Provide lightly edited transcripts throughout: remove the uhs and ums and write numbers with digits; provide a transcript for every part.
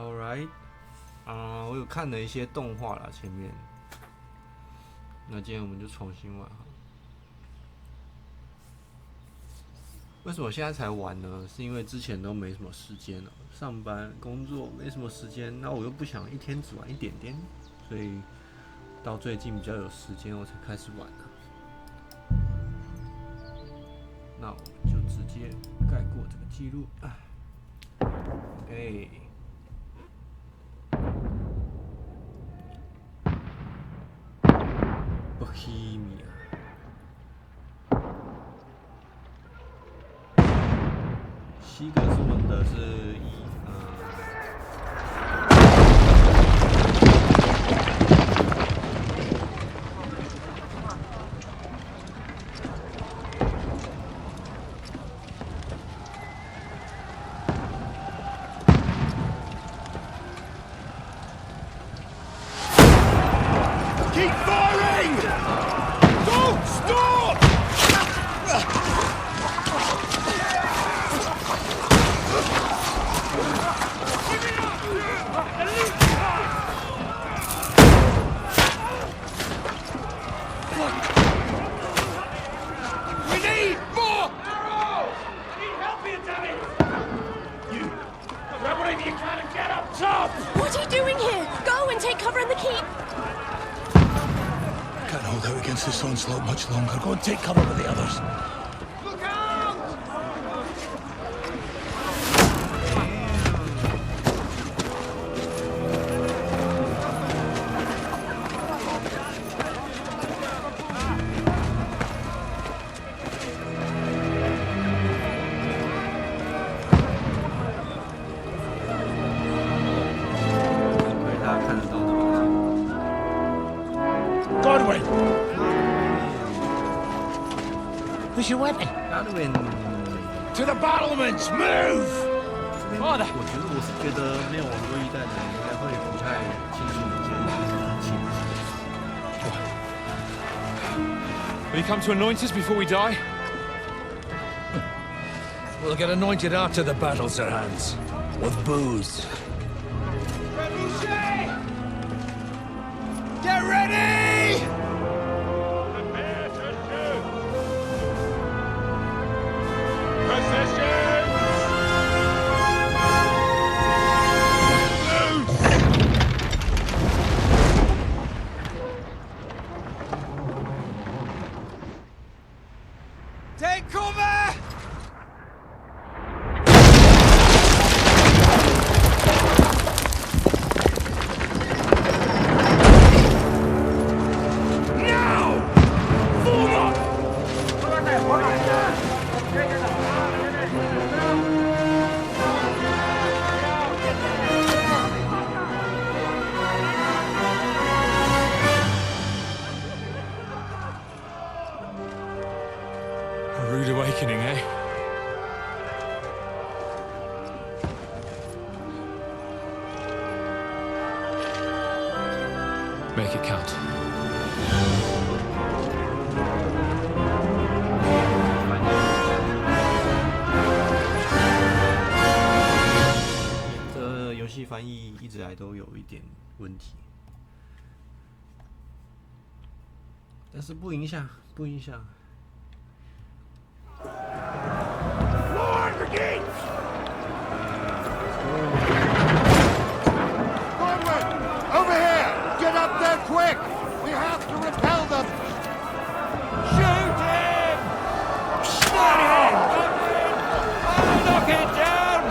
All right， 我有看了一些动画啦，前面。那今天我们就重新玩哈。为什么现在才玩呢？是因为之前都没什么时间了，上班工作没什么时间，那我又不想一天只玩一点点，所以到最近比较有时间，我才开始玩的。那我们就直接盖过这个记录。OK。Bohemia。西格斯蒙德是Keep firing! Don't stop! We need more arrows! Need help here, damn it! You grab whatever you can and get up top! What are you doing here? Go and take cover in the keep. Can't hold out against this onslaught much longer. Go and take cover with the others. Look out! 大家看得到的。Godwin! Who's your weapon? Godwin， To the battlements! Move! 我是觉得没有玩过一代的人应该会不太清楚这些情节。 Will you come to anoint us before we die? We'll get anointed after the battles are hands. With booze. Get ready! Prepare to shoot! Position! Loose! Take cover! A rude awakening, eh? Make it count. 这游戏翻译一直来都有一点问题，但是不影响，不影响。 Lord Brigade! Godwin! Over here! Get up there quick! We have to repel them! Shoot him! Shoot him! Knock it down!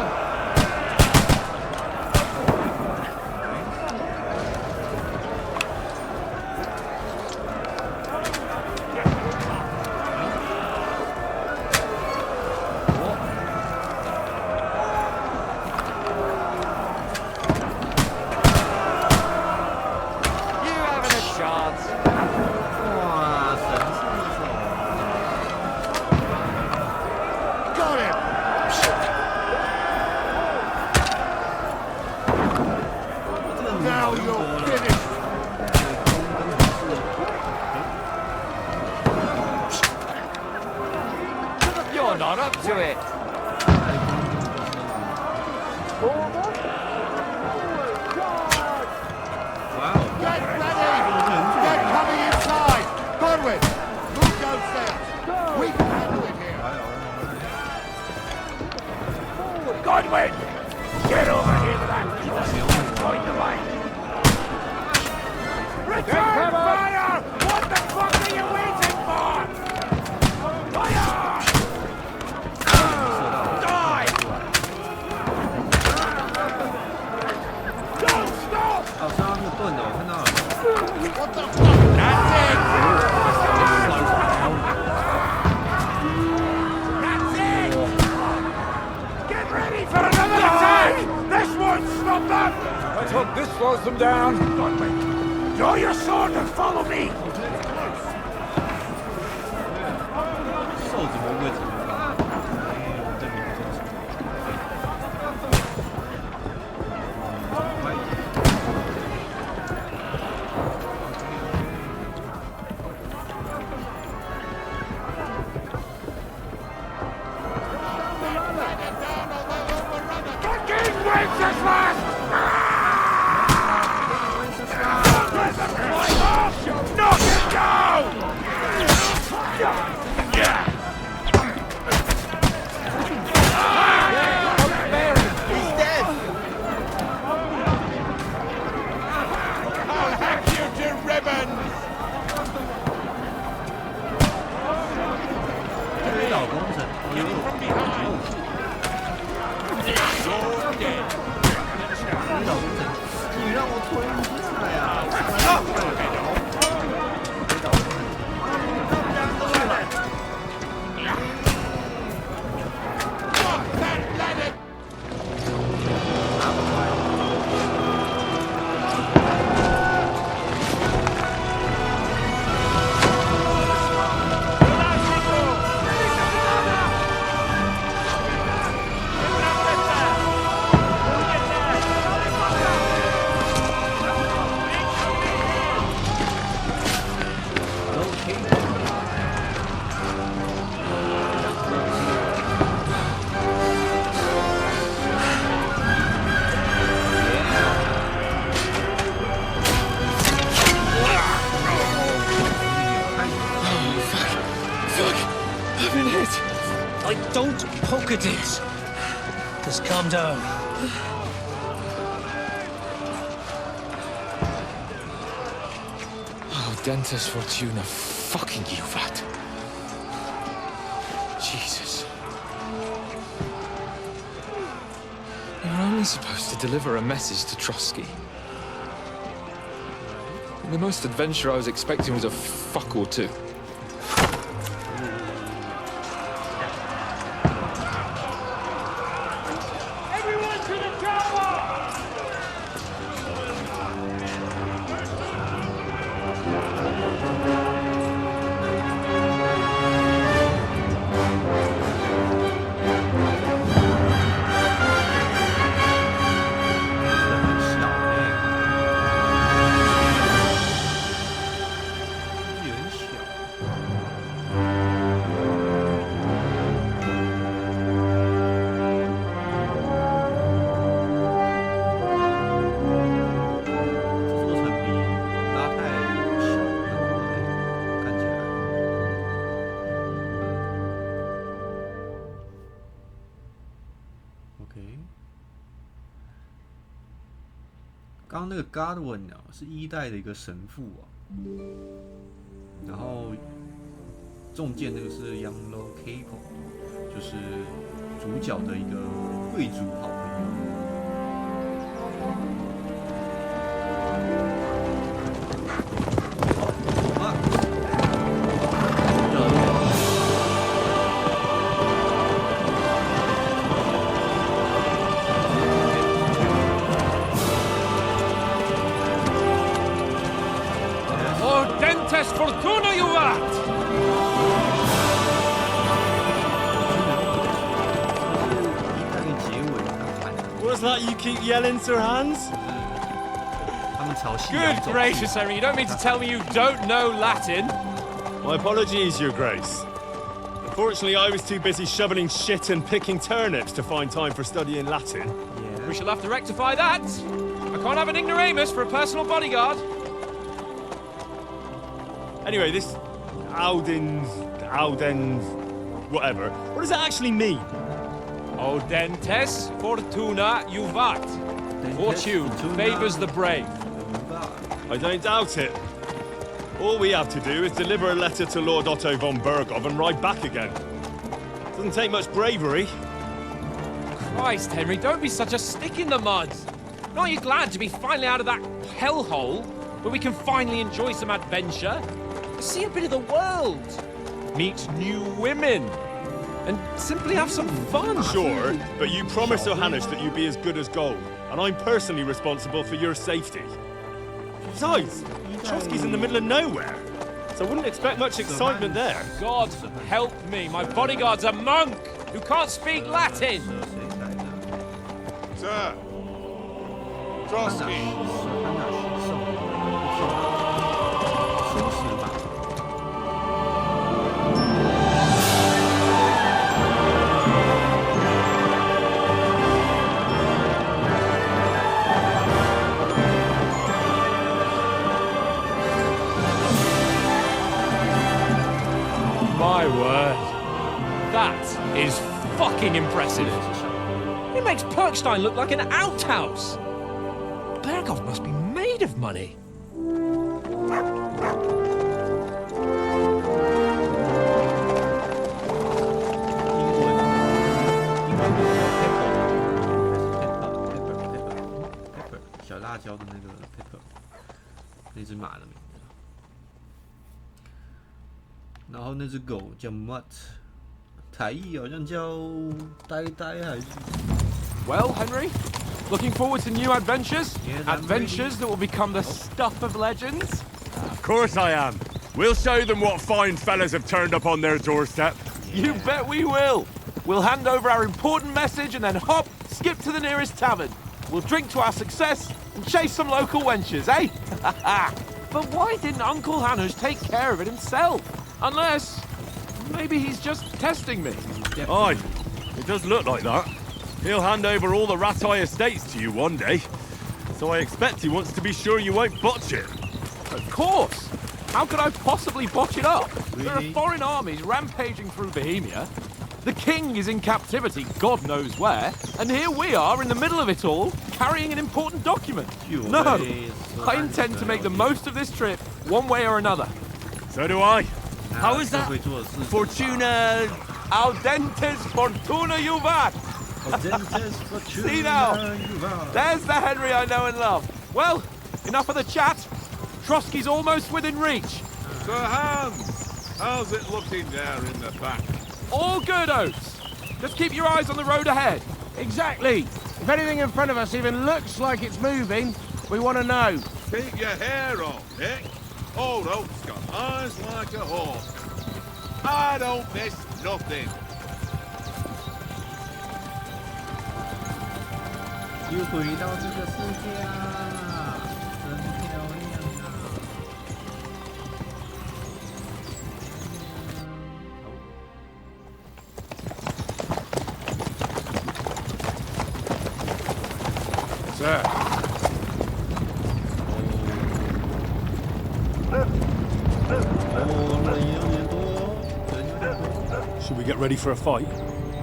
You haven't a chance. 哇，神射手！ Got him! Now you're finished! You're not up to it. That's it! That's it! Get ready for another attack! This won't stop them! Let's hope this slows them down. Draw your sword and follow me! 瘦子的位置很高，这名字是。Fucking Wenceslas! Knock him down! He's dead! I'll hack you to ribbons! 推倒工程，有点 From behind! You're dead! 推倒工程，你让我推你下来呀！I've been hit. Don't poke at it. Just calm down. Oh, Dentes Fortuna, fucking you, vat. Jesus. You're only supposed to deliver a message to Trotsky. And the most adventure I was expecting was a fuck or two. Everyone to the tower!刚刚那个 Godwin 啊，是一代的一个神父啊，然后中箭那个是 Young Capo， 就是主角的一个贵族好朋友。Fortuna, you vat! What's that you keep yelling, Sir Hans? Good gracious, Henry, you don't mean to tell me you don't know Latin? My apologies, Your Grace. Unfortunately, I was too busy shoveling shit and picking turnips to find time for studying Latin. We shall have to rectify that. I can't have an ignoramus for a personal bodyguard. Anyway, this Audens, whatever. What does that actually mean? Audentes Fortuna Juvat. Fortune favors the brave. I don't doubt it. All we have to do is deliver a letter to Lord Otto von Bergov and ride back again. Doesn't take much bravery. Christ, Henry, don't be such a stick in the mud. Aren't you glad to be finally out of that hellhole? where we can finally enjoy some adventure, see a bit of the world, meet new women, and simply have some fun. Sure, but you promised Johannes that you'd be as good as gold, and I'm personally responsible for your safety. Besides, Trotsky's in the middle of nowhere, so I wouldn't expect much excitement there. God help me, my bodyguard's a monk who can't speak Latin. Sir. Trotsky. My word. That is fucking impressive. It makes Perkstein look like an outhouse. Berghoff must be made of money. Pepper 小辣椒的那个 Pepper， 那只马的名字。然后那只狗叫 Mutt， 台语好像叫呆呆还是？ Well, Henry, looking forward to new adventures? Yes, I'm Adventures ready. that will become the stuff of legends? Of course I am. We'll show them what fine fellas have turned up on their doorstep. You bet we will. We'll hand over our important message and then hop, skip to the nearest tavern. We'll drink to our success and chase some local wenches, eh? But why didn't Uncle Hanush take care of it himself? Unless, maybe he's just testing me. Aye, it does look like that. He'll hand over all the Ratai estates to you one day. So I expect he wants to be sure you won't botch it. Of course. How could I possibly botch it up? There are Really? foreign armies rampaging through Bohemia. The king is in captivity, God knows where, and here we are in the middle of it all, carrying an important document. No, I intend to make the most of this trip, one way or another. So do I. How is that? Fortuna... Audentes fortuna juvat. See now, there's the Henry I know and love. Well, enough of the chat. Trotsky's almost within reach. Sir Hans, how's it looking there in the back? All good, Oates. Just keep your eyes on the road ahead. Exactly. If anything in front of us even looks like it's moving, we want to know. Keep your hair on, Nick. Old Oak's got eyes like a hawk. I don't miss nothing. 又回到这个世界啊，真漂亮啊！ Sir. Should we get ready for a fight?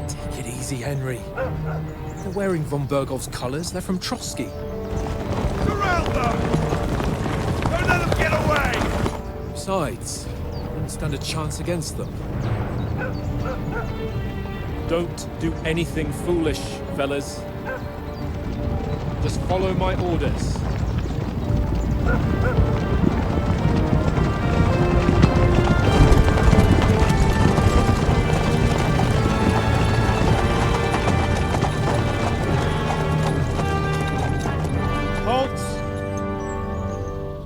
Take it easy, Henry. They're wearing von Berghoff's colours. They're from Trotsky. Surround them! Don't let them get away! Besides, I wouldn't stand a chance against them. Don't do anything foolish, fellas. Just follow my orders. Halt!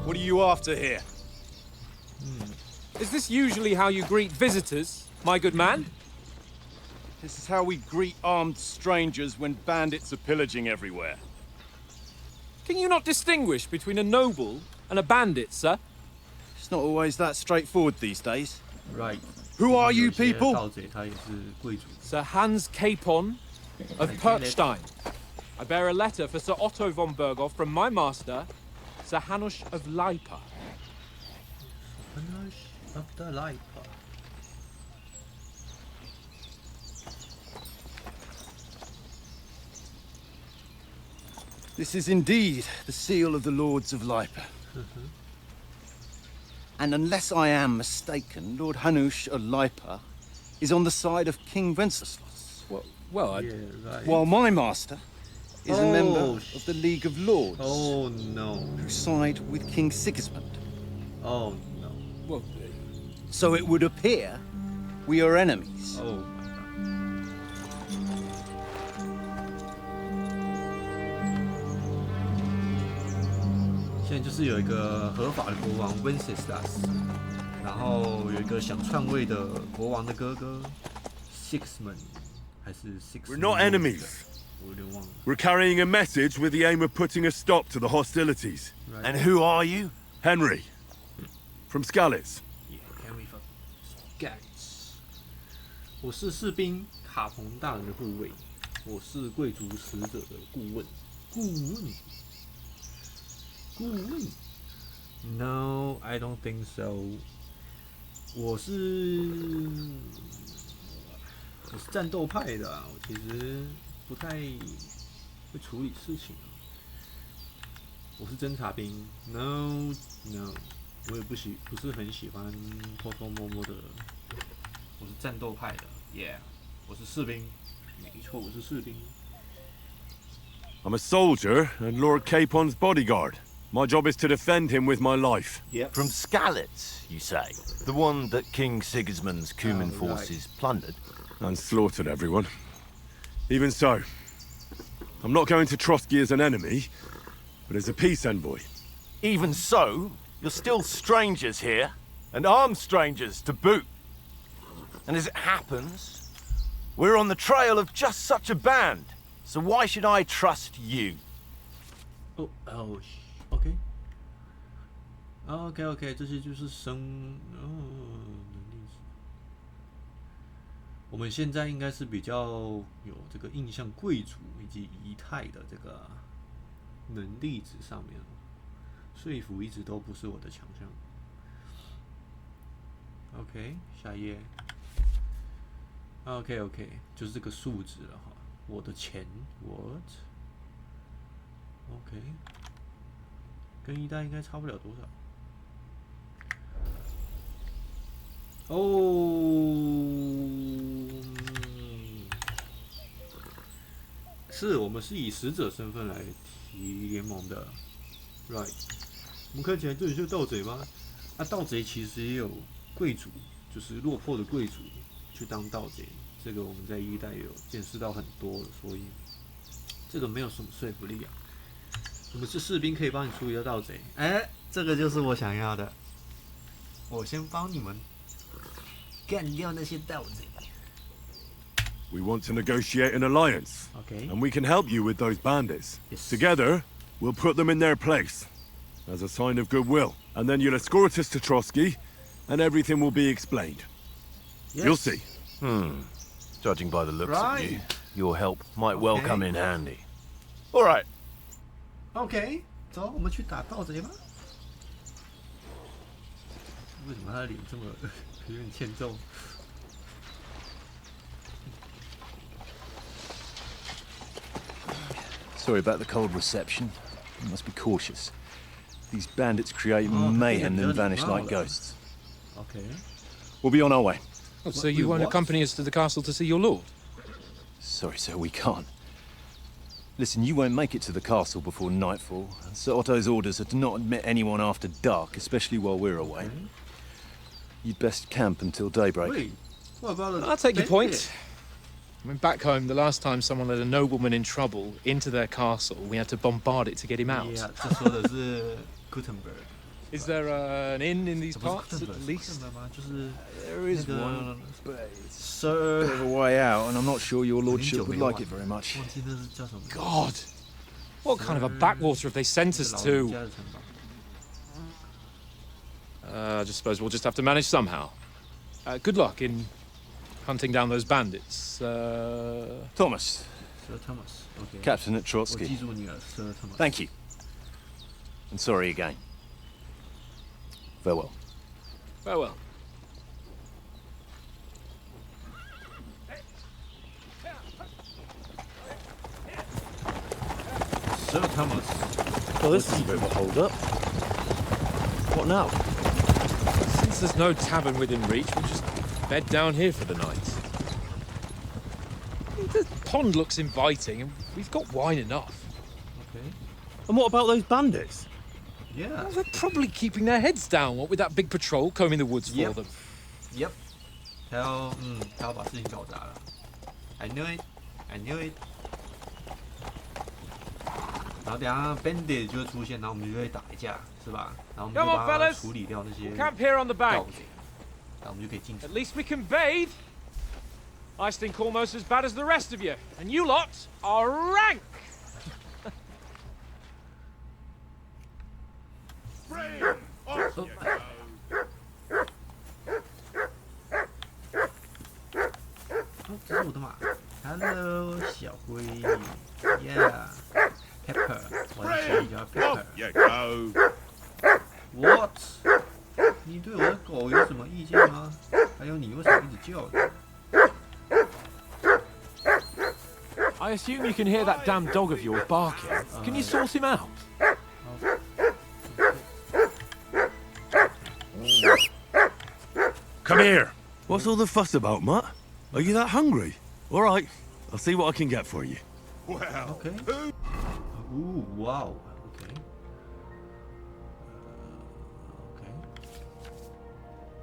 What are you after here? Is this usually how you greet visitors, my good man? This is how we greet armed strangers when bandits are pillaging everywhere. Can you not distinguish between a noble and a bandit, sir? It's not always that straightforward these days. Right. Who are you people? 盗贼他也是贵族。 Sir Hans Capon of Perkstein. I bear a letter for Sir Otto von Berghoff from my master, Sir Hanush of Leipa. Of the light. This is indeed the seal of the Lords of Lipa. And unless I am mistaken, Lord Hanush of Lipa is on the side of King Wenceslas, Well, Yeah, right. while my master is a member of the League of Lords. Oh no. Who side with King Sigismund. Oh no. Well, So it would appear we are enemies. Oh. 现在就是有一个合法的国王 Wenceslas， 然后有一个想篡位的国王的哥哥 Sigismund， 还是 Sigismund？ We're not enemies. 我有点忘了。 We're carrying a message with the aim of putting a stop to the hostilities. And who are you? Henry, from Skalitz. Henry from Skalitz。我是士兵卡彭大人的护卫，我是贵族使者的顾问。顾问 ？No, I don't think so. 我是战斗派的啊，我其实不太会处理事情啊。我是侦察兵 ，No， 我也不是很喜欢偷偷摸摸的。我是战斗派的 ，Yeah， 我是士兵，没错，我是士兵。 I'm a soldier and Lord Capon's bodyguard. My job is to defend him with my life. From Skalitz, you say? The one that King Sigismund's Cuman forces plundered? And slaughtered everyone. Even so, I'm not going to Trotsky as an enemy, but as a peace envoy. Even so, you're still strangers here, and armed strangers to boot. And as it happens, we're on the trail of just such a band, so why should I trust you? OK， 这些就是我们现在应该是比较有这个印象贵族以及仪态的这个能力值上面，说服一直都不是我的强项。OK， 下一页。OK， 就是这个数值了哈。我的钱 ，what？ OK， 跟一代应该差不了多少。是我们是以使者身份来提联盟的 ，right？ 我们看起来这里是盗贼吗？那盗贼其实也有贵族，就是落魄的贵族去当盗贼，这个我们在一代有见识到很多了，所以这个没有什么说服力啊。我们是士兵，可以帮你处理掉盗贼，这个就是我想要的。我先帮你们干掉那些盗贼。 We want to negotiate an alliance. Okay. And we can help you with those bandits. Yes. Together, we'll put them in their place. As a sign of goodwill. And then you'll escort us to Trotsky, and everything will be explained. Yes. You'll see. Judging by the looks of you, Right. your help might well Okay. come in handy. All right. OK， 走，我们去打盗贼吧。为什么他的脸这么有点欠揍？ Sorry about the cold reception. You must be cautious. These bandits create mayhem and vanish like ghosts. OK， We'll be on our way. Oh, so you won't accompany us to the castle to see your lord? Sorry, sir, we can't. Listen, you won't make it to the castle before nightfall. Sir Otto's orders are to not admit anyone after dark, especially while we're away. You'd best camp until daybreak. Wait, what about the I'll take your bandit? point. I mean, back home, the last time someone led a nobleman in trouble into their castle, we had to bombard it to get him out. Yeah， 这说的是 Gutenberg。 Is there an inn in these 这不是 parts, at Gutenberg least? 吗？就是 There is 那个 one, but it's Sir， a bit of a way out, and I'm not sure your 很 lordship 久 would 没 like 玩 it very much. 忘记那是叫什么 God! What kind of a backwater have they sent us 老人 to? 家的城堡。 I just suppose we'll just have to manage somehow. Good luck in hunting down those bandits. Thomas, Sir Thomas，OK， captain at 我 Trotsky. 记住你了 ，Sir Thomas。 Thank you. And sorry again. Farewell. Farewell. Sir Thomas， Well, this is a bit of a hold-up. What now? Since there's no tavern within reach, we'll just bed down here for the night. The pond looks inviting, and We've got wine enough. Okay. And what about those bandits? Yeah. Well, they're probably keeping their heads down, what with that big patrol combing the woods for them. Yep. 他要把事情搞砸了。I knew it. I knew it. 然后等下 bandit 就会出现，然后我们就会打一架，是吧？然后我们就 Come on, 把它 fellas. 处理掉那些 Camp here on the 盗 bank. 贼，然后我们就可以进去 At。least we can bathe. I stink almost as bad as the rest of you, and you lot are rank. Off you go. 哦，这是我的马。Hello， 小灰。Yeah。Pepper， 我的小名叫 Off you go. Pepper。What？ 你对我的狗有什么意见吗？还有你为什么一直叫的？ I assume you can hear that damn dog of yours barking. Can you sort him out? Come here. What's all the fuss about, Mutt? Are you that hungry? All right, I'll see what I can get for you. Well, Okay. who wow. OK。OK。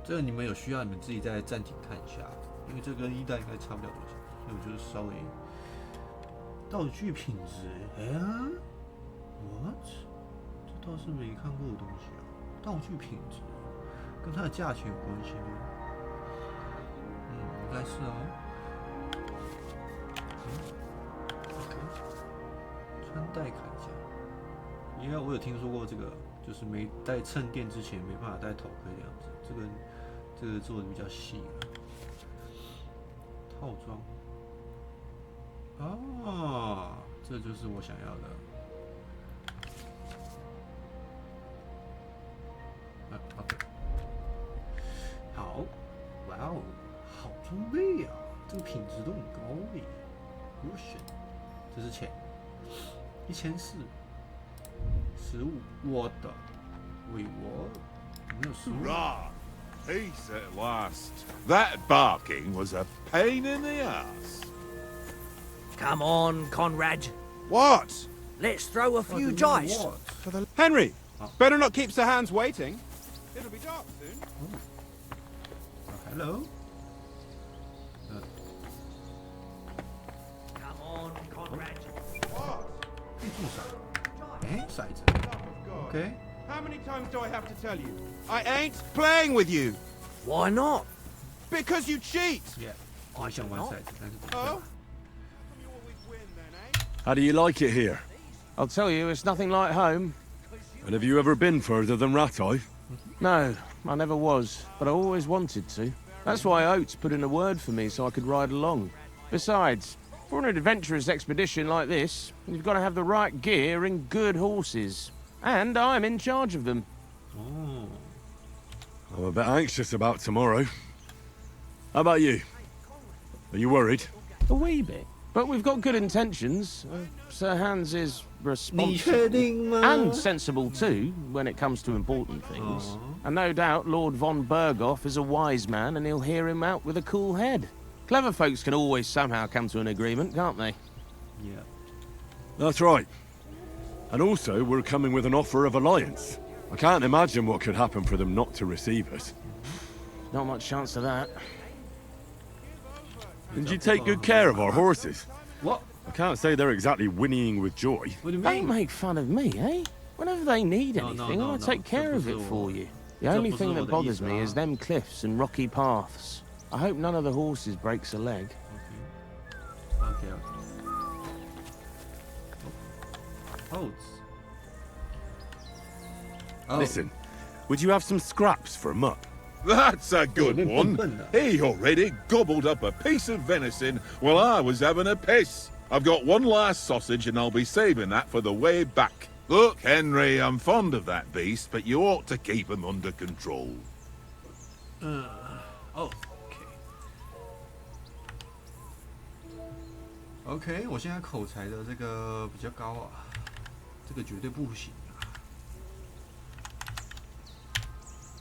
这个你们有需要，你们自己再暂停看一下，因为这跟一代应该差不了多少，所以我就是稍微道具品质，what？ 这倒是没看过的东西啊。道具品质跟它的价钱有关系吗？应该是啊。OK。穿戴铠甲，因为我有听说过这个，就是没戴衬垫之前没办法戴头盔的样子。这个做的比较细了。套装。哦，这就是我想要的。OK。好，哇哦，好装备啊！这个品质都很高耶。Cushion， 这是钱，1400，15，我的，喂我，没有15。 Rah! Peace at last. That barking was a pain in the ass. Come on, Conrad. What? Let's throw a few dice. What？ Henry, better not keep Sir Hans waiting. It'll be dark soon. Hello。 Come on, Conrad. 备注骰，骰子。OK。 How many times do I have to tell you? I ain't playing with you. Why not? Because you cheat. Yeah。我想玩骰子，但是不知道。 Oh? You always win then, eh? How do you like it here? I'll tell you, it's nothing like home. And have you ever been further than Rattay? No, I never was, but I always wanted to. That's why Oates put in a word for me so I could ride along. Besides, for an adventurous expedition like this, you've got to have the right gear and good horses. And I'm in charge of them. Oh. I'm a bit anxious about tomorrow. How about you? Are you worried? A wee bit. But we've got good intentions. Sir Hans is 你 responsible. 确定吗？ And sensible too, when it comes to important things. And no doubt Lord von Berghoff is a wise man and he'll hear him out with a cool head. Clever folks can always somehow come to an agreement, can't they? Yeah. That's right. And also, we're coming with an offer of alliance. I can't imagine what could happen for them not to receive us. Not much chance of that. And you take good care of our horses. What? I can't say they're exactly whinnying with joy. What do you Don't mean? make fun of me, eh? Whenever they need No, anything, no, I'll no. take care of it for you. The only thing that bothers me is them cliffs and rocky paths. I hope none of the horses breaks a leg. OK。Oats。Oh. Listen, would you have some scraps for Mutt? That's a good Oh, one. no. He already gobbled up a piece of venison while I was having a piss. I've got one last sausage and I'll be saving that for the way back. Look, Henry, I'm fond of that beast, but you ought to keep him under control. OK。OK， 我现在口才的这个比较高啊，这个绝对不行啊。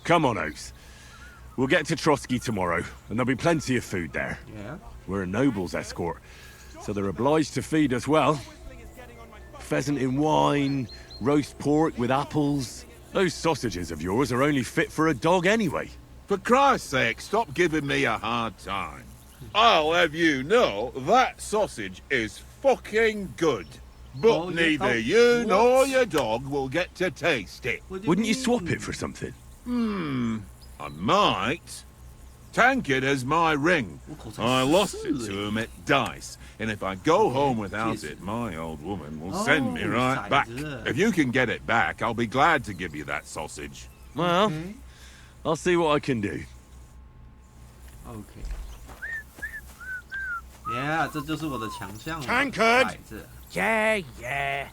Come on, Oates. We'll get to Trotsky tomorrow, and there'll be plenty of food there. Yeah. We're a noble's escort, so they're obliged to feed us well. pheasant in wine, roast pork with apples. Those sausages of yours are only fit for a dog anyway. For Christ's sake, stop giving me a hard time. I'll have you know that sausage is fucking good. But neither you nor your dog will get to taste it. Wouldn't you swap it for something? I might. Tankard has my ring. I lost it to him at dice, and if I go home without it, my old woman will send me right back. If you can get it back, I'll be glad to give you that sausage. Well, I'll see what I can do. OK。Yeah， 这就是我的强项了。Tankard！ 摆着 Yeah, yeah.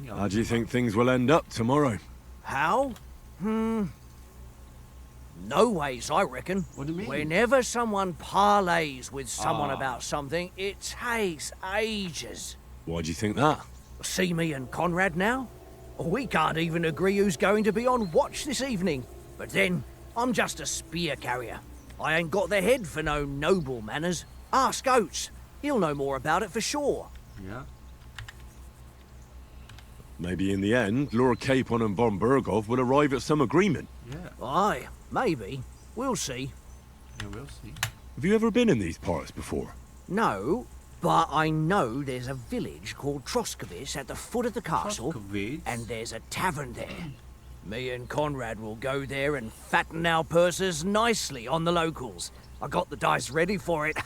How do you think things will end up tomorrow? How? No ways, I reckon. What do you mean? Whenever someone parleys with someone about something, it takes ages. Why do you think that? See me and Conrad now? We can't even agree who's going to be on watch this evening. But then, I'm just a spear carrier. I ain't got the head for no noble manners. Ask Oates. He'll know more about it for sure. Yeah. Maybe in the end, Lord Capon and Von Berghoff will arrive at some agreement. Yeah. Aye, maybe. We'll see. Yeah, we'll see. Have you ever been in these parts before? No, but I know there's a village called Troskovic at the foot of the castle, Troskovic? and there's a tavern there. Me and Conrad will go there and fatten our purses nicely on the locals. I got the dice ready for it.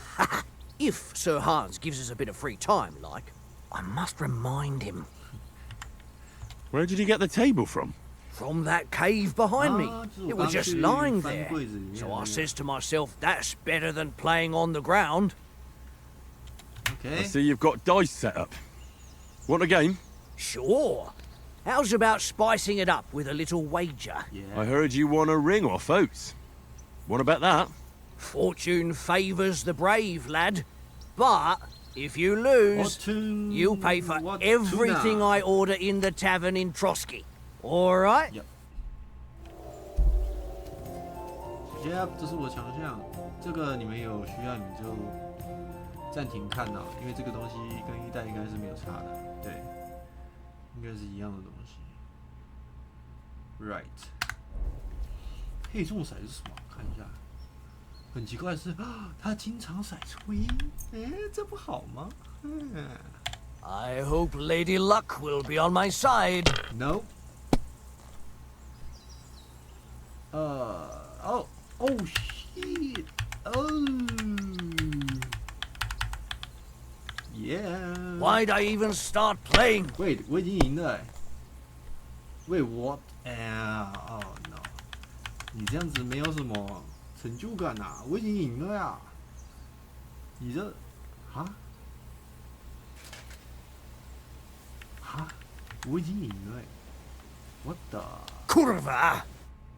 If Sir Hans gives us a bit of free time, like. I must remind him. Where did you get the table from? From that cave behind me. It was just lying there. So I Yeah. says to myself, that's better than playing on the ground. OK。 I see you've got dice set up. Want a game? Sure. How's about spicing it up with a little wager? I heard you won a ring off Oates. Want to bet that? Fortune favours the brave, lad. But if you lose, you'll pay for everything I order in the tavern in Trotsky. All right? Yep. Yep， 这是我强项。这个你们有需要你就暂停看啊，因为这个东西跟一代应该是没有差的，对，应该是一样的东西。Right。嘿，这种骰子是什么？看一下。很奇怪的是，他经常骰出一，这不好吗I hope Lady Luck will be on my side. No. Oh shit. Oh. Yeah. Why'd I even start playing? Wait， 我已经赢了Wait, what? Oh no. 你这样子没有什么成就感啊！我已经赢了呀。你这，我已经赢了What the? Kurva!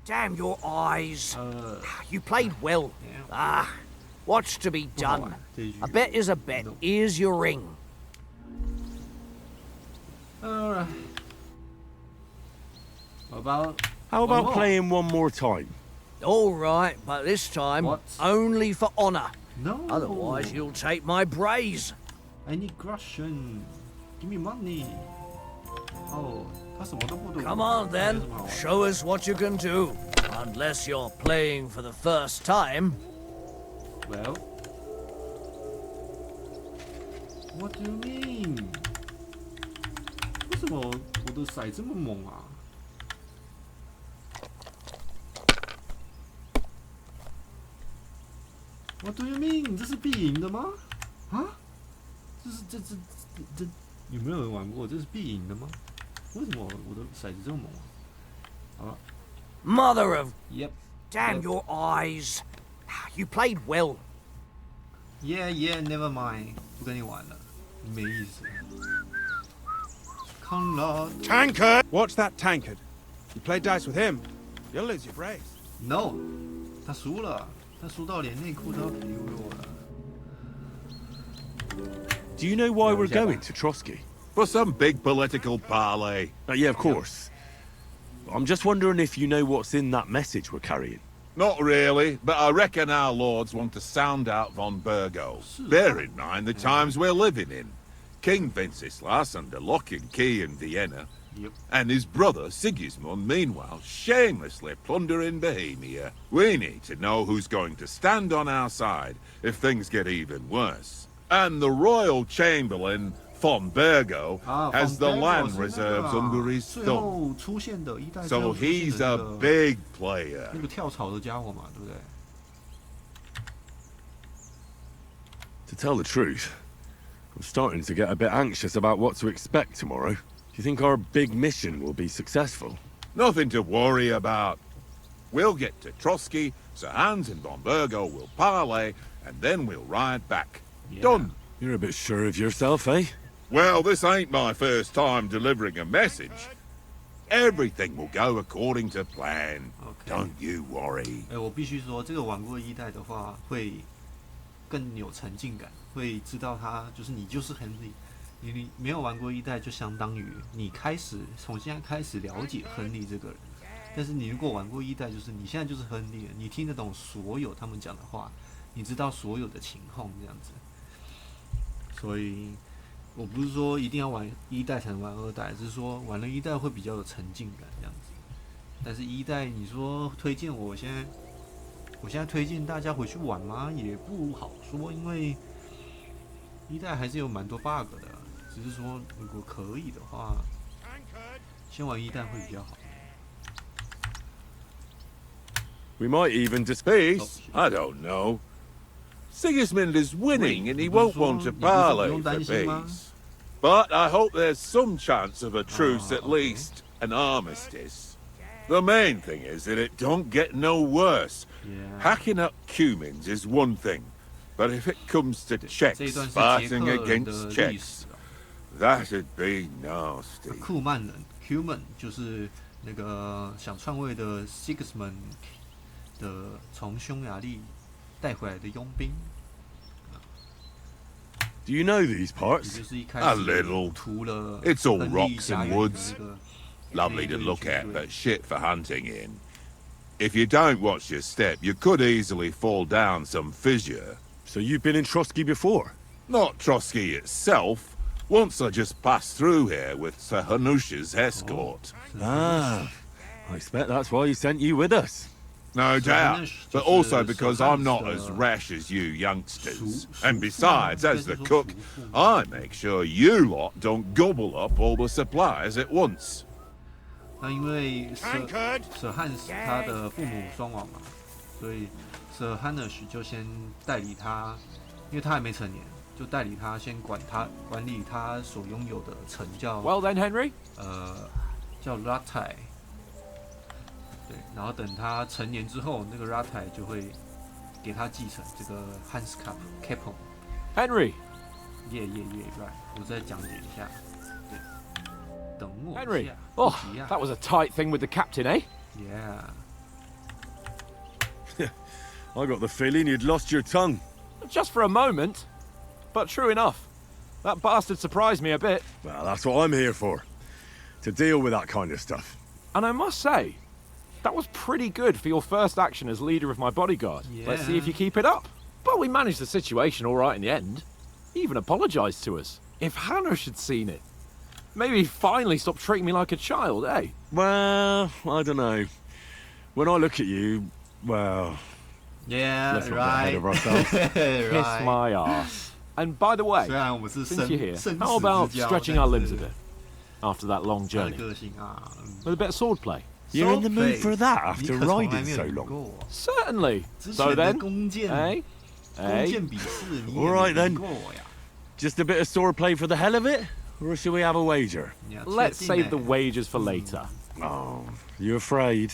Damn your eyes. You played well. What's to be done? A bet is a bet. Here's your ring. Alright. How about playing one more time? All right, but this time only for honor. No. Otherwise, you'll take my braze. I need Russian. Give me money. Oh, 他什么都不懂。 Come on then, show us what you can do. Unless you're playing for the first time. Well, what do you mean? 为什么我的骰这么猛啊？What do you mean？ 这是必赢的吗？这有没有人玩过？这是必赢的吗？为什么我的骰子这么猛啊？好了 Mother of... Yep. Damn Yep. your eyes. You played well. Yeah, never mind. 不跟你玩了，没意思。Conrad. Tankard! Watch that tankard. You play dice with him, you'll lose your brace. No， 他输了，他输到连内裤都要给我了。Do you know why we're going to Trotsky? For some big political parley. Yeah, of course. I'm just wondering if you know what's in that message we're carrying. Not really, but I reckon our lords want to sound out von Burgo. Bear in mind the times we're living in. King Wenceslas under lock and key in Vienna, and his brother Sigismund, meanwhile, shamelessly plundering Bohemia. We need to know who's going to stand on our side if things get even worse. And the royal chamberlain, von Burgo, has the land reserves under his thumb. So he's a big player. 那个跳槽的家伙嘛，对不对？ To tell the truth, I'm starting to get a bit anxious about what to expect tomorrow. Do you think our big mission will be successful? Nothing to worry about. We'll get to Trotsky, Sir Hans and von Burgo will parley, and then we'll ride back. Done. You're a bit sure of yourself, eh? Well, this ain't my first time delivering a message. Everything will go according to plan. Don't you worry. 我必须说，这个玩过一代的话，会更有沉浸感，会知道他就是你就是亨利。你没有玩过一代，就相当于你从现在开始了解亨利这个人。但是你如果玩过一代，就是你现在就是亨利了，你听得懂所有他们讲的话，你知道所有的情况这样子。所以，我不是说一定要玩一代才能玩二代，只是说玩了一代会比较有沉浸感这样子。但是一代，你说推荐我现在推荐大家回去玩吗？也不好说，因为一代还是有蛮多 bug 的。只是说，如果可以的话，先玩一代会比较好。 We might even Peace? I don't know. Sigismund is winning and he won't want to parley for peace. But I hope there's some chance of a truce at least, an armistice. The main thing is that it don't get no worse. Hacking up Cumans is one thing, but if it comes to Czechs fighting against Czechs, that'd be nasty. 库曼人 ，Cuman 就是那个想篡位的 Sigismund 的从匈牙利带回来的佣兵。Do you know these parts? A little. It's all rocks and woods. Lovely to look at, but shit for hunting in. If you don't watch your step, you could easily fall down some fissure. So you've been in Trotsky before? Not Trotsky itself. Once I just passed through here with Sir Hanusha's escort. Ah, I expect that's why he sent you with us. No doubt, but also because I'm not as rash as you youngsters. And besides, as the cook, I make sure you lot don't gobble up all the supplies at once. 那因为Sir Hans 他的父母双亡嘛，所以 Sir Hanush 就先代理他，因为他还没成年，就代理他先管理他所拥有的城叫 Well then, Henry. 叫 Ratai。 对，然后等他成年之后，那个 Ratai 就会给他继承这个 Hans Capon。Henry。right， 我再讲解一下。对，等我一下。 Henry. Oh, that was a tight thing with the captain, eh? Yeah. I got the feeling you'd lost your tongue. Just for a moment. But true enough. That bastard surprised me a bit. Well, that's what I'm here for. To deal with that kind of stuff. And I must say, that was pretty good for your first action as leader of my bodyguard. Yeah. Let's see if you keep it up. But we managed the situation all right in the end. He even apologized to us. If Hanush had seen it, maybe he'd finally stop treating me like a child, eh? Well, I don't know. When I look at you, well... Yeah, let's not right. get ahead of ourselves. Kiss my ass. And by the way, since you're here, how about stretching our limbs a bit after that long journey? With a bit of swordplay. You're in the mood for that after riding so long? Certainly. So then, eh? All right then. Just a bit of swordplay for the hell of it? Or should we have a wager? Let's save the wagers for later. Oh, you afraid?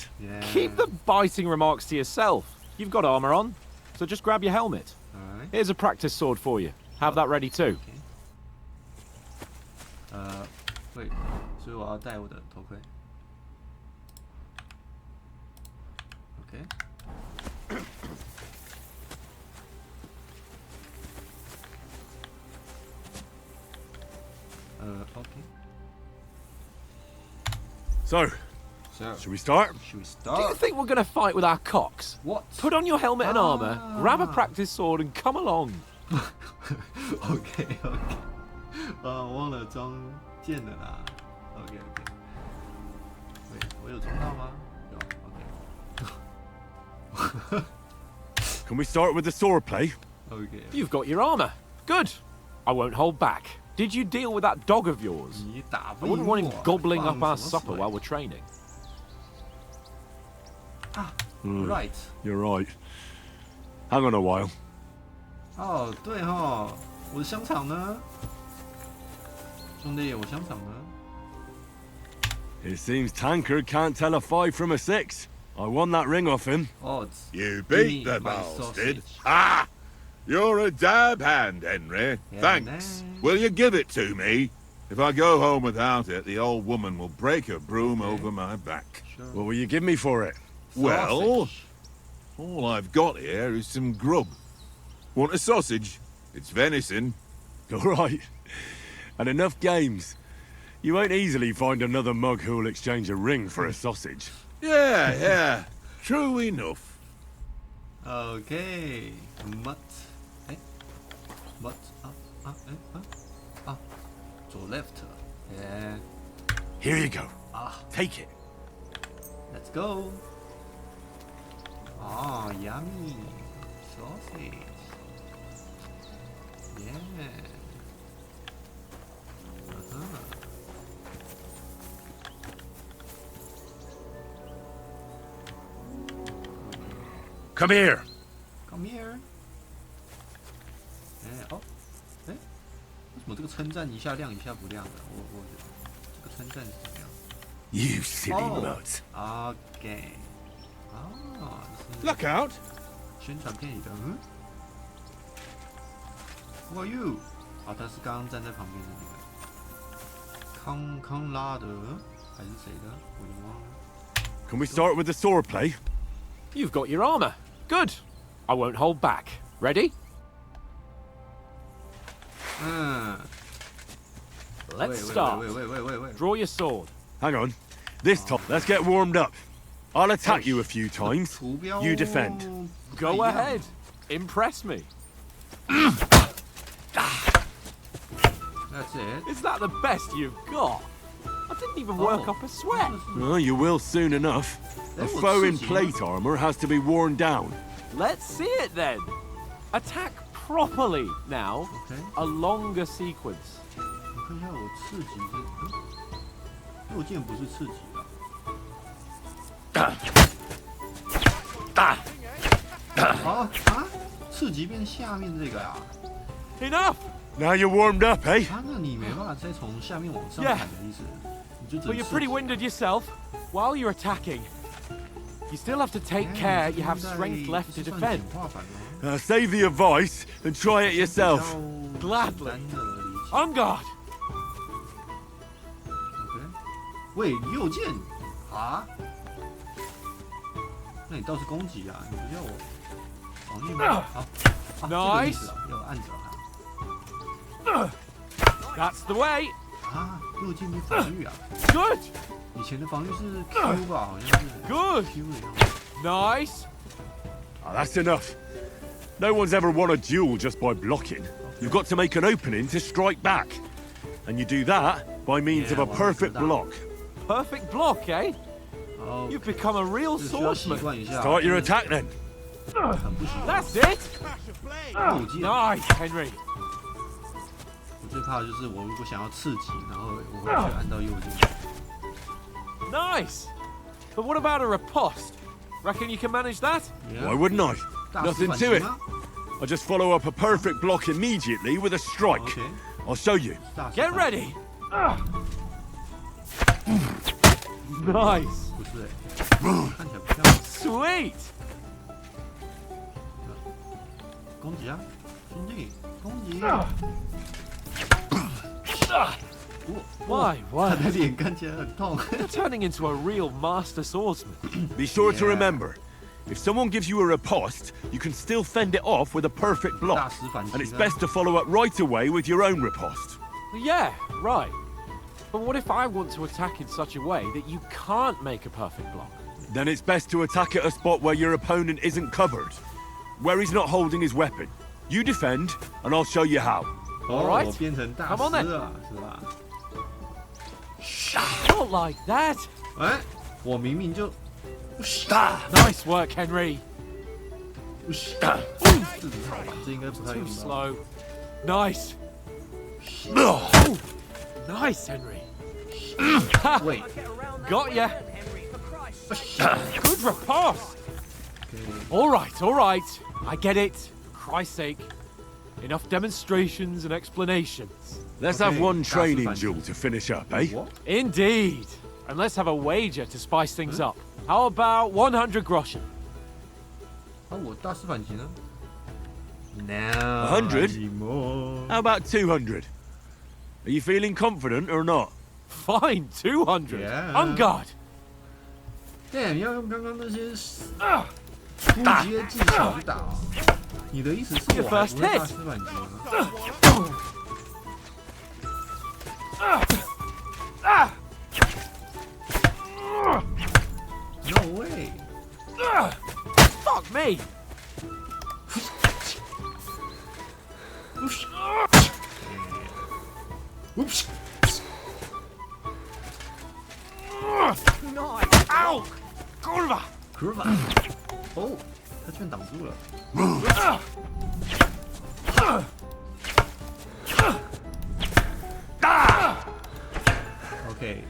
Keep the biting remarks to yourself. You've got armor on, so just grab your helmet. Here's a practice sword for you. Have that ready too. 对，所以我要戴我的头盔。OK。So, So, Should we start? should we Do you start? think we're gonna fight with our cocks? What? Put on your helmet and armor, grab a practice sword, and come along. OK OK， 忘了装剑了啦。OK OK， 喂，我有装到吗？有 OK。 Can we start with the swordplay? OK， You've got your armor. Good. I won't hold back. Did you deal with that dog of yours? 你打 I 不 wouldn't 赢 want 我 him gobbling up our 放什么 supper 水 while we're training. 啊 Right。 You're right. Hang on a while. 哦，对哈，我的香肠呢？兄弟，我香肠呢？ It seems Tankard can't tell a 5 from a 6. I won that ring off him. Oh, You give beat me the my bastard. sausage. Ah! You're a dab hand, Henry. Yeah, Thanks. man. Will you give it to me? If I go home without it, the old woman will break her broom over my back. Sure. What will you give me for it? Well, Sausage. all I've got here is some grub. Want a sausage? It's venison. All right. And enough games. You won't easily find another mug who'll exchange a ring for a sausage. Yeah. True enough. OK， mutt， 哎 ，mutt 啊，左 left， 哎 Here you go. 啊 Take it. ，Let's go。哦 ，yummy sausage，yeah。Come here. Come here。哎哦，哎，为什么这个称赞一下亮一下不亮的？我这个称赞是怎么样 You silly 哦 mutt. OK， 哦，是 Look out! 宣传片里的Who are you？ 哦，他是刚刚站在旁边的那个康拉德还是谁的？我已经忘了。 Can we start with the swordplay? You've got your armor. Good. I won't hold back. Ready? 嗯 Let's start. 喂， Draw your sword. Hang on. This time, let's get warmed up. I'll attack you a few times. 图标 You defend. 不太一 Go 样 ahead. Impress me. That's it. Is that the best you've got? I didn't even work Oh. up a sweat. Well, you will soon enough. A That was foe in cheeky. plate armor has to be worn down. Let's see it then. Attack properly now. OK， A longer sequence. 我看一下我刺激是，右键不是刺激啊？刺激变下面这个啊？ Enough. Now you're warmed up, eh? 啊，那你没办法再从下面往上 Yeah. 砍的意思，你就只 But 能 you're 刺 pretty 激 winded yourself. While you're attacking, you still have to take care you have strength left to defend. Save the advice and try it yourself. Gladly. On guard. OK， 喂，右键啊？那你倒是攻击啊，你不要我防御吗？好，这个意思啊，要按着它。 That's the way. 啊，右键变防御啊？ Good. 以前的防御是 Q 吧？好像是 Good. Q 的样子。 Nice. Oh, that's enough. No one's ever won a duel just by blocking. You've got to make an opening to strike back. And you do that by means Yeah, of a well, perfect that's block. Perfect block, eh? 好， You've become a real 这需要习 swordsman. 惯一下。 Start your attack then. 很不习惯。 That's it. 右键， Nice, Henry. 我最怕的就是我如果想要刺激，然后我会去按到右键。 Nice. But what about a riposte? Reckon you can manage that? Why wouldn't I? 大师 Nothing 反 to 击 it. 吗 I just follow up a perfect block immediately with a strike. OK， I'll show you. 大师 Get 反击 ready. Nice. 不是哎，看起来不像。 Sweet. 攻击啊，兄弟，攻击！ Why? 他 Why? 的脸看起来很痛。 You're turning into a real master swordsman. Be sure to Yeah. remember, if someone gives you a riposte, you can still fend it off with a perfect 大 block. 师反击 And it's 呢 best to follow up right away with your own riposte. Yeah, right. But what if I want to attack in such a way that you can't make a perfect block? Then it's best to attack at a spot where your opponent isn't covered, where he's not holding his weapon. You defend, and I'll show you how. All right. 我变成大 Come on 师 then. 了，是吧？ Not like that. 哎，我明明就 Nice work, Henry. 自己好吧，这应该不太 Too 用到。 slow. Nice. Nice, Henry. Wait. Got ya. Good riposte. All right. I get it. For Christ's sake. Enough demonstrations and explanations. Let's Okay, have one that's training fine. duel to finish up, eh? What? Indeed. And let's have a wager to spice things up. How about 100 groschen? 啊，我大师反击呢 ？No. 100? anymore. How about 200? Are you feeling confident or not? Fine, 200. Yeah. On guard. Damn，要用刚刚那些初级的技巧去打哦。你的意思是我还不会大师反击吗？ No way！ Fuck me. Oops！ Ow! Kurva! Kurva！ 哦，他居然挡住了。OK。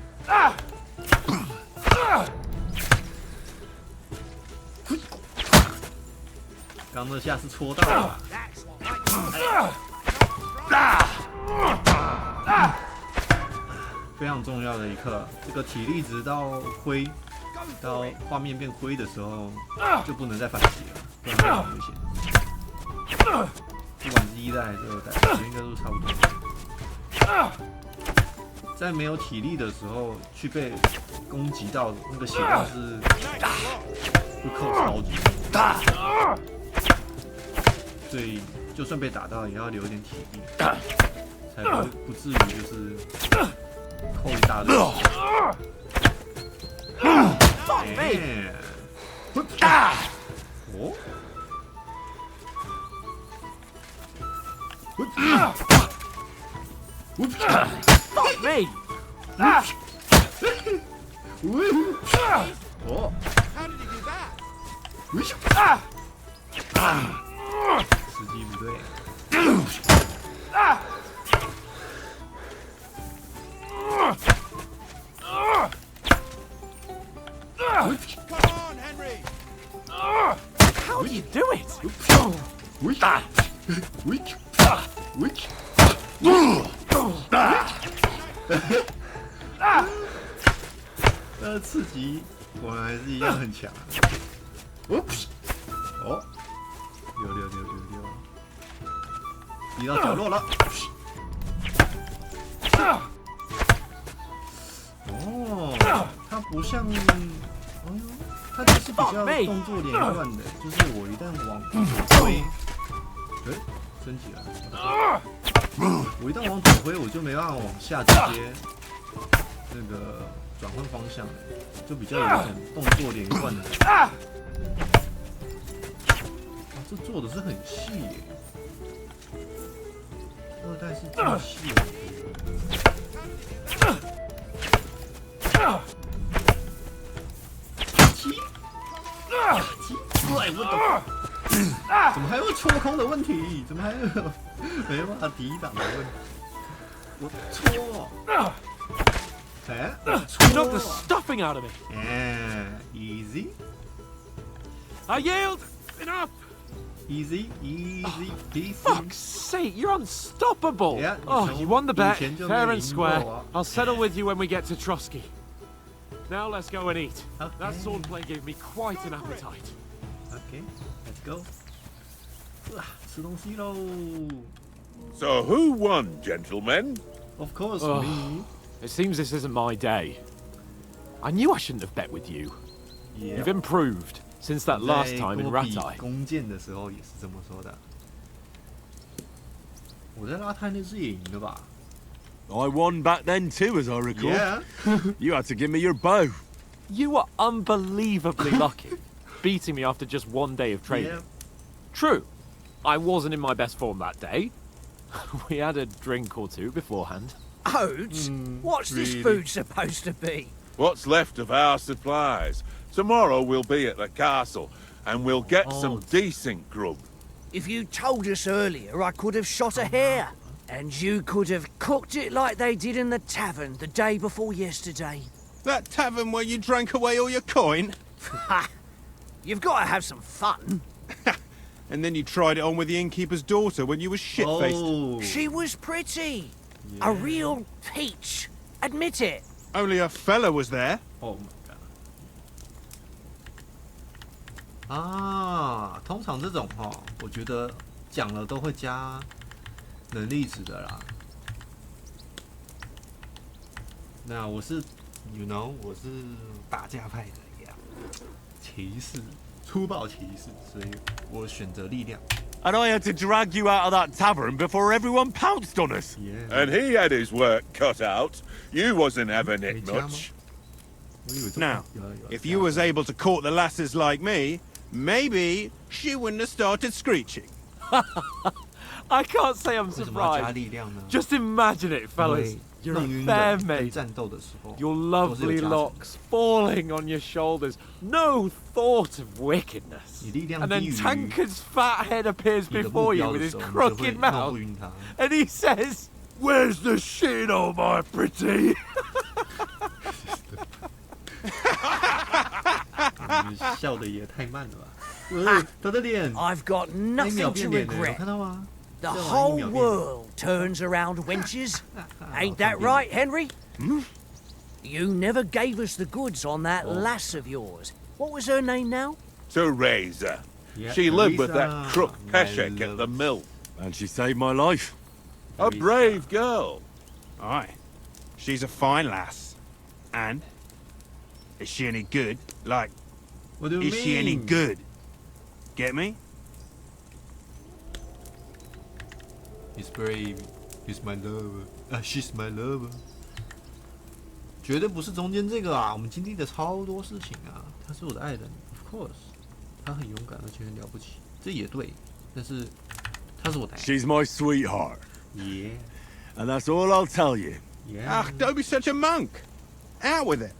刚那下是戳到了。非常重要的一刻，这个体力值到灰，到画面变灰的时候，就不能再反击了，不然会很危险。不管是1代还是2代，我觉得应该都差不多。在没有体力的时候去被攻击到，那个血量是会扣超级多，所以就算被打到，也要留一点体力，才不至于就是扣一大堆。哦。Fuck me! 哦， How did he do that? 时机不对。Come on, Henry! How do you do it? 刺激果然还是一样很强。哦，溜，移到角落了。哦，它不像，它就是比较动作连贯的，就是我一旦往左挥，升级了。我一旦往左挥，我就没办法往下直接那个转换方向了，就比较有一种动作连贯的。这做的是很细耶，2代是这么细的。对，我懂。怎么还有戳空的问题？怎么还有没办法抵挡的问题？我戳，You knocked the stuffing out of me. Easy. I yield. Enough. Easy peasy. Fuck's sake, you're unstoppable. Yeah, you won the bet. 以前就没 Fair 有 and 赢 square. 过啊。 I'll settle with you when we get to Trotsky. Now let's go and eat. Okay. That swordplay gave me quite an appetite. Okay, let's go. 吃东西喽。 So who won, gentlemen? Of course, Ugh. me. It seems this isn't my day. I knew I shouldn't have bet with you. Yeah. You've improved since that last 在 time 跟 in 我比 Ratai. 弓箭的时候也是这么说的。我在拉泰那次也赢了吧 I won back then too, as I recall. Yeah. You had to give me your bow. You were unbelievably lucky, beating me after just 1 day of training. Yeah. True, I wasn't in my best form that day. We had a drink or two beforehand. Oats? What's this really? food supposed to be? What's left of our supplies. Tomorrow we'll be at the castle, and we'll get some decent grub. If you told us earlier, I could have shot a hare. And you could have cooked it like they did in the tavern the day before yesterday. That tavern where you drank away all your coin? Ha! You've got to have some fun. And then you tried it on with the innkeeper's daughter when you were shit-faced. Oh. She was pretty. A real peach. Admit it. Only a fella was there. Oh my god！ 啊，通常这种我觉得讲了都会加能力值的啦。那我是 ，you know， 我是打架派的呀，骑士，粗暴骑士，所以我选择力量。 And I had to drag you out of that tavern before everyone pounced on us. Yeah. And he had his work cut out. You wasn't having it much. Now, if you was able to court the lasses like me, maybe she wouldn't have started screeching. I can't say I'm 为什么要加 surprised. 力量呢？ Just imagine it, 因 fellas. 为 You're 弄 a 晕 fair 人跟 maid. 战斗的时候 Your 都是有 lovely 加成的 locks falling on your shoulders. No thought of wickedness. 你力量 And 低 then 于 Tankard's fat head appears 你的目 before you 标 with 的 his 时候，你就会 crooked 弄 mouth. 不晕他。 And he says, "Where's the shit, oh my pretty?" 你笑的也太慢了吧！他的脸， I've got 那一秒 nothing 变 to 脸了，有 regret. 看到吗？ The 这玩意 whole 一秒变脸 world turns around wenches. Ain't that right, Henry? You never gave us the goods on that lass of yours. What was her name now? Teresa. Yeah, She lived with Teresa, that crook my Peshek at love. the mill. And she saved my life. A brave girl. Aye. She's a fine lass. And? Is she any good? Like, What do you is she any mean? good? Get me? He's brave. He's my lover. She's my lover. 绝对不是中间这个啊！我们经历了超多事情啊。她是我的爱人 ，of course。她很勇敢，而且很了不起，这也对。但是她是我的爱人。 She's my sweetheart. Yeah, And that's all I'll tell you. yeah. Ah, don't be such a monk. Out with it.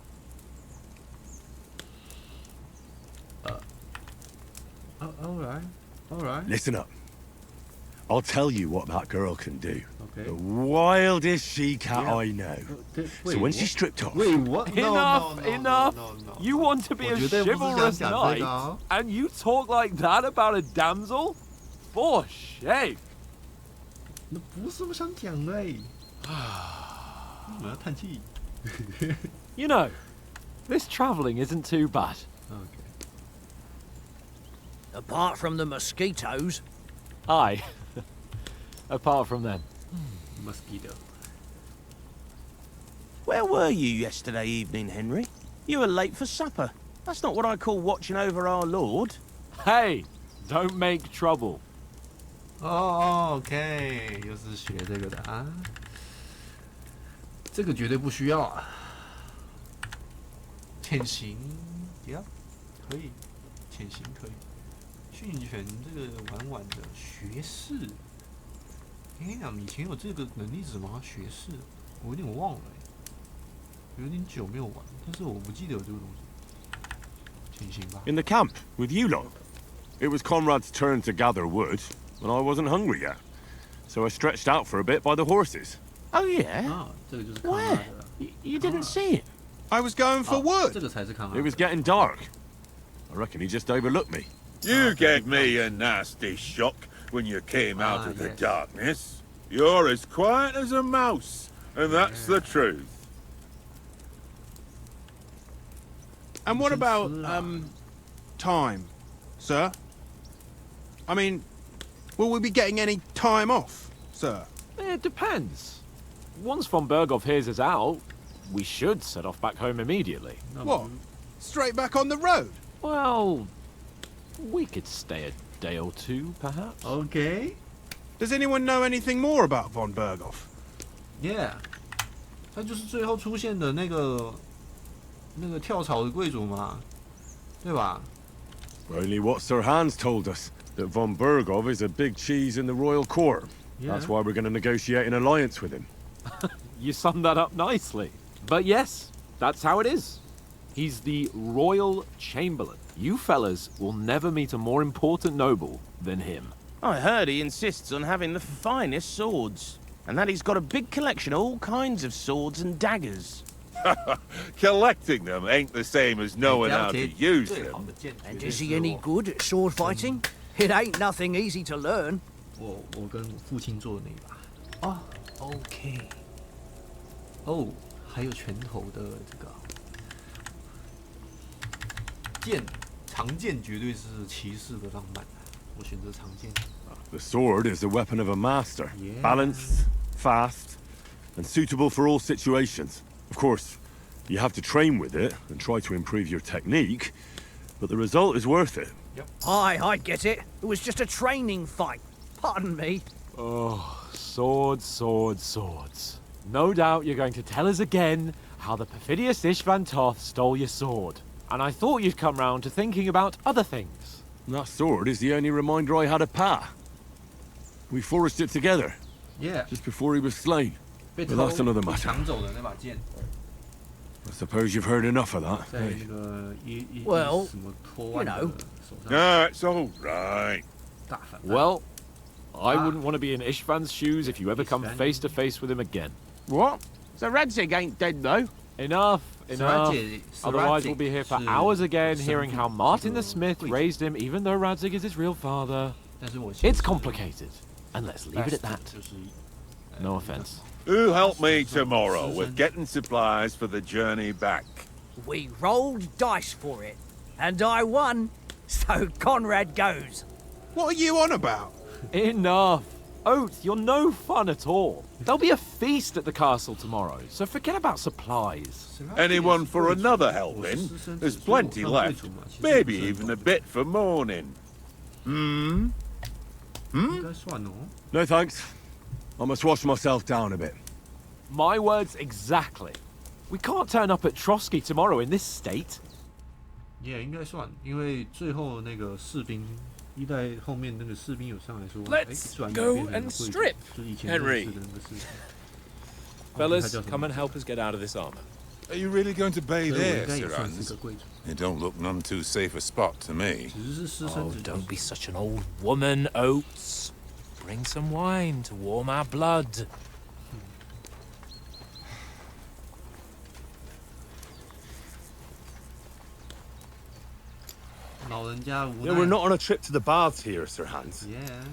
All right, all right. Listen up. I'll tell you what that girl can do. Okay. The wildest she-cat Yeah. I know. Wait, So when what? she's stripped off, Wait, what? No, Enough, no, no, enough. No, no, no. You want to be a 我绝对不是这样 chivalrous 讲这 knight, 个啊。 and you talk like that about a damsel? For shame. 那不是我想讲的欸。我要叹气。 You know, this travelling isn't too bad. Okay. Apart from the mosquitoes. Aye. Apart from them. Mosquito. Where were you yesterday evening, Henry? You were late for supper. That's not what I call watching over our lord. Hey, don't make trouble. 哦 ，OK，又是学这个的啊。这个绝对不需要啊。潜行，Yeah，可以，潜行可以。训犬这个玩玩的学士，哎呀，以前有这个能力值吗？学士，我有点忘了欸，有点久没有玩，但是我不记得有这个东西。潜行吧。 in the camp with you lot. It was Conrad's turn to gather wood, and I wasn't hungry yet. So I stretched out for a bit by the horses. Oh, yeah? 啊，这个就是康纳 Where? 的。 You didn't see it? I was going for wood. 这个才是康纳 It was getting dark. I reckon he just overlooked me. You gave me a nasty shock when you came out of the yes. darkness. You're as quiet as a mouse, and that's the truth. And what about, time, sir? I mean, will we be getting any time off, sir? It depends. Once von Berghoff hears us out, we should set off back home immediately. What? Straight back on the road? Well, we could stay a day or two, perhaps. OK， Does anyone know anything more about von Berghoff? Yeah，他就是最后出现的那个跳槽的贵族嘛，对吧？ Only what Sir Hans told us, that von Bergov is a big cheese in the royal court. Yeah. That's why we're going to negotiate an alliance with him. You summed that up nicely. But yes, that's how it is. He's the royal chamberlain. You fellas will never meet a more important noble than him. I heard he insists on having the finest swords, and that he's got a big collection of all kinds of swords and daggers. Collecting them ain't the same as knowing how to use them. And is he any good at sword fighting? It ain't nothing easy to learn. 我跟我父亲做的那一把。哦 ，OK。哦，还有拳头的这个剑，长剑绝对是骑士的浪漫。我选择长剑。The sword is the weapon of a master. Yeah. Balanced, fast, and suitable for all situations. Of course, you have to train with it and try to improve your technique, but the result is worth it. Aye, I get it. It was just a training fight. Pardon me. Oh, swords, swords, swords. No doubt you're going to tell us again how the perfidious Ishvan Toth stole your sword. And I thought you'd come round to thinking about other things. That sword is the only reminder I had of Pa. We forged it together. Yeah. Just before he was slain. 被 But that's another 偷 matter. 抢走的那把剑， I suppose you've heard enough of that. 在 eh? 那个一 Well, 什么托万的 you know. 手上。 No, it's all right. 大反派 Well, I wouldn't want to be in Ishvan's shoes if you ever come Ishvan. face to face with him again. What? So Radzig ain't dead, though? Enough, enough. Sradzig- Otherwise we'll be here for Sradzig hours again 是 hearing how Martin the 这个 Smith 贵族 raised him even though Radzig is his real father. 但是我其实 It's complicated. And let's leave it at that. 就是 No offense. Who help me tomorrow with getting supplies for the journey back? We rolled dice for it, and I won. So Conrad goes. What are you on about? Enough. Oath, you're no fun at all. There'll be a feast at the castle tomorrow, so forget about supplies. Anyone for another helping? There's plenty left. Maybe even a bit for morning. 应该算哦。 No thanks. I must wash myself down a bit. My words exactly. We can't turn up at Trotsky tomorrow in this state. 也应该算，因为最后那个士兵一代后面那个士兵有上来说 Let's 转 go 变成 and 贵族 strip, 就是以前 Henry. 认识的那个士兵。 Fellas, come and help us get out of this armor. Are you really going to bathe 所以我 there, 应该也 Sir 算是 Hans? 个贵族， It don't look none too safe a spot to me. 只是私生 Oh, 子。 don't be such an old woman, Oates. Bring some wine to warm our blood. 老人家无 Yeah, 奈。 we're not on a trip to the baths here, Sir Hans. Yeah.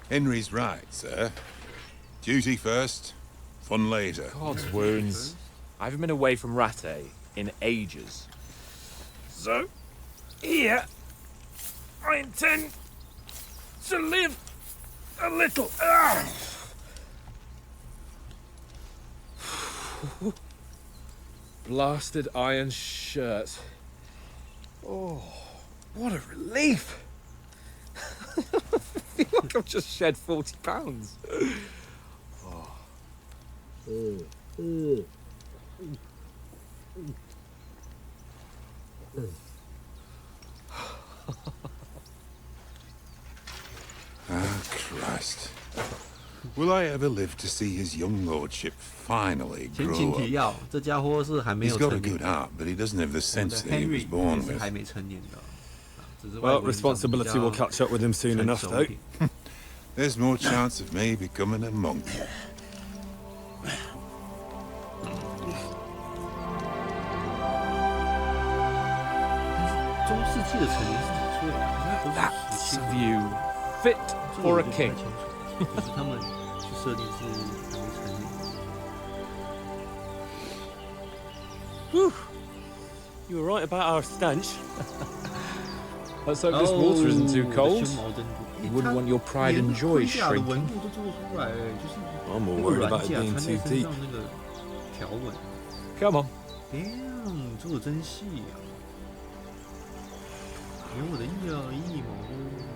Henry's right, sir. Duty first, fun later. God's wounds. I haven't been away from Rattay in ages. So, here, I intend to live a little. Blasted iron shirt. Oh, what a relief! I feel like I've just shed 40 pounds. Ah, Christ. Will I ever live to see his young lordship finally 前情 grow 提 up? 要，这家伙是还没 He's 有 got 成 a 年 good。heart, but he doesn't have the 我 sense 的 that he was Henry born 也是还 with. 没成年的，只是外 Well, 国人长得比 responsibility 较 will catch up with him soon 成 enough, 熟 though. 一点 There's more chance of me becoming a monk. 中世纪的成年是几岁啊？应该不是 That's 17 a view fit 这个 for 我 a 就不太 king. 清楚，就是他们去设定是还没成年。 Whew. You were right about our stench. Let's hope this water isn't too 哦 cold. 胸毛真多 You wouldn't want your pride 连 and joy 盔甲的 shrinking. 纹路都做出来，就是 I'm more 那个 worried 软 about it 甲 being 穿在 too 身 deep. 上那个条纹。 Come on. Damn，做的真细啊！连我的一毛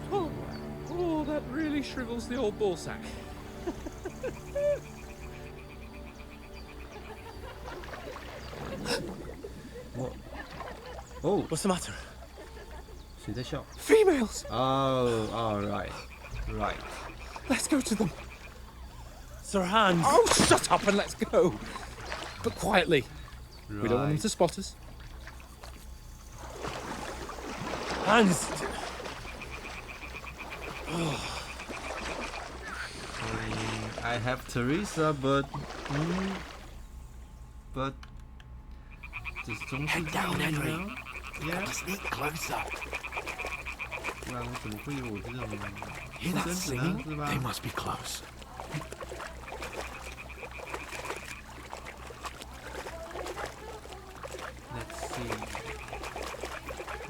都做出来。 Oh, that really shrivels the old ball sack. Oh, what's the matter? 谁在笑 Females. Oh, right. Let's go to them. Sir Hans. Oh, shut up and let's go. But quietly. Right. We don't want them to spot us. Hans. I have Teresa, but Head down, Henry. Yeah. Sneak closer. 不然我怎么会有我这种 Hear that 贞子呢？ singing? 是吧 They must be close. Let's see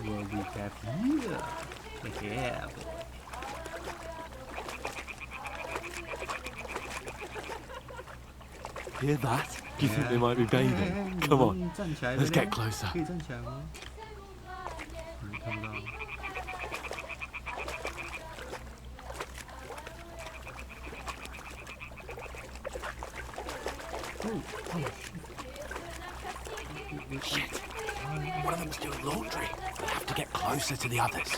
what we have here. Yeah. Hear that? Do you think they might be bathing? Come on. Let's get closer. 可以站起来吗？看不到。Shit. One of them's doing laundry. We'll have to get closer to the others.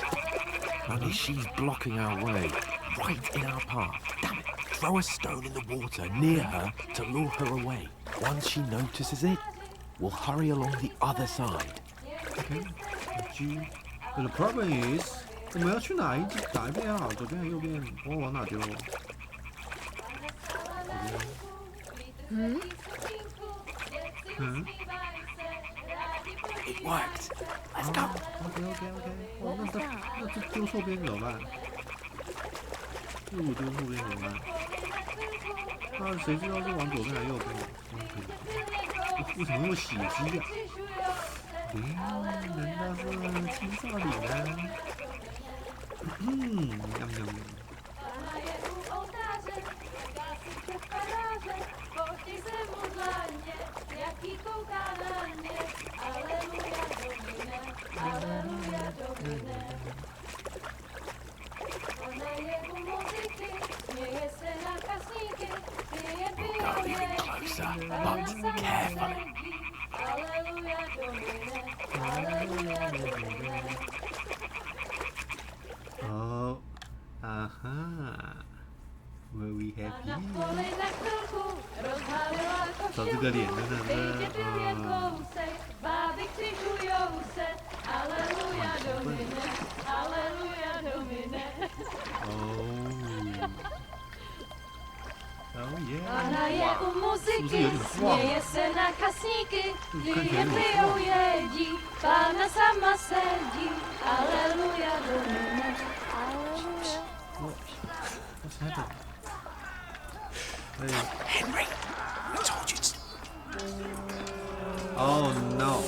Only she's blocking our way, right in our path. Damn it. Throw a stone in the water near her to lure her away. Once she notices it, we'll hurry along the other side. Okay. But the problem is, 我们要去哪一边啊？左边还是右边？我往哪丢？It worked. Let's go. OK。哦，那这丢错边怎么办？如果丢错边怎么办？那谁知道是往左边还是右边为什么有血迹啊？难道是青少年呢？We'll go even closer, but carefully. Oh, aha. What we have here? 找这个脸真的是，Oh yeah. 哇，是不是有点晃？看起来有点What's happening? Henry, I told you to. Oh no.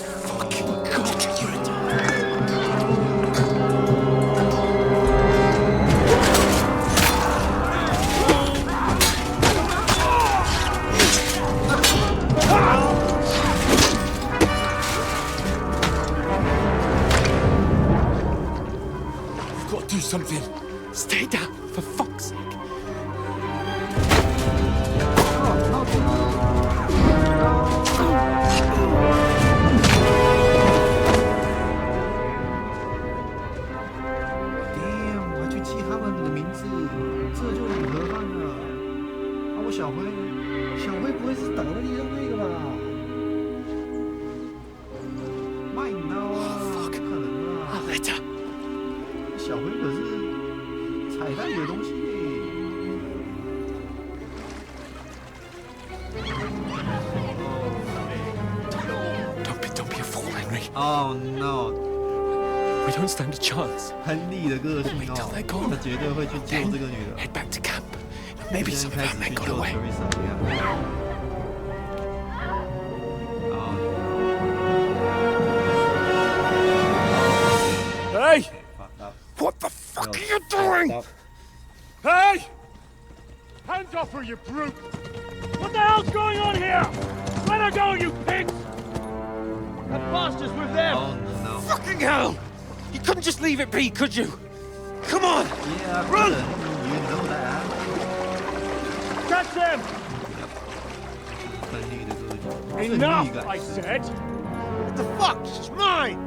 You've got to do something. Stay down, for fuck's sake. Damn， 我还去记他们的名字，这就很合范了。啊，我小辉不会是倒在地上那个吧？麦刀啊，不可能啊！小辉可是彩蛋里的东西耶。Don't be a fool, Henry. Oh no. We don't stand a chance. 亨利的个性哦，他绝对会去救这个女的。 Head back to camp. Maybe some of our men got away. Hey! What the fuck are you doing? Hey! Hands off her, you brute! What the hell's going on here? Let her go, you pigs! That bastard's with them! Oh no. Fucking hell! You couldn't just leave it be, could you? Come on! Yeah, run! You know that. Catch them! 亨利的个性。 Enough, I said! What the fuck? She's mine!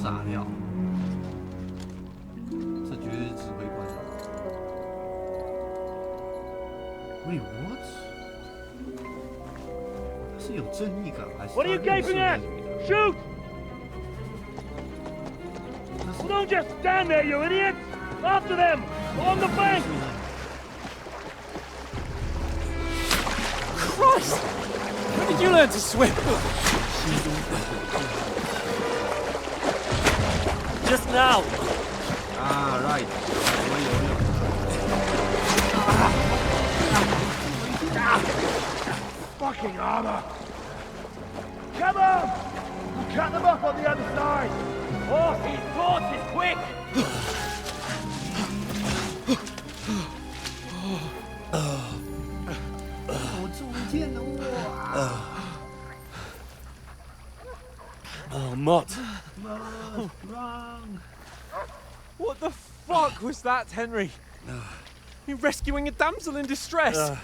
炸掉，这绝对是指挥官。Wait, what？ 是有正义感还是？ What are you gaping at? Shoot! Well, don't just stand there, you idiot! After them! Along the bank! Christ! When did you learn to swim? Just now! Ah, right. Fucking armor! Come on! We'll cut them up on the other side! Oh, he's torches, quick! Oh, Mott. Wrong. What the fuck was that, Henry? You rescuing a damsel in distress? I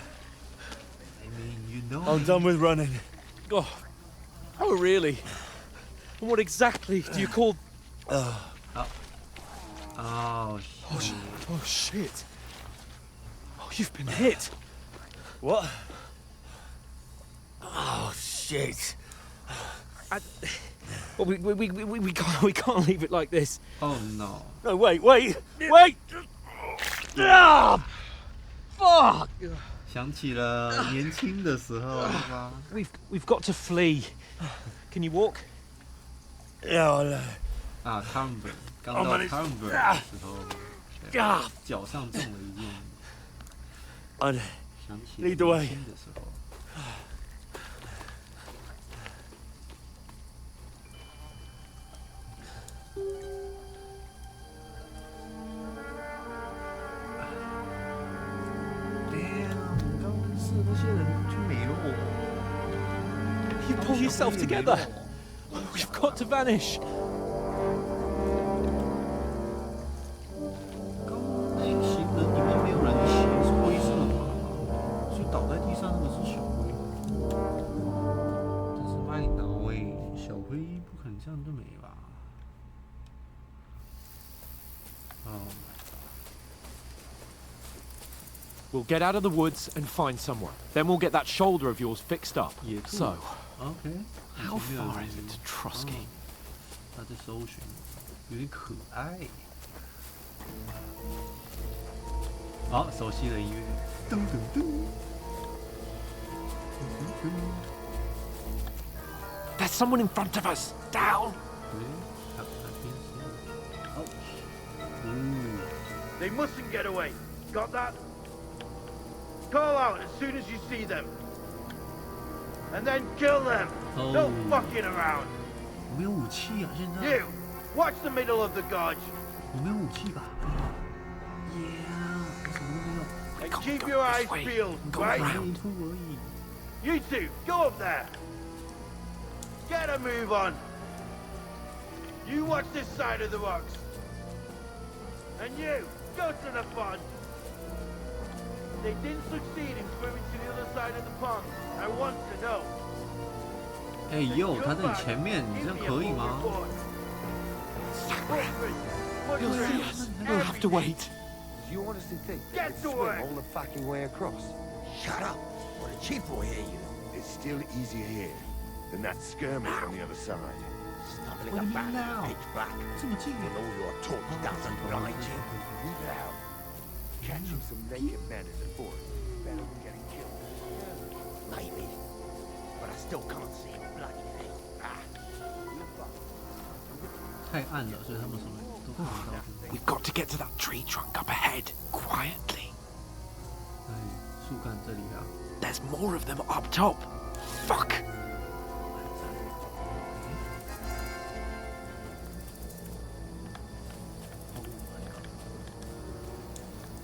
mean, you know. I'm done with running. Oh, really? And what exactly do you call... Oh, shit. Oh, shit. Oh, you've been hit. What? Oh, shit. Well, we can't leave it like this. Oh, no. No, wait! Ah! Fuck! 想起了年轻的时候吧。We've got to flee. Can you walk? Yeah, 啊 ，Turnberg 刚到 Turnberg 的时候，脚上中了一箭。想起了年轻的时候。You pull yourself together. We've got to vanish. 刚那一行人里面没有人骑是灰色的马，所以倒在地上那个是小灰。这是把你挠欸，小灰不可能这样就没吧？哦。We'll get out of the woods and find someone. Then we'll get that shoulder of yours fixed up. So, okay. How far is it to Trotsky? 他在搜寻，有点可爱。好，熟悉的音乐，噔噔噔。There's someone in front of us. Down. They mustn't get away. Got that? Call out as soon as you see them. And then kill them. No fucking around. 我没有武器啊，现在。 You, watch the middle of the gorge. 我没有武器吧 ？Yeah， 我什么都没有。 And keep your eyes peeled, right? You two, go up there. Get a move on. You watch this side of the rocks. And you, go to the pond. They didn't succeed in swimming to the other side of the pond. I want to know. 哎呦，他在你前面，你这样可以吗？ You'll see us. We'll have to wait. Do you honestly think they Get could to swim work. all the fucking way across? Shut up, or the chief will hear you. It's still easier here than that skirmish on the other side. Stumbling about in the pitch black. 这么近 When all your talk doesn't blind you. Now, catching some naked men is important. Better than getting killed. Maybe. But I still can't see a bloody thing. Ah. 太暗了，所以他们什么都看不到。 We've got to get to that tree trunk up ahead, quietly. 哎，树干这里啊。 There's more of them up top. Fuck.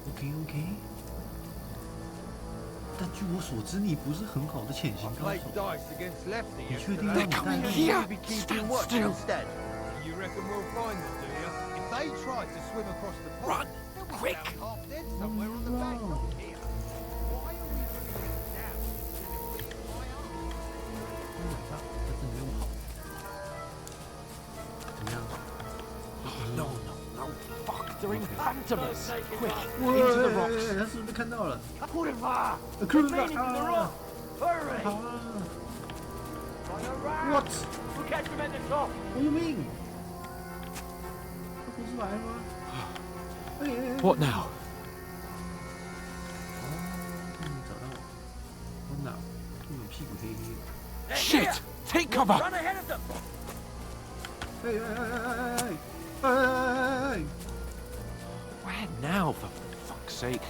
OK。但据我所知，你不是很好的潜行高手。你确定要你带路？ Stand still. You reckon we'll find them, do you? If they try to swim across the pond, Run, quick. half dead somewhere on the bank here. Why are we doing it now? 但是没有跑。怎么样？ No, fuck! They're phantom us! Quick, into the rocks! 他是不是看到了 Kurva! ？Kurva! Hurry! What? We'll catch them at the top. What do you mean? 他不是来了吗？ What now? 找到了，我哪？为什么屁股黑黑的？ Shit! Take cover! Run ahead of them. Hey! Where now, for fuck's sake?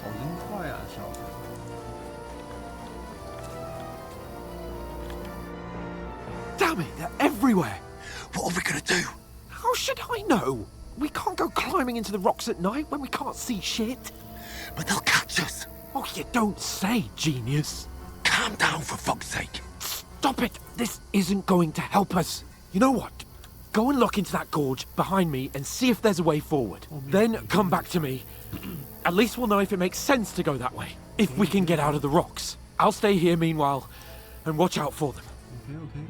好轻快啊，小子！ Damn it! They're everywhere! What are we gonna do? How should I know? We can't go climbing into the rocks at night when we can't see shit. But they'll catch us. Oh, you don't say, genius. Calm down, for fuck's sake. Stop it! This isn't going to help us. You know what? Go and look into that gorge behind me and see if there's a way forward. Then come back to me. At least we'll know if it makes sense to go that way. If we can get out of the rocks. I'll stay here meanwhile and watch out for them. OK，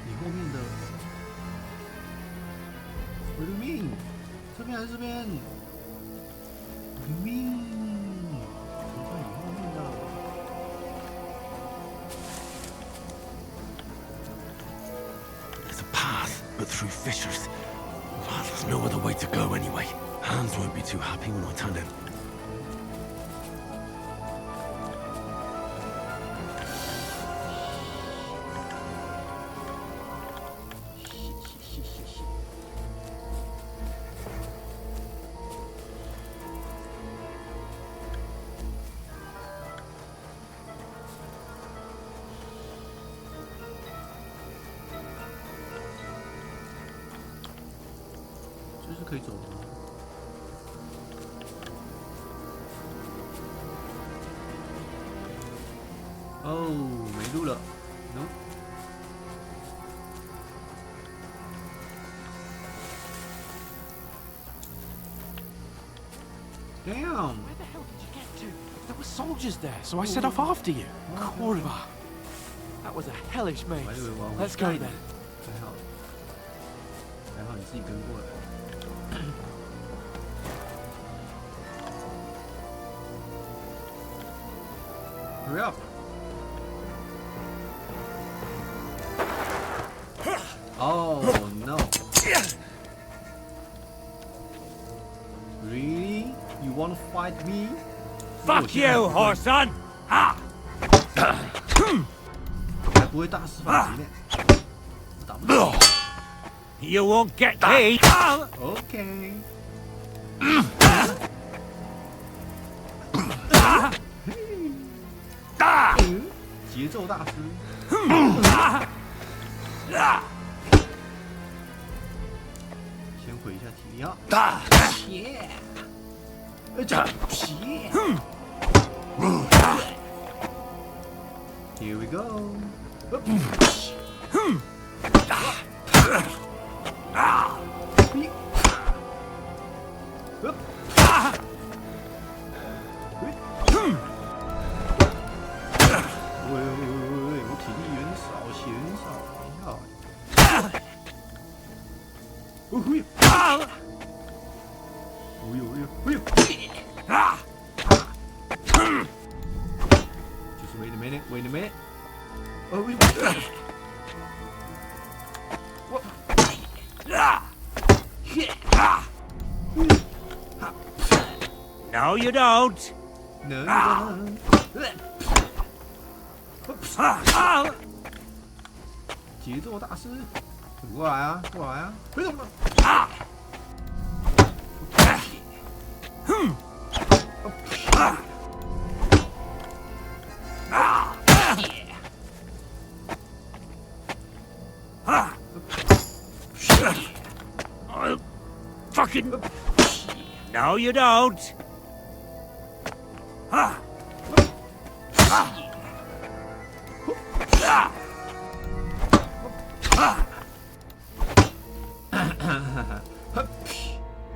你后面的 What do you mean？ 这边还是这边 ？What do you mean？ 我在你后面的。There's a path, but through fissures. Well, there's no other way to go anyway. Hans won't be too happy when I tell him.可以走的吗？哦，没路了 ，no。Damn! Where the hell did you get to? There were soldiers there, so I set off after you. Kurva. That was a hellish maze. Let's go then. 还好你自己跟过来。Hurry up! Oh no! Really? You want to fight me? Fuck you, whoreson! Ah! 还不会大师范级呢，打不到。 You won't get me! Okay. 节奏大师。先回一下体力啊。切。切。Here we go. Just wait a minute, wait a minute. Oh, wait. What? No, you don't. No, you don't. 节奏大师，过来啊，过来啊！别动了！I'll fucking. No, you don't.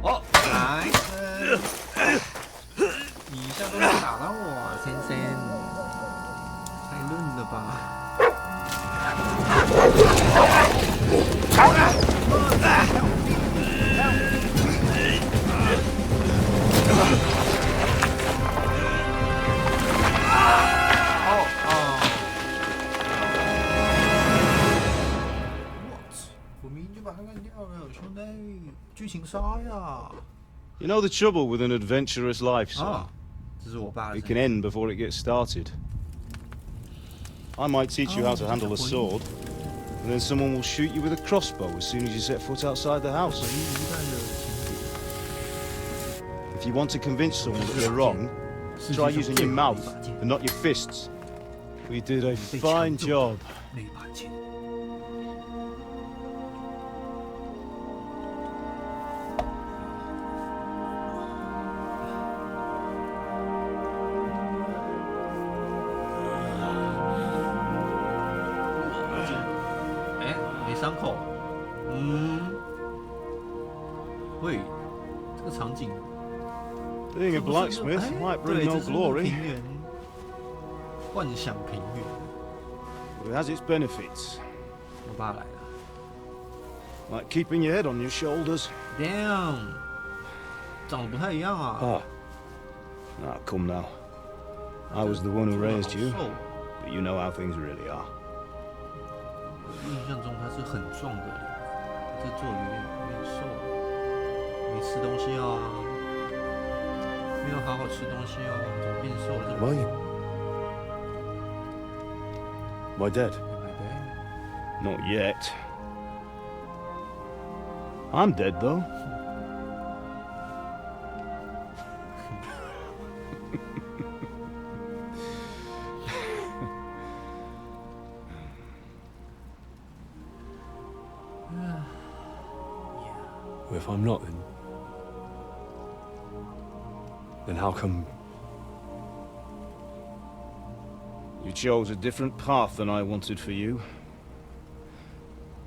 Oh, nice. 你一下都能打到我，先生，太嫩了吧！了，兄弟，剧情杀呀！ You know the trouble with an adventurous life, son? 啊，这是我爸的 It can end before it gets started. I might teach you how to handle a sword, and then someone will shoot you with a crossbow as soon as you set foot outside the house. If you want to convince someone that they're wrong, try using your mouth and not your fists. We did a fine job. 那把剑。哎，没伤口。喂，这个场景。 Being a blacksmith might bring no glory, 幻想平原， but it has its benefits, 我爸来了。 like keeping your head on your shoulders. Damn， 长得不太一样啊。Ah, come now. I was the one who raised you, but you know how things really are. 印象中他是很壮的，这做有点瘦，没吃东西啊。 没有好好吃东西哦，怎么变瘦了这么多 My dad? Not yet. I'm dead, though. Well, if I'm not, then how come... You chose a different path than I wanted for you.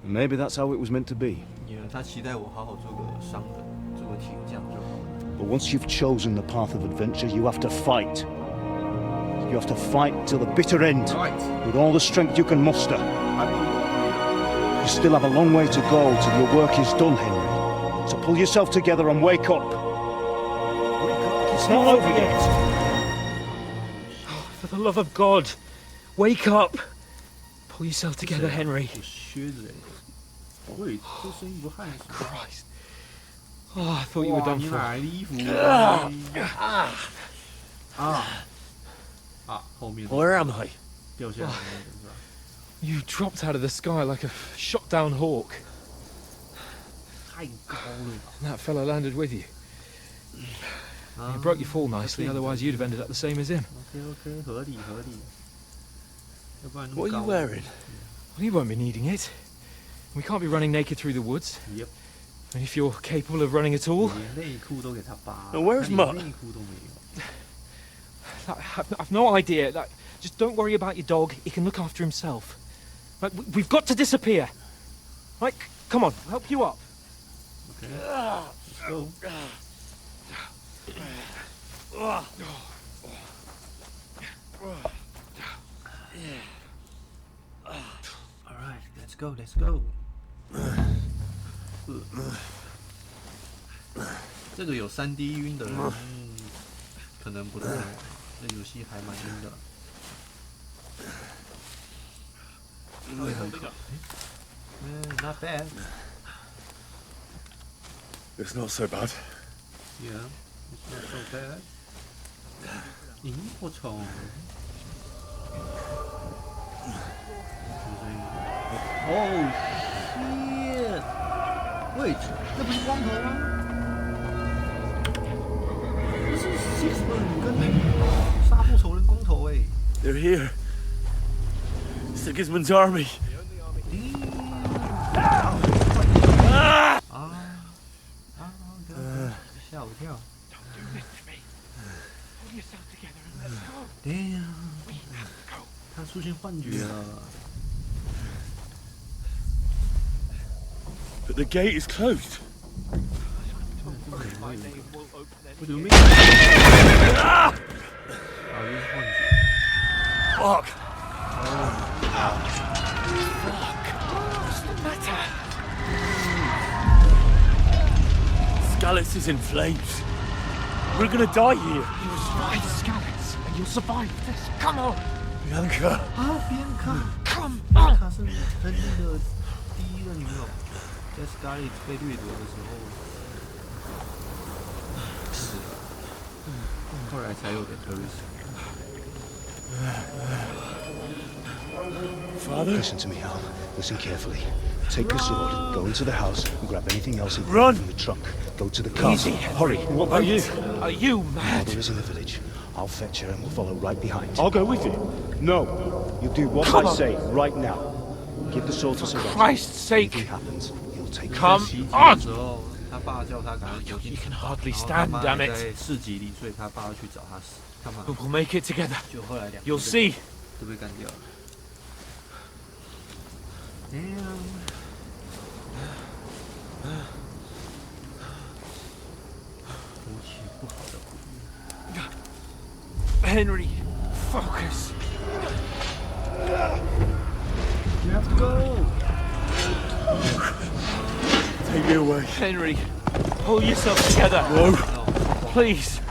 And maybe that's how it was meant to be. 他期待我好好做个商人，做个铁匠就好了。 But once you've chosen the path of adventure, you have to fight. You have to fight till the bitter end, with all the strength you can muster. You still have a long way to go till your work is done, Henry. So pull yourself together and wake up. It's not over yet. Oh, for the love of God, wake up! Pull yourself together, Henry. Christ. Oh, I thought you were done for. Where am I? You dropped out of the sky like a shot down hawk. And that fella landed with you. You broke your fall nicely, otherwise you'd have ended up the same as him. What are you wearing? Well, you won't be needing it. We can't be running naked through the woods. Yep. And if you're capable of running at all. And where's Mutt? I've no idea. Just don't worry about your dog. He can look after himself. We've got to disappear. Right, come on, I'll help you up. Okay. Let's go. All right, let's go. Let's go. 这个有3D 晕的人，可能不太玩。这游戏还蛮晕的。会很可。Not bad. It's not so bad. Yeah, it's not so bad. 萤火虫。Oh shit! Wait， 那不是光头吗？这是 Sixman 跟杀父仇人光头哎。They're here. Sigismund's army. 吓我一跳。Damn， 他出现幻觉了。But the gate is closed. What do you mean? Fuck! What's the matter? Scallis is in flames. We're gonna die here. You'll survive Scallis, and you'll survive this. Come on! Bianca! Bianca! Come on! Bianca 是亨利的第一个女友。在 Scarlet 被掠夺的时候，是啊，后来才有的 Teresa。 Father? Listen to me, Hal. Listen carefully. Take the sword, go into the house, and grab anything else in from the trunk. Go to the castle. Hurry. What about you? Are you mad? Mother is in the village. I'll fetch her and we'll follow right behind. I'll go with you. No. You do what I say right now. Give the sword to Sir Roger. Christ's sake! If anything happens, he'll take Come on! 他爸叫他赶快走进 You can hardly stand, damn it! 在市集里，所以他爸要去找他死，干嘛？ We'll make it together. 就后来两个 You'll see. 都被干掉了。Henry, focus. You have to go. Take me away. Henry, pull yourself together. No. Please.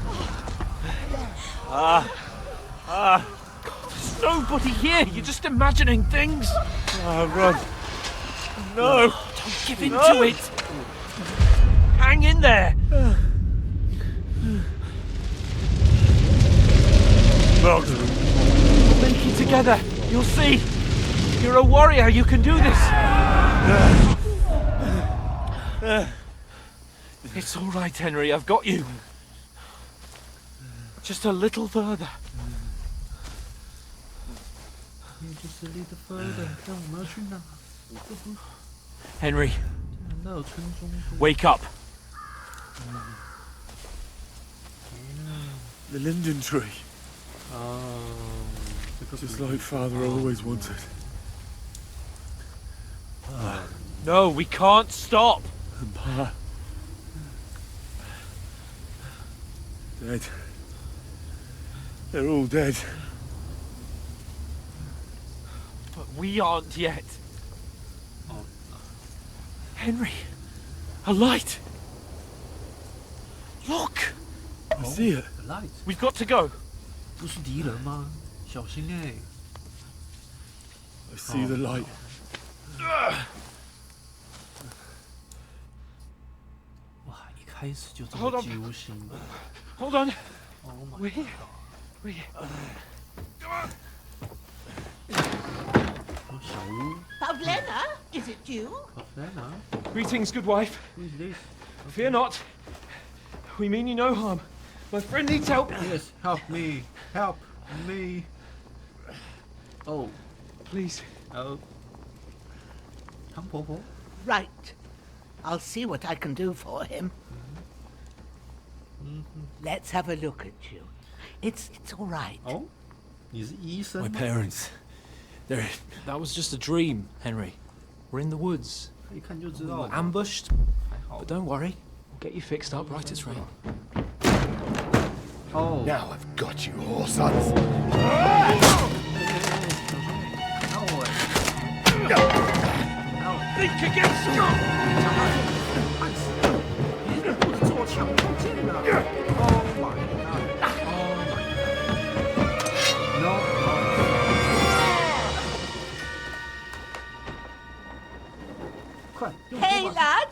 God, there's nobody here. You're just imagining things. Run. No. Don't give in to it. Hang in there. We'll make it together. You'll see. You're a warrior. You can do this. It's all right, Henry. I've got you. Just a little further. Just a little further. 看我们要去哪？ Henry, wake up. The linden tree. Just like Father always wanted. No, we can't stop. And Pa. Dead. They're all dead. But we aren't yet. Henry, a light. Look. I see it. The light. We've got to go. 不是敌人吗？小心哎！ I see the light. 哇，一开始就这 Hold 么 on. 揪心。 Hold on. Oh my We're here. We're here. Come on. 小屋。 Pavlena, is it you? Pavlena? Greetings, good wife. Who is this? Fear not. We mean you no harm. My friend needs help. Yes, help me. Help me. Oh. Please. Oh. 汤婆婆。 Right. I'll see what I can do for him. Let's have a look at you. It's all right. Oh? 你是医生 My 吗？ parents. That was just a dream, Henry. We're in the woods. 一看就知 We 道 were。ambushed. But don't worry. We'll get you fixed up right as rain. Oh. Now I've got you all, sons. Think again, Scott! 别的不是做强迫症的。Oh my god. Oh my god. No. Hey, lad.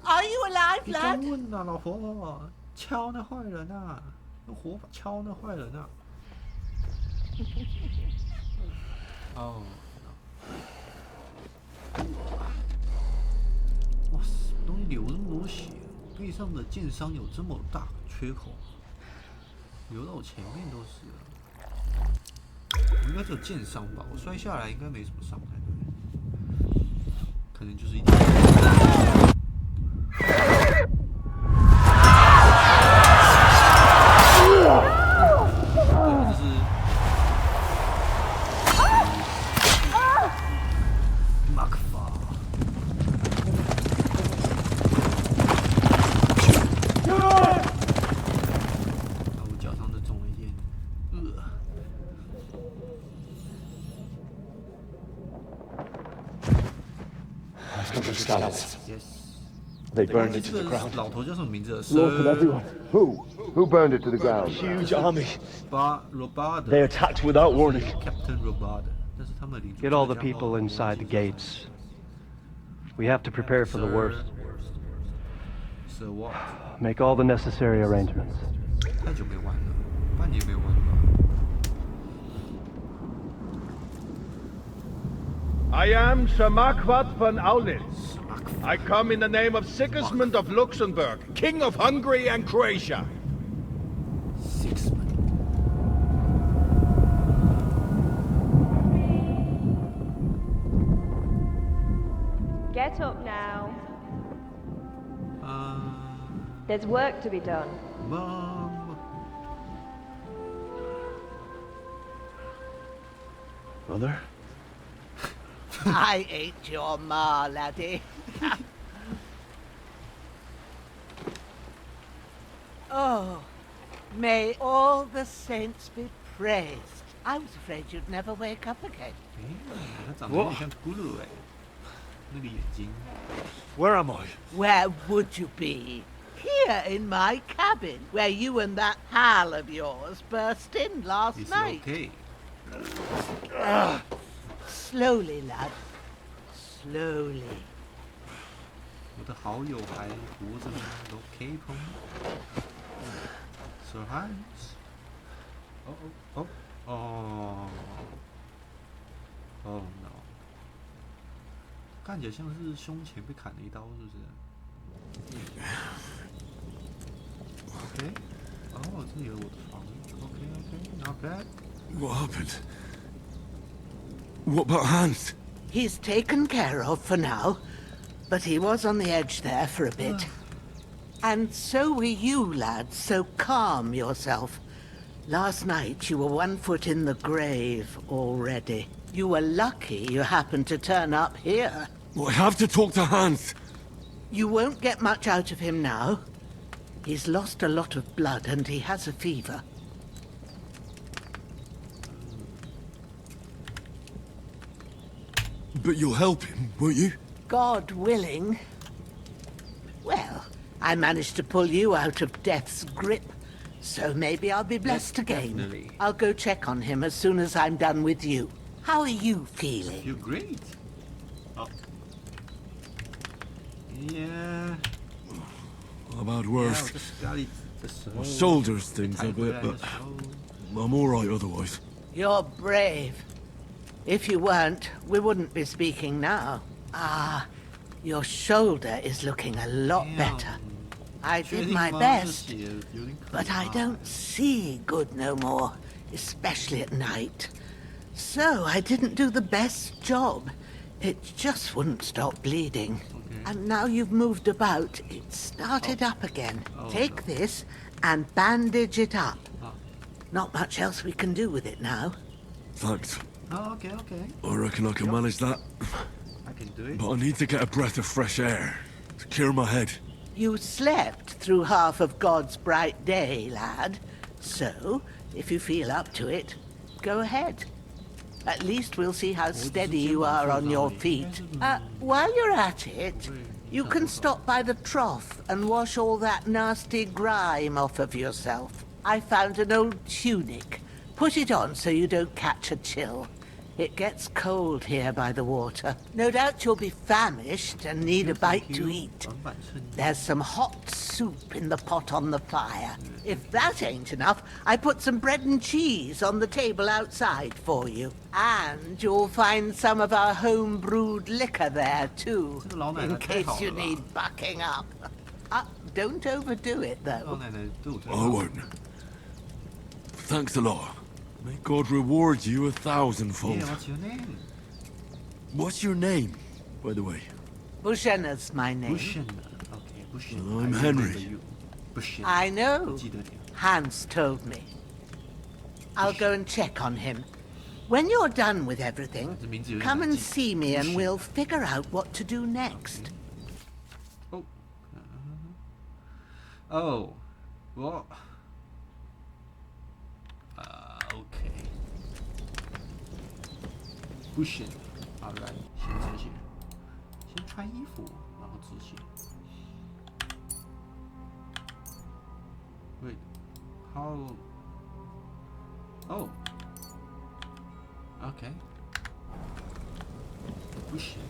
Are you alive, 你 lad? 中问啊，老婆，敲那坏人啊，用火把敲那坏人啊。哦。哇塞，东西流这么多血，背上的剑伤有这么大缺口，流到我前面都是了。我应该只有剑伤吧？我摔下来应该没什么伤才对，可能就是一点。这是马克法。我脚上的中了一箭。Yes. They burned it to the ground. 老头叫什么名字 Slaughtered everyone. Who? Who burned it to the ground? Huge army. Robard. They attacked without warning. Captain Robard. 但是他们领主 Get all the people inside the gates. We have to prepare for the worst. So what? Make all the necessary arrangements. 太久没玩了，半年没玩了吧。 I am Sir Marquardt von Aulitz. I come in the name of Sigismund of Luxembourg, King of Hungary and Croatia. Sigismund. Get up now. There's work to be done. Mom. Mother? I ain't your ma, laddie. Oh, may all the saints be praised. I was afraid you'd never wake up again. 他长得有点像骷髅哎，那个眼睛。 Where am I? Where would you be? Here in my cabin, where you and that pal of yours burst in last Is night. he okay? Slowly, lad. Slowly. 我的好友还活着吗 ？OK 朋友 ，Sir Hans。哦 no！ 看起来像是胸前被砍了一刀，是不是 ？OK， 哦，这里有我的床。OK，not bad。 What happened? What about Hans? He's taken care of for now, but he was on the edge there for a bit. And so were you, lad, so calm yourself. Last night you were 1 foot in the grave already. You were lucky you happened to turn up here. Well, I have to talk to Hans. You won't get much out of him now. He's lost a lot of blood and he has a fever. But you'll help him, won't you? God willing. Well, I managed to pull you out of death's grip, so maybe I'll be blessed again. Definitely. I'll go check on him as soon as I'm done with you. How are you feeling? You're great. Oh. Yeah. About worse. Yeah, my shoulders things a bit, but I'm all right otherwise. You're brave. If you weren't, we wouldn't be speaking now. Ah, your shoulder is looking a lot better. I did my best, but I don't see good no more, especially at night. So I didn't do the best job. It just wouldn't stop bleeding. And now you've moved about, it started up again. Take this and bandage it up. Not much else we can do with it now. Thanks. Oh, okay. I reckon I can manage that. I can do it. But I need to get a breath of fresh air to clear my head. You slept through half of God's bright day, lad. So, if you feel up to it, go ahead. At least we'll see how steady you are on your feet. While you're at it, you can stop by the trough and wash all that nasty grime off of yourself. I found an old tunic. Put it on so you don't catch a chill. It gets cold here by the water. No doubt you'll be famished and need a bite to eat. There's some hot soup in the pot on the fire. If that ain't enough, I put some bread and cheese on the table outside for you. And you'll find some of our home-brewed liquor there, too, in case you need bucking up. Don't overdo it, though. I won't. Thanks a lot. May God reward you 1,000-fold. Yeah, what's your name? What's your name, by the way? Bushenna's my name. Bushenna. Okay, Bushenna. Well, I'm Henry. I know. Hans told me. I'll go and check on him. When you're done with everything, come and see me and we'll figure out what to do next. Oh. Well. Okay. Bushen. Alright. 先止血。先穿衣服，然后止血。Wait. How? Oh. Okay. Bushen.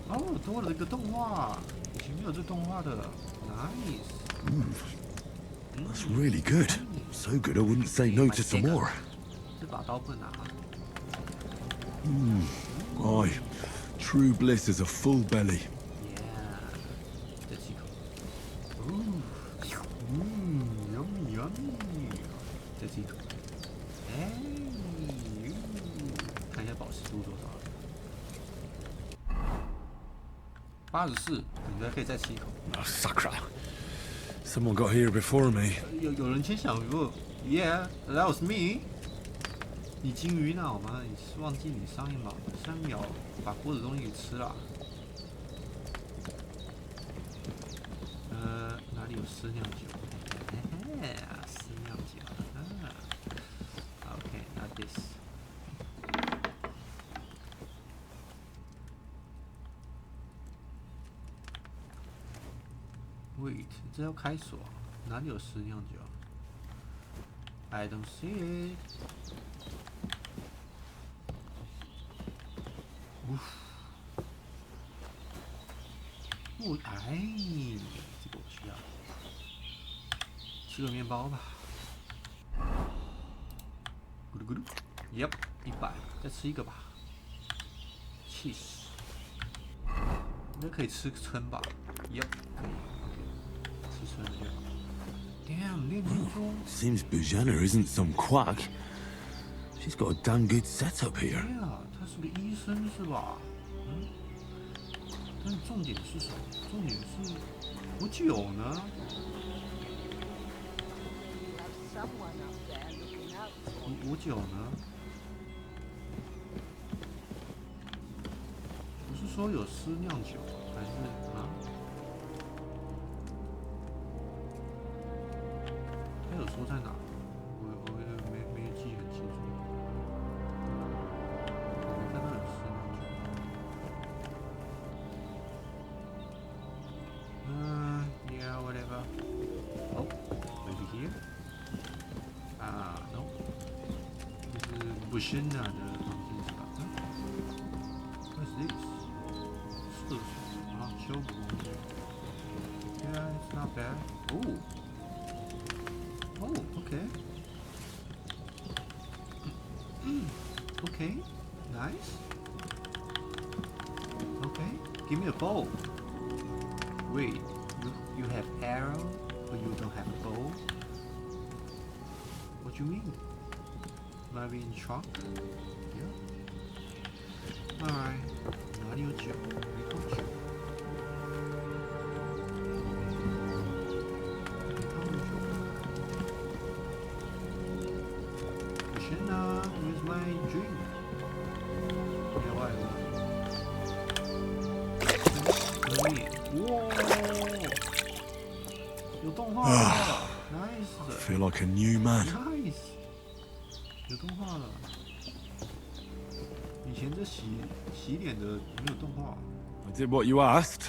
哦，多了一个动画，以前没有这动画的 ，nice。That's really good. So good I wouldn't say no to some more. 这把刀不拿。Aye, true bliss is a full belly. Yeah， 再吃一口。yummy yummy。再吃一口。哎，看一下保湿度多少。84，你可以再吃一口。Oh, sacra. Someone got here before me. 有人先想过 ，Yeah, that was me。你金鱼脑吗？你是忘记你上一秒把锅子东西给吃了？哪里有湿酿酒？湿酿酒OK, not this。Wait， 这要开锁，哪里有湿酿酒 ？I don't see it。这个我需要。吃个面包吧。咕噜咕噜 ，Yep， 100，再吃一个吧。cheese， 应该可以吃撑吧 ？Yep， 可以。吃撑就好。Damn， 炼金术。Seems Bujana isn't some quack. She's got a damn good setup here. 对啊，她是个医生是吧？但重点是什么？重点是我酒呢？我酒呢？不是说有湿酿酒，还是啊？他有说在哪？我也没记很清楚。我没看到有湿酿酒。Yeah, whatever. Oh, maybe here. No. 这是不深的房间是吧？What's this? 厕所啊，修补工具。Yeah, it's not bad. Oh, okay. Okay, nice. Okay, give me a bow. Wait, you have arrow, but you don't have a bow? What do you mean? Might be in trunk? Yeah. Alright, 哪里有酒？没有酒。不行啊 ，Where's my drink? 别外了。可以，哇，有动画了 ，nice。I feel like a new man. Nice， 有动画了。以前这洗脸的没有动画。I did what you asked.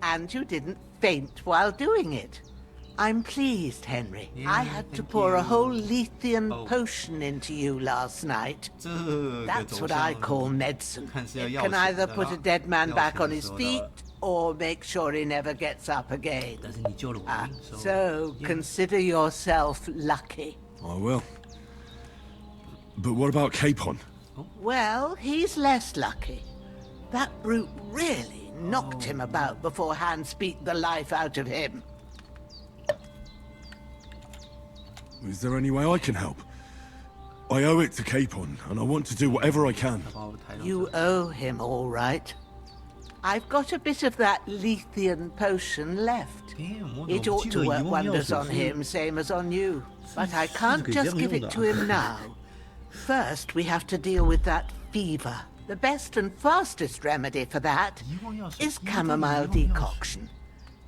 And you didn't faint while doing it. I'm pleased, Henry. Yeah, I had to pour a whole Lethean Oh. potion into you last night. 这个 That's what I call medicine. 看是要 It 药 can 水 either 的 put a 啦 dead man 药 back 水 on 的 his 时候 feet 的 or make sure he never gets up again. 但是你救了我命 So consider yourself lucky. I will. But what about Capon? Well, he's less lucky. That brute really knocked him about before Hans beat the life out of him. Is there any way I can help? I owe it to Capon, and I want to do whatever I can. You owe him, all right. I've got a bit of that Lethean potion left. It ought to work wonders on him, same as on you. But I can't just give it to him now. First, we have to deal with that fever. The best and fastest remedy for that is chamomile decoction.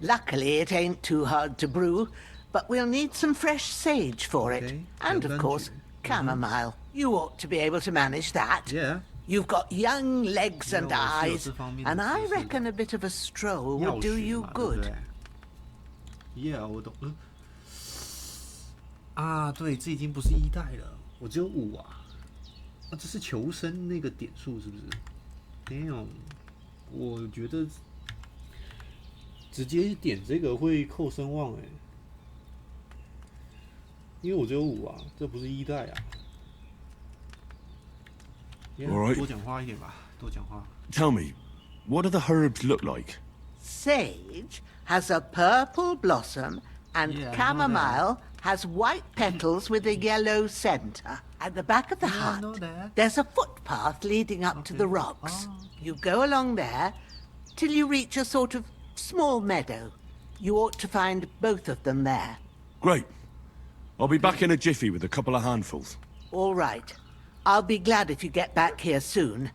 Luckily, it ain't too hard to brew, but we'll need some fresh sage for it. And, of course, chamomile. You ought to be able to manage that. Yeah. You've got young legs and eyes, and I reckon a bit of a stroll would do you good. Yeah, 我懂了。啊，对，这已经不是1代了，我只有5啊。啊，这是求生那个点数是不是 ？Damn，我觉得直接点这个会扣声望因为我只有5啊，这不是1代啊。多讲话一点吧，多讲话。Tell me, what do the herbs look like? Sage has a purple blossom, and chamomile has white petals with a yellow center. At the back of the hut, there's a footpath leading up to the rocks. You go along there till you reach a sort of small meadow. You ought to find both of them there. Great. I'll be back in a jiffy with a couple of handfuls. All right. I'll be glad if you get back here soon.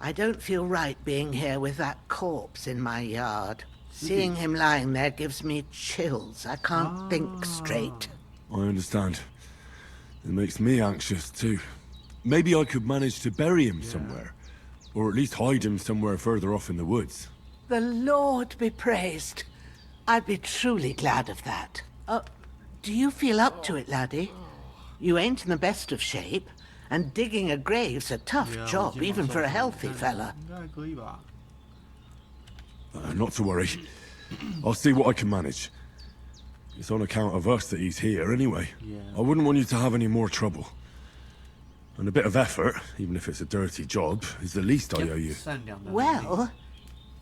I don't feel right being here with that corpse in my yard. Seeing him lying there gives me chills. I can't think straight. I understand. It makes me anxious too. Maybe I could manage to bury him somewhere. Or at least hide him somewhere further off in the woods. The Lord be praised. I'd be truly glad of that. Do you feel up to it, laddie? You ain't in the best of shape, and digging a grave's a tough job, even for a healthy fella. Not to worry. I'll see what I can manage. It's on account of us that he's here anyway. I wouldn't want you to have any more trouble. And a bit of effort, even if it's a dirty job, is the least I owe you. Well,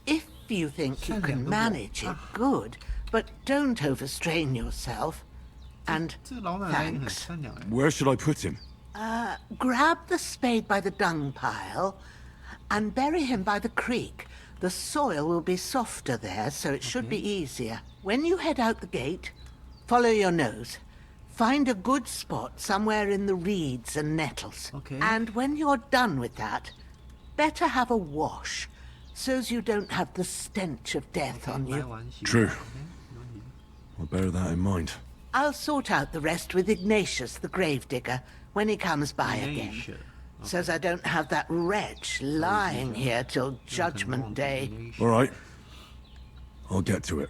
if you think you can manage it, good. But don't overstrain yourself. And thanks. Where should I put him? Grab the spade by the dung pile and bury him by the creek. The soil will be softer there, so it should be easier. When you head out the gate, follow your nose. Find a good spot somewhere in the reeds and nettles. And when you're done with that, better have a wash, so's you don't have the stench of death on you. True. I'll bear that in mind. I'll sort out the rest with Ignatius, the gravedigger, when he comes by again. So's I don't have that wretch lying here till Judgment Day. All right. I'll get to it.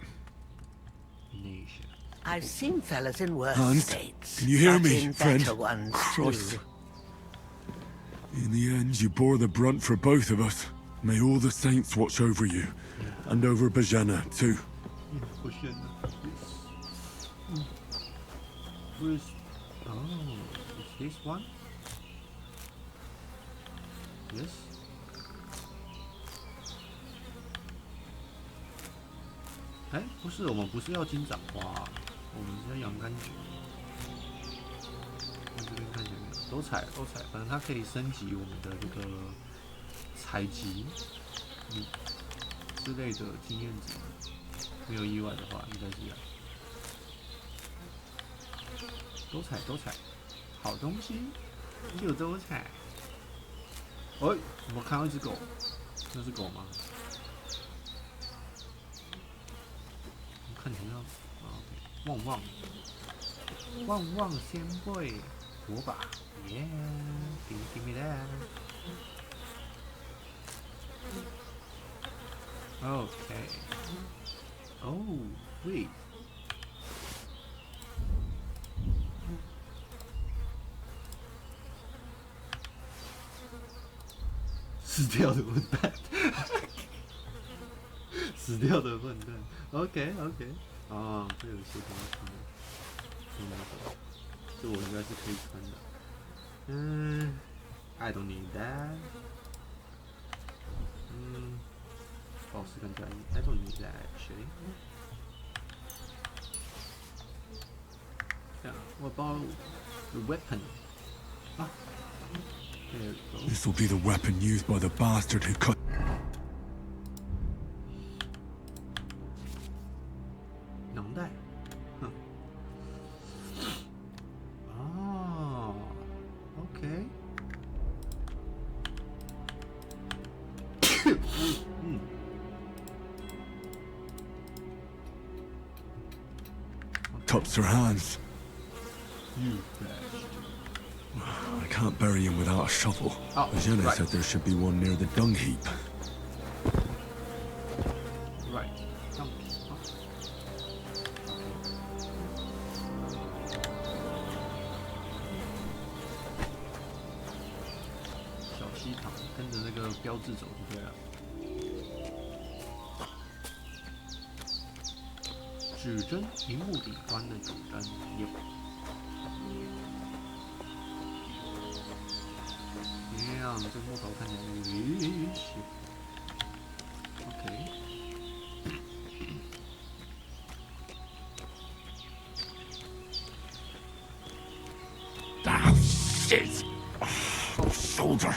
I've seen fellas in worse Hans, states. can you hear but me, in friend? better ones, Christ. In the end, you bore the brunt for both of us. May all the saints watch over you, and over Bajana, too. Where's... Oh, is this one? Yes?哎，不是，我们不是要金盏花，我们是要洋甘菊。那这边看起来没有，都采，反正它可以升级我们的这个采集之类的经验值，没有意外的话，应该是这样。都采，好东西就都采。哎，我们看到一只狗，那是狗吗？看起来啊，旺旺仙贝，火把 ，Yeah，give me that。Okay。Oh wait。死掉的笨蛋，死掉的笨蛋。OK， 啊，这有些东西，这我应该是可以穿的。I don't need that。宝石跟加一 ，I don't need that actually。Yeah, what about the weapon？ 啊。This will be the weapon used by the bastard who cut. 囊袋，哦 ，OK， Cups her hands. You I can't bury him without a shovel. Jenna said there should be one near the dung heap. Right. Dung 小溪塘，跟着那个标志走就对了。指针，屏幕顶端的指针。有。这个木头看起来有些 OK。Ah, shit! Oh, shoulder.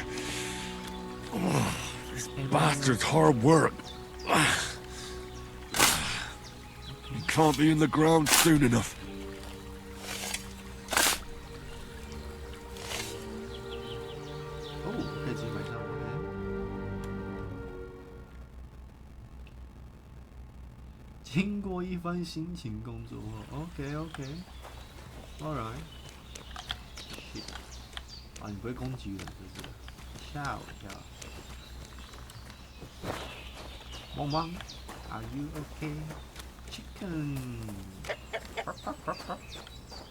Oh, this bastard's hard work. You can't be in the ground soon enough. OK。经过一番辛勤工作后 ，OK，All right。啊，你不会攻击人，是不是？吓我一跳。汪汪 ，Are you okay? Chicken。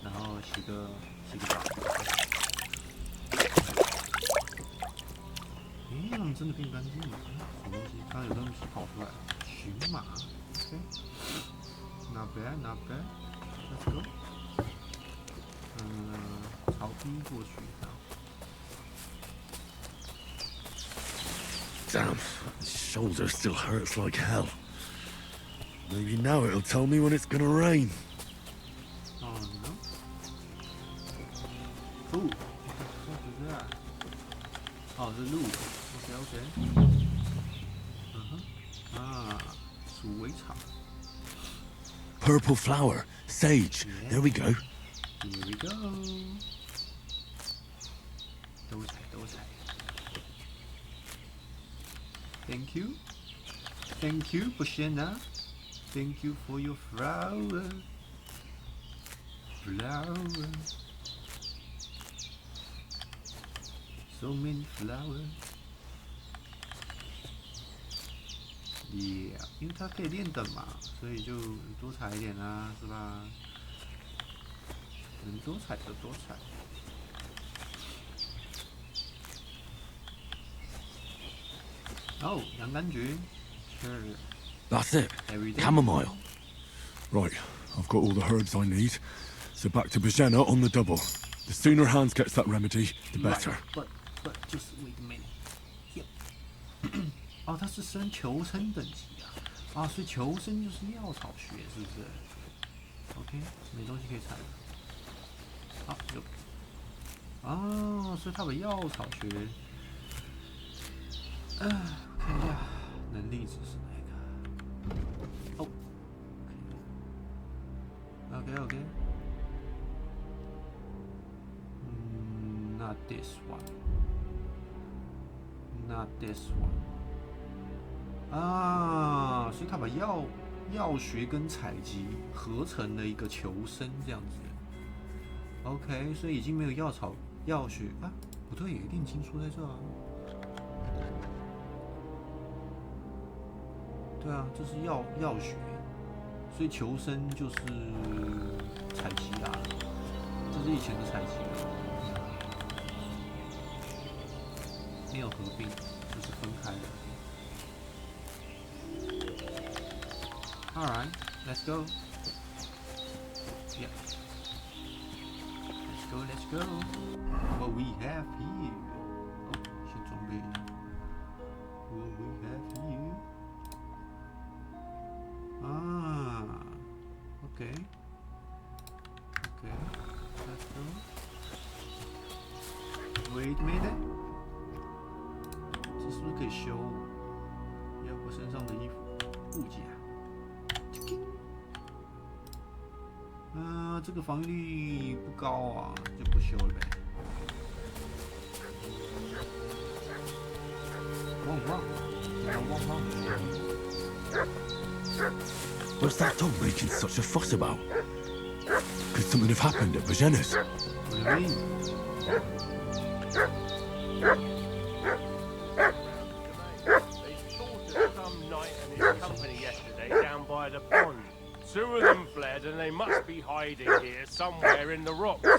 然后洗个澡。他们真的变干净了，什么东西？刚刚有东西跑出来了，荨麻。OK，not bad，not bad。Let's go。朝 B 过去。Damn, his shoulder still hurts like hell. Maybe now it'll tell me when it's gonna rain. Oh no. Ooh, what the fuck is that? Oh, the loop. Okay. Su围场. Purple flower, sage. Yeah. There we go. Here we go. 都采。Thank you, Bushena. Thank you for your flower. So many flowers. Yeah， 因为它可以练等嘛，所以就多采一点啊，是吧？能多采就多采。Oh, 洋甘菊 Sure. That's it. Chamomile. Right, I've got all the herbs I need. So back to Bajena on the double. The sooner Hans gets that remedy, the better. But just wait a minute. Yep. 哦，它是升求生等级啊！所以求生就是药草学，是不是 ？OK， 没东西可以采了。好，有。所以它把药草学。我看一下能力值是哪个？哦 ，OK。Not this one. Not this one. 所以他把药学跟采集合成了一个求生这样子。OK， 所以已经没有药学啊，不对，有炼金术在这啊。对啊，这是药学，所以求生就是采集啦，这是以前的采集了，没有合并，就是分开的。Alright, let's go. Yeah. Let's go. What we have here? 先装备一下。What we have here? Okay. Let's go. Wait a minute. 这是不是可以修？要我身上的衣服物件啊？这个防御力不高啊，就不修了呗。汪。 What's that dog making such a fuss about? Could something have happened at Bajena's? What do you mean? They slaughtered some knight and his company yesterday down by the pond. 2 of them fled and they must be hiding here somewhere in the rocks.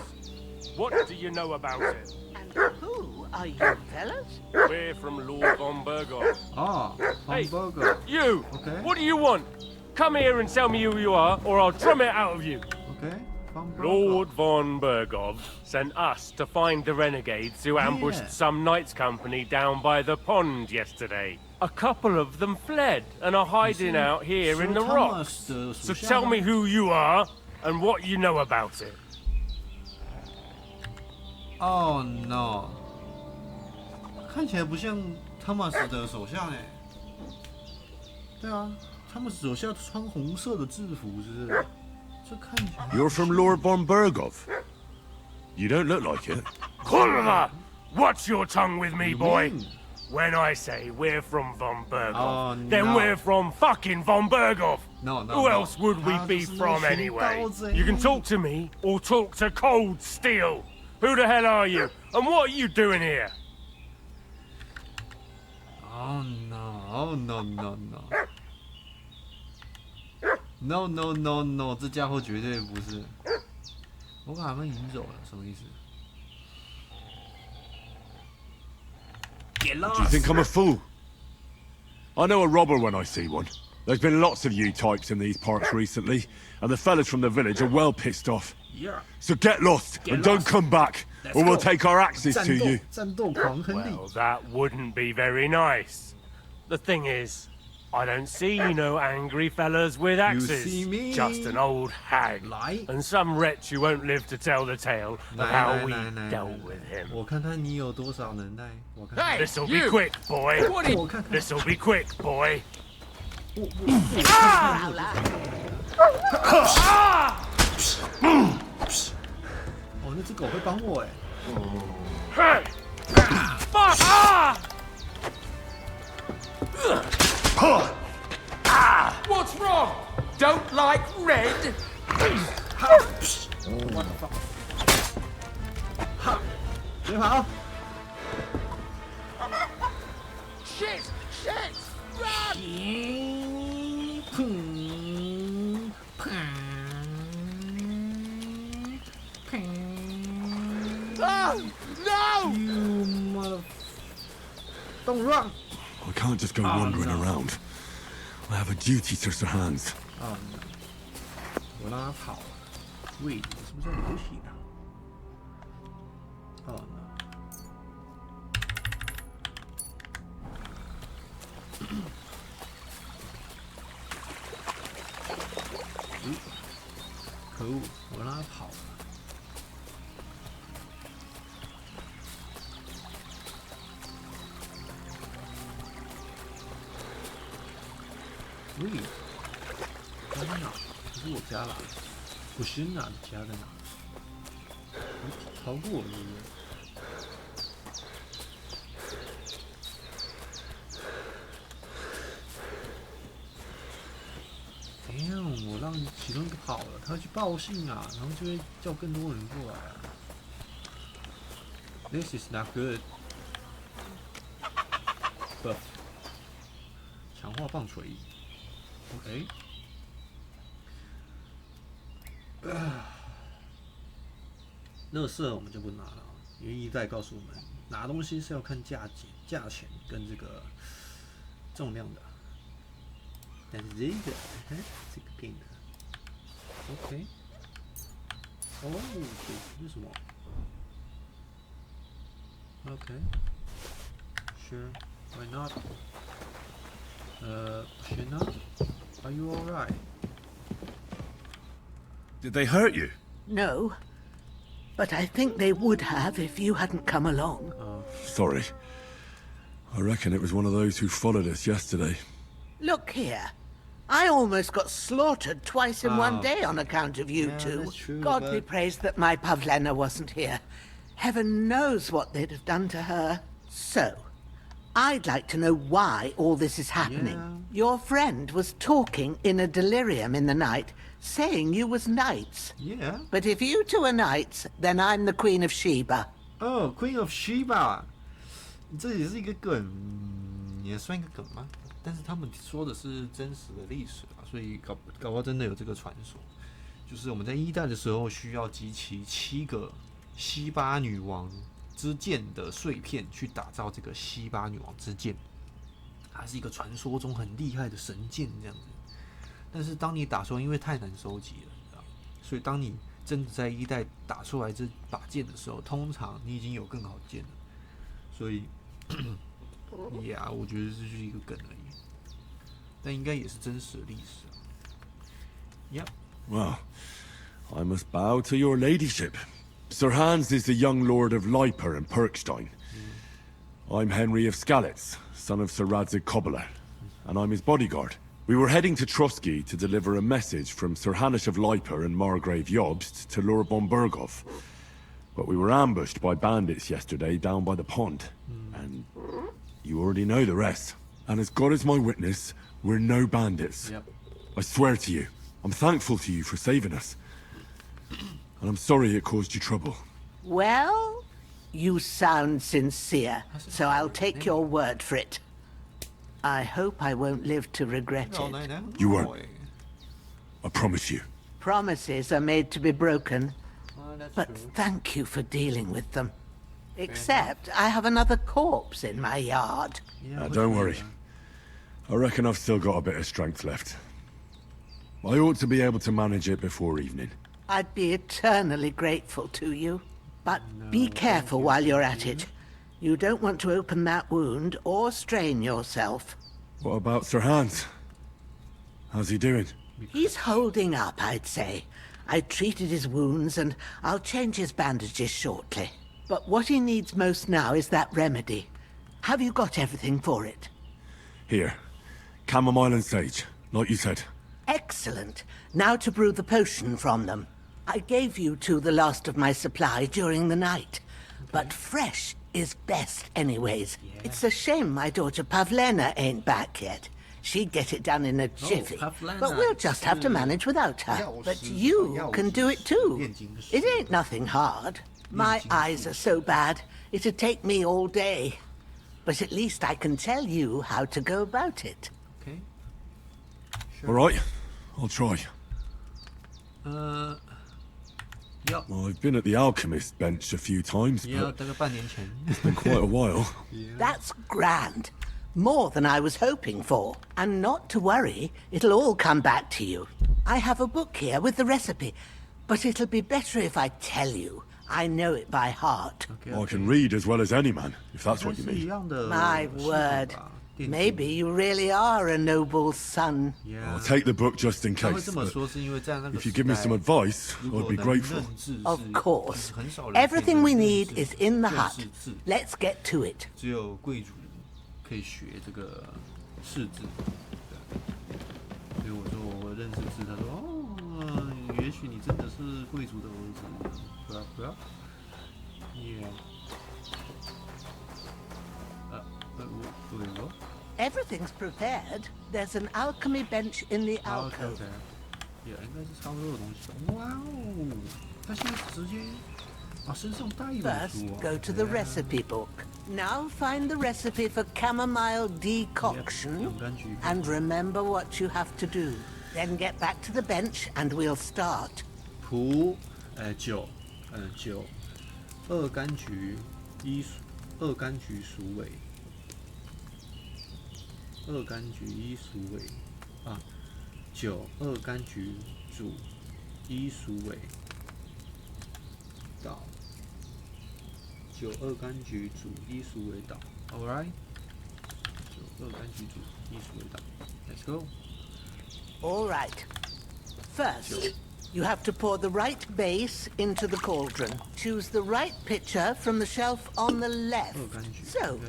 What do you know about it? And who are you fellas? We're from Lord von Burgos. Von hey, Burgos. You! Okay. What do you want? come here and tell me who you are, or I'll drum it out of you. Okay. Lord von Bergov sent us to find the renegades who ambushed some knights company down by the pond yesterday. A couple of them fled and are hiding out here in the rocks. So tell me who you are and what you know about it. Oh no！ 看起来不像汤马斯的手下呢。对啊，汤马斯手下穿红色的制服，是不是？这看起来。You're from Lord von Bergov. You don't look like it. Kulva! Watch your tongue with me, boy. When I say we're from von Bergov, then we're from fucking von Bergov. Who else would we be from anyway? You can talk to me or talk to Cold Steel. Who the hell are you? And what are you doing here? Oh no! Oh no no no! No no no no！ 这家伙绝对不是。我把他们引走了，什么意思？ Do you think I'm a fool? I know a robber when I see one. There's been lots of you types in these parts recently, and the fellas from the village are well pissed off. Yeah. So get lost and don't come back, or we'll take our axes to you. Well, that wouldn't be very nice. The thing is, I don't see no angry fellas with axes. You see me? Just an old hag. And some wretch who won't live to tell the tale of how we dealt with him. 我看看你有多少能耐。我看。 Hey, this'll be quick, boy. This'll be quick, boy. 哦，那只狗会帮我哎。 Hey! Fuck! What's wrong? Don't like red? What the fuck? 别跑！ Shit! Shit! Oh, no! You mother... Don't run! I can't just go wandering around. I have a duty to Sir Hans. 哦，我让他跑了。位置是不是在游戏呢？哦，可恶！我让他跑了。喂，家在哪？不是我家啦，不行啊，你家在哪？你逃过我是不是？ 我让其中一个跑了，他要去报信啊，然后就会叫更多人过来啊。This is not good. Buff， 强化棒槌。OK。垃圾我们就不拿了，因为一代告诉我们，拿东西是要看价钱跟这个重量的。 但是这个，这个变的 ，OK， 哦，这是什么 ？OK，Sure, why not？ Shana, are you alright? Did they hurt you? No, but I think they would have if you hadn't come along. Sorry. I reckon it was one of those who followed us yesterday. Look here. I almost got slaughtered twice in one day on account of you two. That's true, God but... be praised that my Pavlena wasn't here. Heaven knows what they'd have done to her. So, I'd like to know why all this is happening. Yeah. Your friend was talking in a delirium in the night, saying you was knights. Yeah. But if you two are knights, then I'm the Queen of Sheba. Oh, Queen of Sheba， 这也是一个梗，也算一个梗吗？ 但是他们说的是真实的历史啊，所以搞不好真的有这个传说，就是我们在一代的时候需要集齐7个西巴女王之剑的碎片去打造这个西巴女王之剑，它是一个传说中很厉害的神剑这样子。但是当你打出来，因为太难收集了，所以当你真的在一代打出来这把剑的时候，通常你已经有更好剑了。所以，呀，我觉得这就是一个梗而已，但应该也是真实的历史啊。Yep. Well, I must bow to your ladyship. Sir Hans is the young lord of Leiper and Perkstein. I'm Henry of Skalitz, son of Sir Radzig Kobyla, and I'm his bodyguard. We were heading to Trotsky to deliver a message from Sir Hanush of Leiper and Margrave Jobst to Lord Bombergov. But we were ambushed by bandits yesterday down by the pond. And you already know the rest. And as God is my witness, we're no bandits. Yep. I swear to you, I'm thankful to you for saving us. And I'm sorry it caused you trouble. Well, you sound sincere, so I'll take your word for it. I hope I won't live to regret it. You won't. I promise you. Promises are made to be broken. But thank you for dealing with them. Except I have another corpse in my yard. Don't worry. I reckon I've still got a bit of strength left. I ought to be able to manage it before evening. I'd be eternally grateful to you. But be careful while you're at it. You don't want to open that wound or strain yourself. What about Sir Hans? How's he doing? He's holding up, I'd say. I treated his wounds and I'll change his bandages shortly. But what he needs most now is that remedy. Have you got everything for it? Here. Chamomile and sage, like you said. Excellent. Now to brew the potion from them. I gave you two the last of my supply during the night. But fresh is best anyways. Yeah. It's a shame my daughter Pavlena ain't back yet. She'd get it done in a jiffy. But we'll just have to manage without her. But you can do it too. It ain't nothing hard. My eyes are so bad, it'd take me all day. But at least I can tell you how to go about it. Okay. Sure. All right, I'll try. Yep. Well, I've been at the alchemist bench a few times, but it's been quite a while. That's grand. More than I was hoping for. And not to worry, it'll all come back to you. I have a book here with the recipe, but it'll be better if I tell you. I know it by heart. I can read as well as any man, if that's what you mean. My word. Maybe you really are a noble son. Yeah. I'll take the book just in case. If you give me some advice, I'd be grateful. Of course. Everything we need is in the hut. Let's get to it. 只有贵族可以学这个识字，所以我说我认识字，他说哦，也许你真的是贵族的儿子，不要，yeah，我。 Everything's prepared. There's an alchemy bench in the alcove. Yeah, 应该是差不多的东西。哇哦，他现在直接把身上带一本书。 First, go to the recipe book. Now find the recipe for chamomile decoction, and remember what you have to do. Then get back to the bench, and we'll start. 酒，2柑橘，2柑橘鼠尾。 2柑橘1鼠尾啊，9 2柑橘煮1鼠尾倒，9 2柑橘煮1鼠尾倒 ，All right， 9 2柑橘煮1鼠尾倒 ，Let's go。 All right. First, you have to pour the right base into the cauldron. Choose the right pitcher from the shelf on the left. So,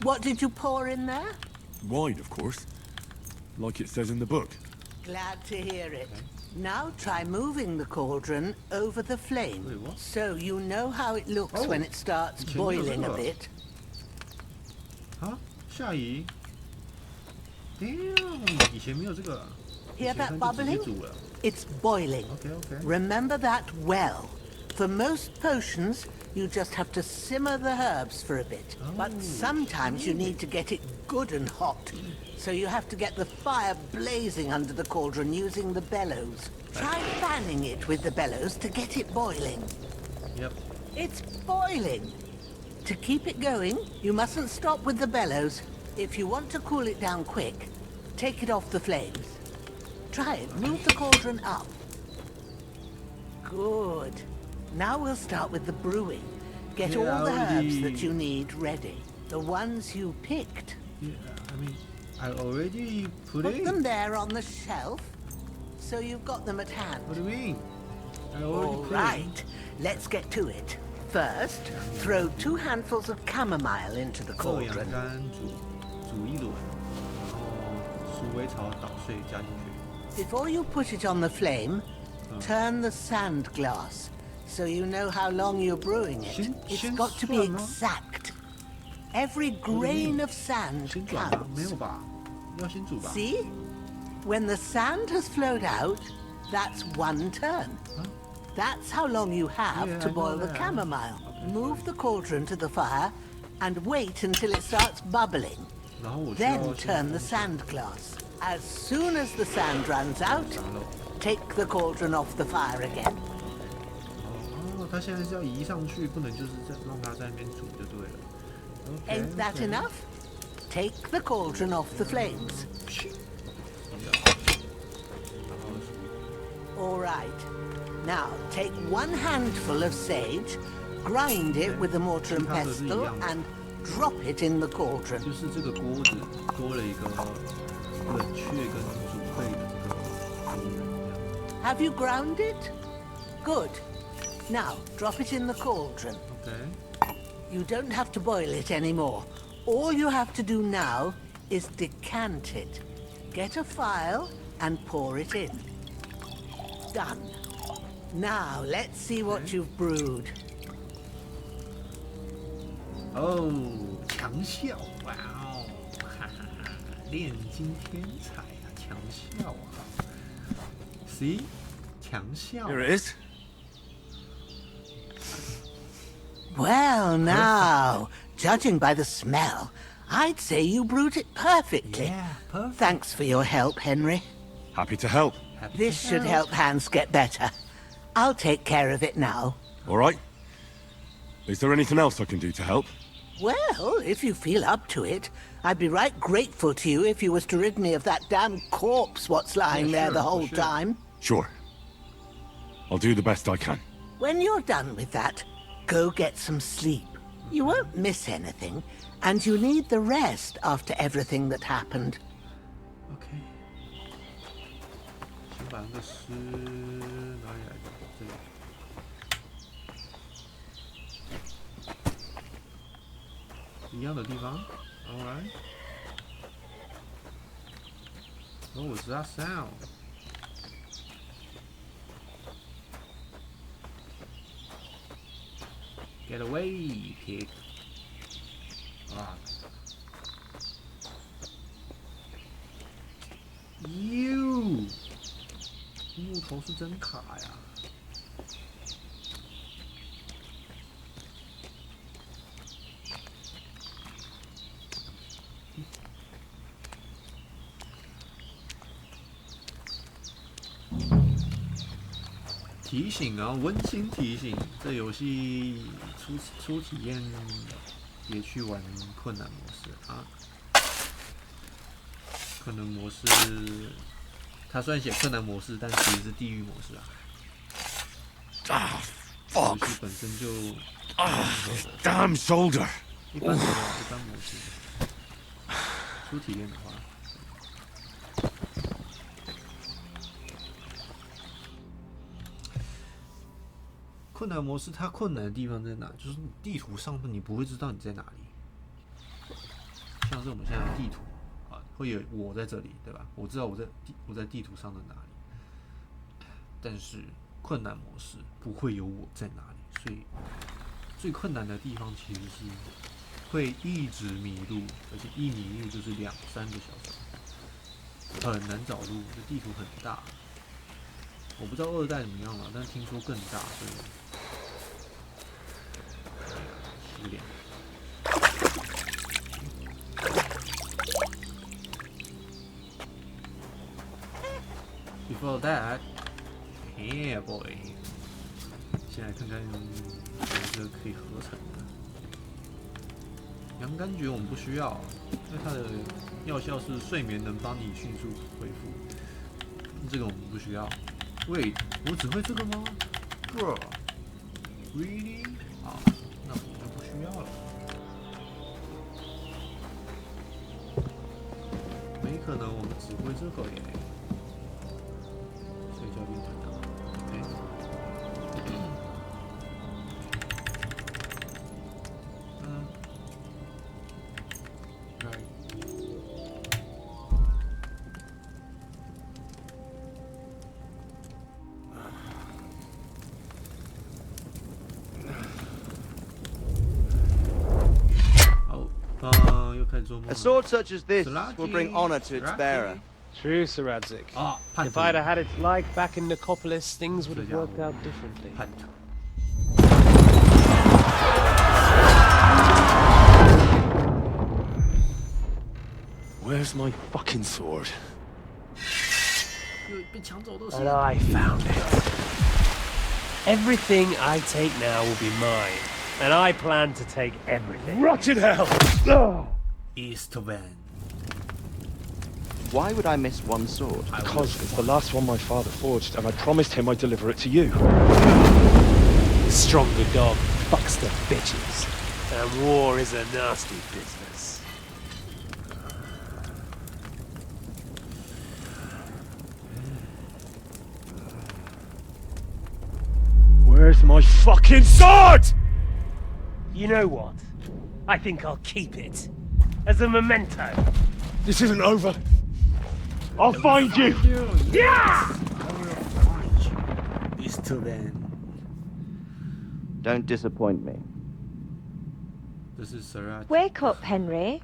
what did you pour in there? Wine, of course. Like it says in the book. Glad to hear it. Now try moving the cauldron over the flame. So you know how it looks when it starts boiling a bit. 啊，下移 ？Damn， 以前没有这个。 Hear that bubbling? It's boiling. Remember that well. For most potions, you just have to simmer the herbs for a bit. But sometimes you need to get it good and hot. So you have to get the fire blazing under the cauldron using the bellows. Try fanning it with the bellows to get it boiling. Yep. It's boiling. To keep it going, you mustn't stop with the bellows. If you want to cool it down quick, take it off the flames. Try it. Move the cauldron up. Good. Now we'll start with the brewing. Get all the herbs that you need ready. The ones you picked. Yeah, I mean, I already put them there on the shelf, so you've got them at hand. What do you mean? I already All right, let's get to it. First, throw 2 handfuls of chamomile into the cauldron. Before you put it on the flame, turn the sand glass, so you know how long you're brewing it. It's got to be exact. Every grain of sand counts. See? When the sand has flowed out, that's 1 turn. That's how long you have to boil the chamomile. Move the cauldron to the fire and wait until it starts bubbling. Then turn the sand glass. As soon as the sand runs out, take the cauldron off the fire again. 它现在是要移上去，不能就是让它在那边煮就对了。Ain't that enough? Take the cauldron off the flames. All right. Now take 1 handful of sage, grind it with a mortar and pestle, and drop it in the cauldron. 就是这个锅子多了一个冷却跟煮沸的这个功能。Have you ground it? Good. Now drop it in the cauldron. Okay. You don't have to boil it anymore. All you have to do now is decant it. Get a phial and pour it in. Done. Now let's see what you've brewed. Oh, 强效！哇哦，哈哈哈！炼金天才啊，强效啊 ！See， 强效。Here it is. Well, now, judging by the smell, I'd say you brewed it perfectly. Yeah, perfect. Thanks for your help, Henry. Happy to help. This should help Hans get better. I'll take care of it now. All right. Is there anything else I can do to help? Well, if you feel up to it, I'd be right grateful to you if you was to rid me of that damn corpse what's lying there the whole time. Sure. I'll do the best I can. When you're done with that, go get some sleep. You won't miss anything, and you need the rest after everything that happened. Okay. 先把那个诗哪里来的？这里。一样的地方 ，All right. What was that sound? Get away, pig! 啊 ！You， 木头是真卡呀！提醒啊，温馨提醒，这游戏初体验别去玩困难模式啊！困难模式，它虽然写困难模式，但其实是地狱模式啊！游戏本身就damn shoulder！ 一般模式，初体验的话。困难模式它困难的地方在哪？就是你地图上你不会知道你在哪里。像是我们现在的地图啊，会有我在这里，对吧？我知道我在地图上的哪里。但是困难模式不会有我在哪里，所以最困难的地方其实是会一直迷路，而且一迷路就是2-3个小时，很难找路。这地图很大。我不知道2代怎么样了，但是听说更大，所以失联。Before that, yeah boy， 先来看看这个可以合成的。洋甘菊我们不需要，因为它的药效是睡眠能帮你迅速恢复。这个我们不需要。Wait， 我只会这个吗 ？Girl，really？ 好，那我就不需要了。没可能，我们只会这个耶。谁叫变成的 A sword such as this will bring honor to its bearer. True, Sir Radzik. If I'd have had its like back in Nicopolis, things would have worked out differently. Where's my fucking sword? And I found it. Everything I take now will be mine, and I plan to take everything. Rotted hell! Eastman. Why would I miss one sword? Because it's the last one my father forged, and I promised him I'd deliver it to you. The stronger dog fucks the bitches, and war is a nasty business. Where's my fucking sword? You know what? I think I'll keep it. As a memento. This isn't over. I'll find you! Yeah! Eastman. Don't disappoint me. This is Sarah. Wake up, Henry.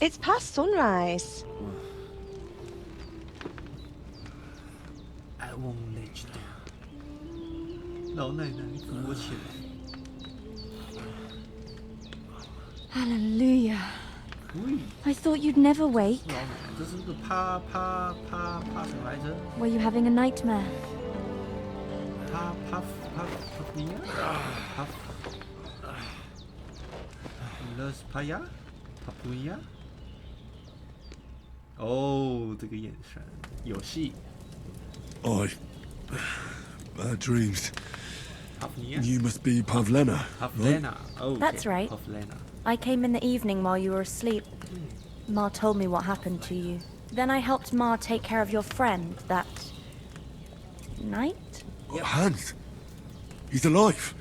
It's past sunrise. I won't let you down. 老奶奶扶我起来。 Hallelujah. I thought you'd never wake. 这是个怕什么来着？ Were you having a nightmare? 怕不一样？怕，Los Paya， 怕不一样？哦，这个眼神有戏。Bad dreams. You must be Pavlena. Pavlena. Oh, That's right. Pavlena. I came in the evening while you were asleep. Ma told me what happened to you. Then I helped Ma take care of your friend that night? Hans. He's alive.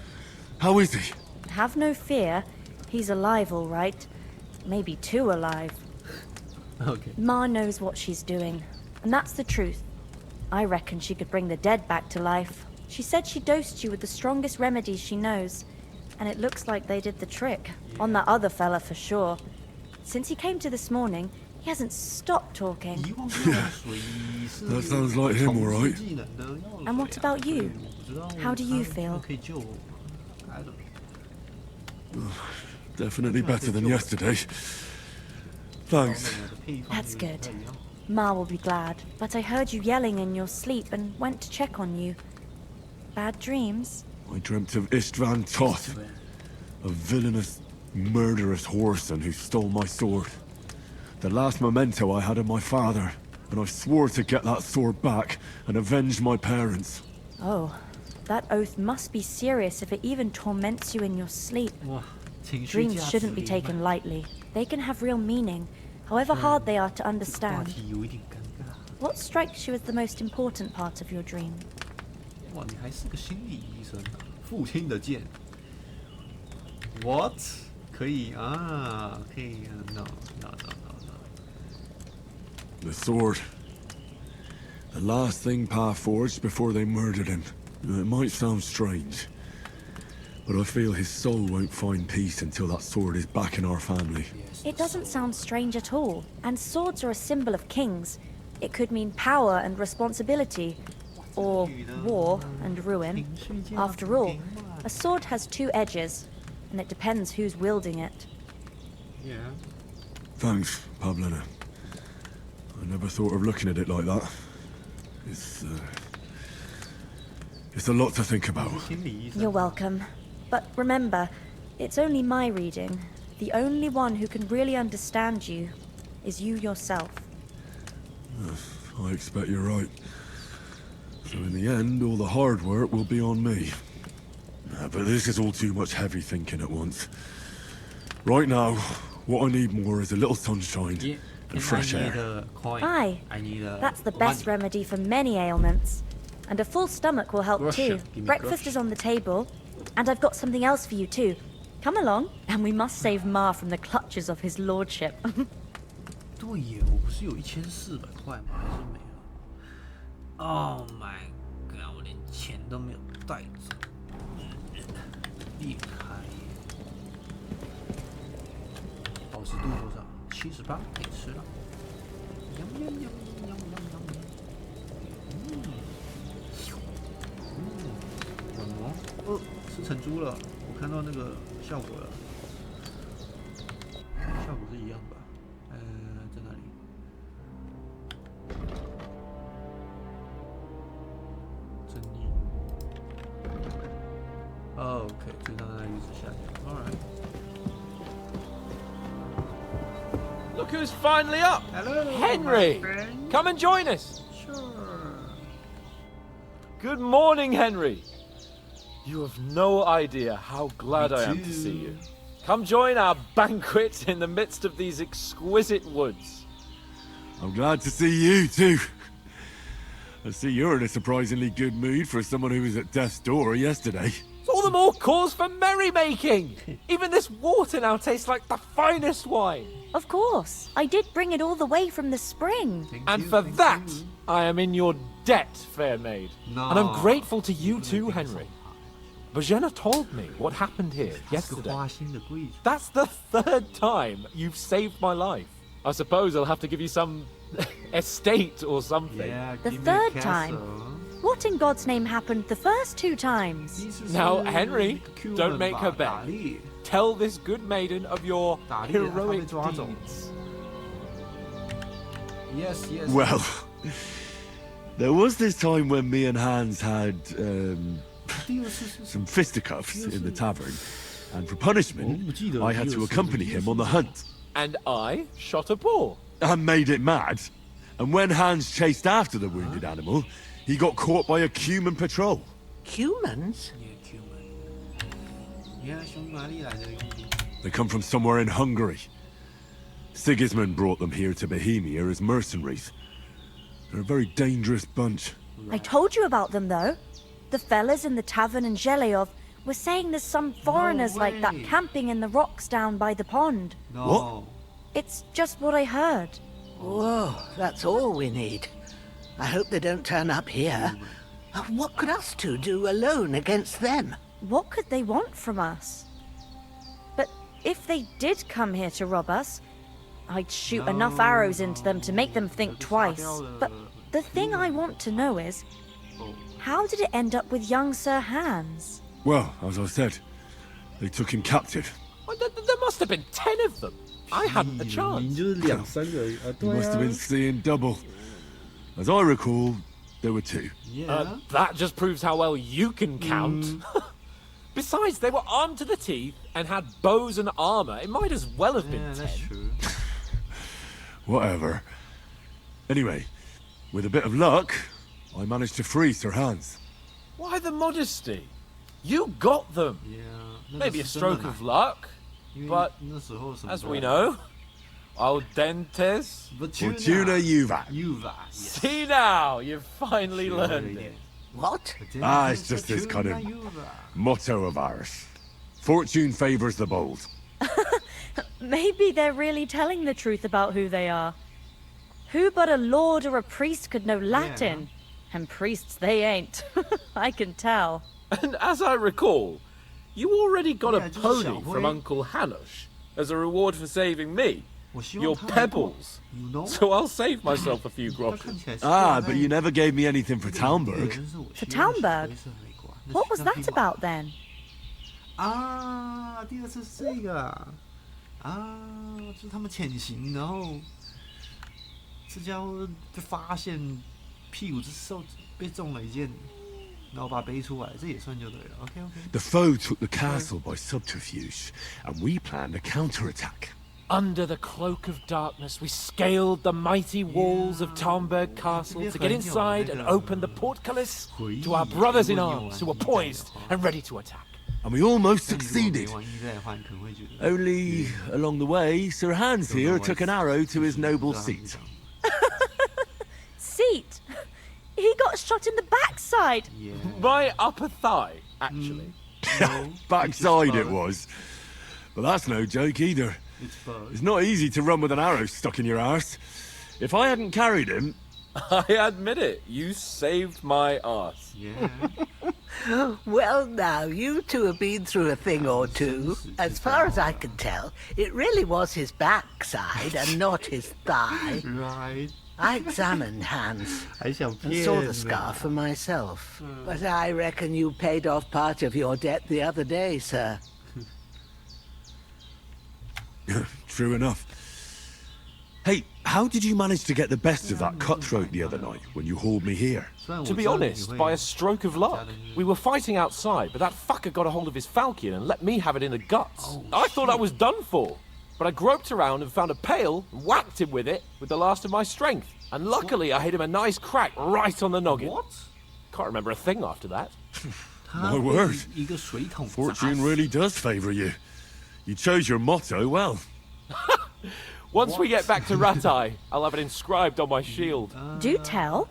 How is he? Have no fear. He's alive, all right. Maybe too alive. Okay. Ma knows what she's doing, and that's the truth. I reckon she could bring the dead back to life. She said she dosed you with the strongest remedies she knows, and it looks like they did the trick. On that other fella for sure. Since he came to this morning, he hasn't stopped talking. That sounds like him, all right. And what about you? How do you feel? Definitely better than yesterday. Thanks. That's good. Ma will be glad, but I heard you yelling in your sleep and went to check on you. Bad dreams? I dreamt of Istvan Toth, a villainous, murderous whoreson who stole my sword. The last memento I had of my father, and I swore to get that sword back and avenge my parents. Oh, that oath must be serious if it even torments you in your sleep. Dreams shouldn't be taken lightly. They can have real meaning, however hard they are to understand. What strikes you as the most important part of your dream? 哇，你还是个心理医生啊！父亲的剑 ，What？ 可以啊，可以啊 ，No。 The sword. The last thing Pa forged before they murdered him. It might sound strange, but I feel his soul won't find peace until that sword is back in our family. It doesn't sound strange at all, and swords are a symbol of kings. It could mean power and responsibility, or war and ruin. After all, a sword has two edges, and it depends who's wielding it. Yeah. Thanks, Pavlena. I never thought of looking at it like that. It's a lot to think about. You're welcome. But remember, it's only my reading. The only one who can really understand you is you yourself. I expect you're right. So in the end, all the hard work will be on me. But this is all too much heavy thinking at once. Right now, what I need more is a little sunshine and fresh air. Aye, that's the best remedy for many ailments. And a full stomach will help too. Breakfast is on the table, and I've got something else for you too. Come along, and we must save Ma from the clutches of his lordship. 对耶，我不是有1400块吗？还是没了 ？Oh my god！ 我连钱都没有带走，裂开。保湿度多少？78，可以吃了。软膜，哦，吃成猪了。我看到那个效果了，效果是一样吧？在哪里？正义。哦 ，OK， 就让它一直下降。All right. Look who's finally up! Hello, Henry! Come and join us! Sure. Good morning, Henry! You have no idea how glad I am to see you. Come join our banquet in the midst of these exquisite woods. I'm glad to see you too. I see you're in a surprisingly good mood for someone who was at death's door yesterday. It's all the more cause for merrymaking! Even this water now tastes like the finest wine! Of course, I did bring it all the way from the spring. And for that, I am in your debt, fair maid. No. And I'm grateful to you too, Henry. Bajena told me what happened here yesterday. That's the 3rd time you've saved my life. I suppose I'll have to give you some estate or something. Yeah, The 3rd time? What in God's name happened the first 2 times? Now, Henry, don't make her beg. Tell this good maiden of your heroic deeds. Yes, yes. Well, there was this time when me and Hans had some fisticuffs in the tavern, and for punishment, I had to accompany him on the hunt. And I shot a boar. And made it mad. And when Hans chased after the wounded animal, he got caught by a Cuman patrol. Humans? They come from somewhere in Hungary. Sigismund brought them here to Bohemia as mercenaries. They're a very dangerous bunch. I told you about them though. The fellas in the tavern in Zheleyov were saying there's some foreigners like that camping in the rocks down by the pond. No. What? It's just what I heard. Whoa, that's all we need. I hope they don't turn up here. What could us two do alone against them? What could they want from us? But if they did come here to rob us, I'd shoot enough arrows into them to make them think twice. But the thing I want to know is, how did it end up with young Sir Hans? Well, as I said, they took him captive. Well, there must have been 10 of them. I hadn't a chance. You must have been seeing double. As I recall, there were 2. That just proves how well you can count. Besides, they were armed to the teeth and had bows and armor. It might as well have been 10. That's true. Whatever. Anyway, with a bit of luck, I managed to free Sir Hans. Why the modesty? You got them. Maybe a stroke of luck, but as we know, al dentes Fortuna juvat. See now, you've finally learned it. What? It's just this kind of motto of ours. Fortune favors the bold. Maybe they're really telling the truth about who they are. Who but a lord or a priest could know Latin? And priests they ain't. I can tell. And as I recall, you already got a pony from Uncle Hanush as a reward for saving me. Your pebbles. So I'll save myself a few groschen. But you never gave me anything for Talmberg. For Talmberg? What was that about then? 第2次是这个就是他们潜行，然后这家伙被发现屁股被中了一箭，然后把它背出来，这也算就对了。OK。 The foe took the castle by subterfuge, and we planned a counterattack. Under the cloak of darkness, we scaled the mighty walls of Talmberg Castle to get inside and open the portcullis to our brothers in arms who were poised and ready to attack. And we almost succeeded. Only, along the way, Sir Hans here took an arrow to his noble seat. Seat? He got shot in the backside. My upper thigh, actually. Backside it was. But that's no joke either. It's not easy to run with an arrow stuck in your arse. If I hadn't carried him... I admit it, you saved my arse. Well, now, you two have been through a thing or two. As far as I can tell, it really was his backside and not his thigh. Right. I examined Hans and saw the scar for myself. But I reckon you paid off part of your debt the other day, sir. True enough. Hey, how did you manage to get the best of that cutthroat the other night when you hauled me here? To be honest, by a stroke of luck. We were fighting outside, but that fucker got a hold of his falcon and let me have it in the guts. I thought I was done for. But I groped around and found a pail, and whacked him with it with the last of my strength. And luckily I hit him a nice crack right on the noggin. What? Can't remember a thing after that. My word. Fortune really does favour you. You chose your motto well. Once we get back to Rattay, I'll have it inscribed on my shield. Do tell.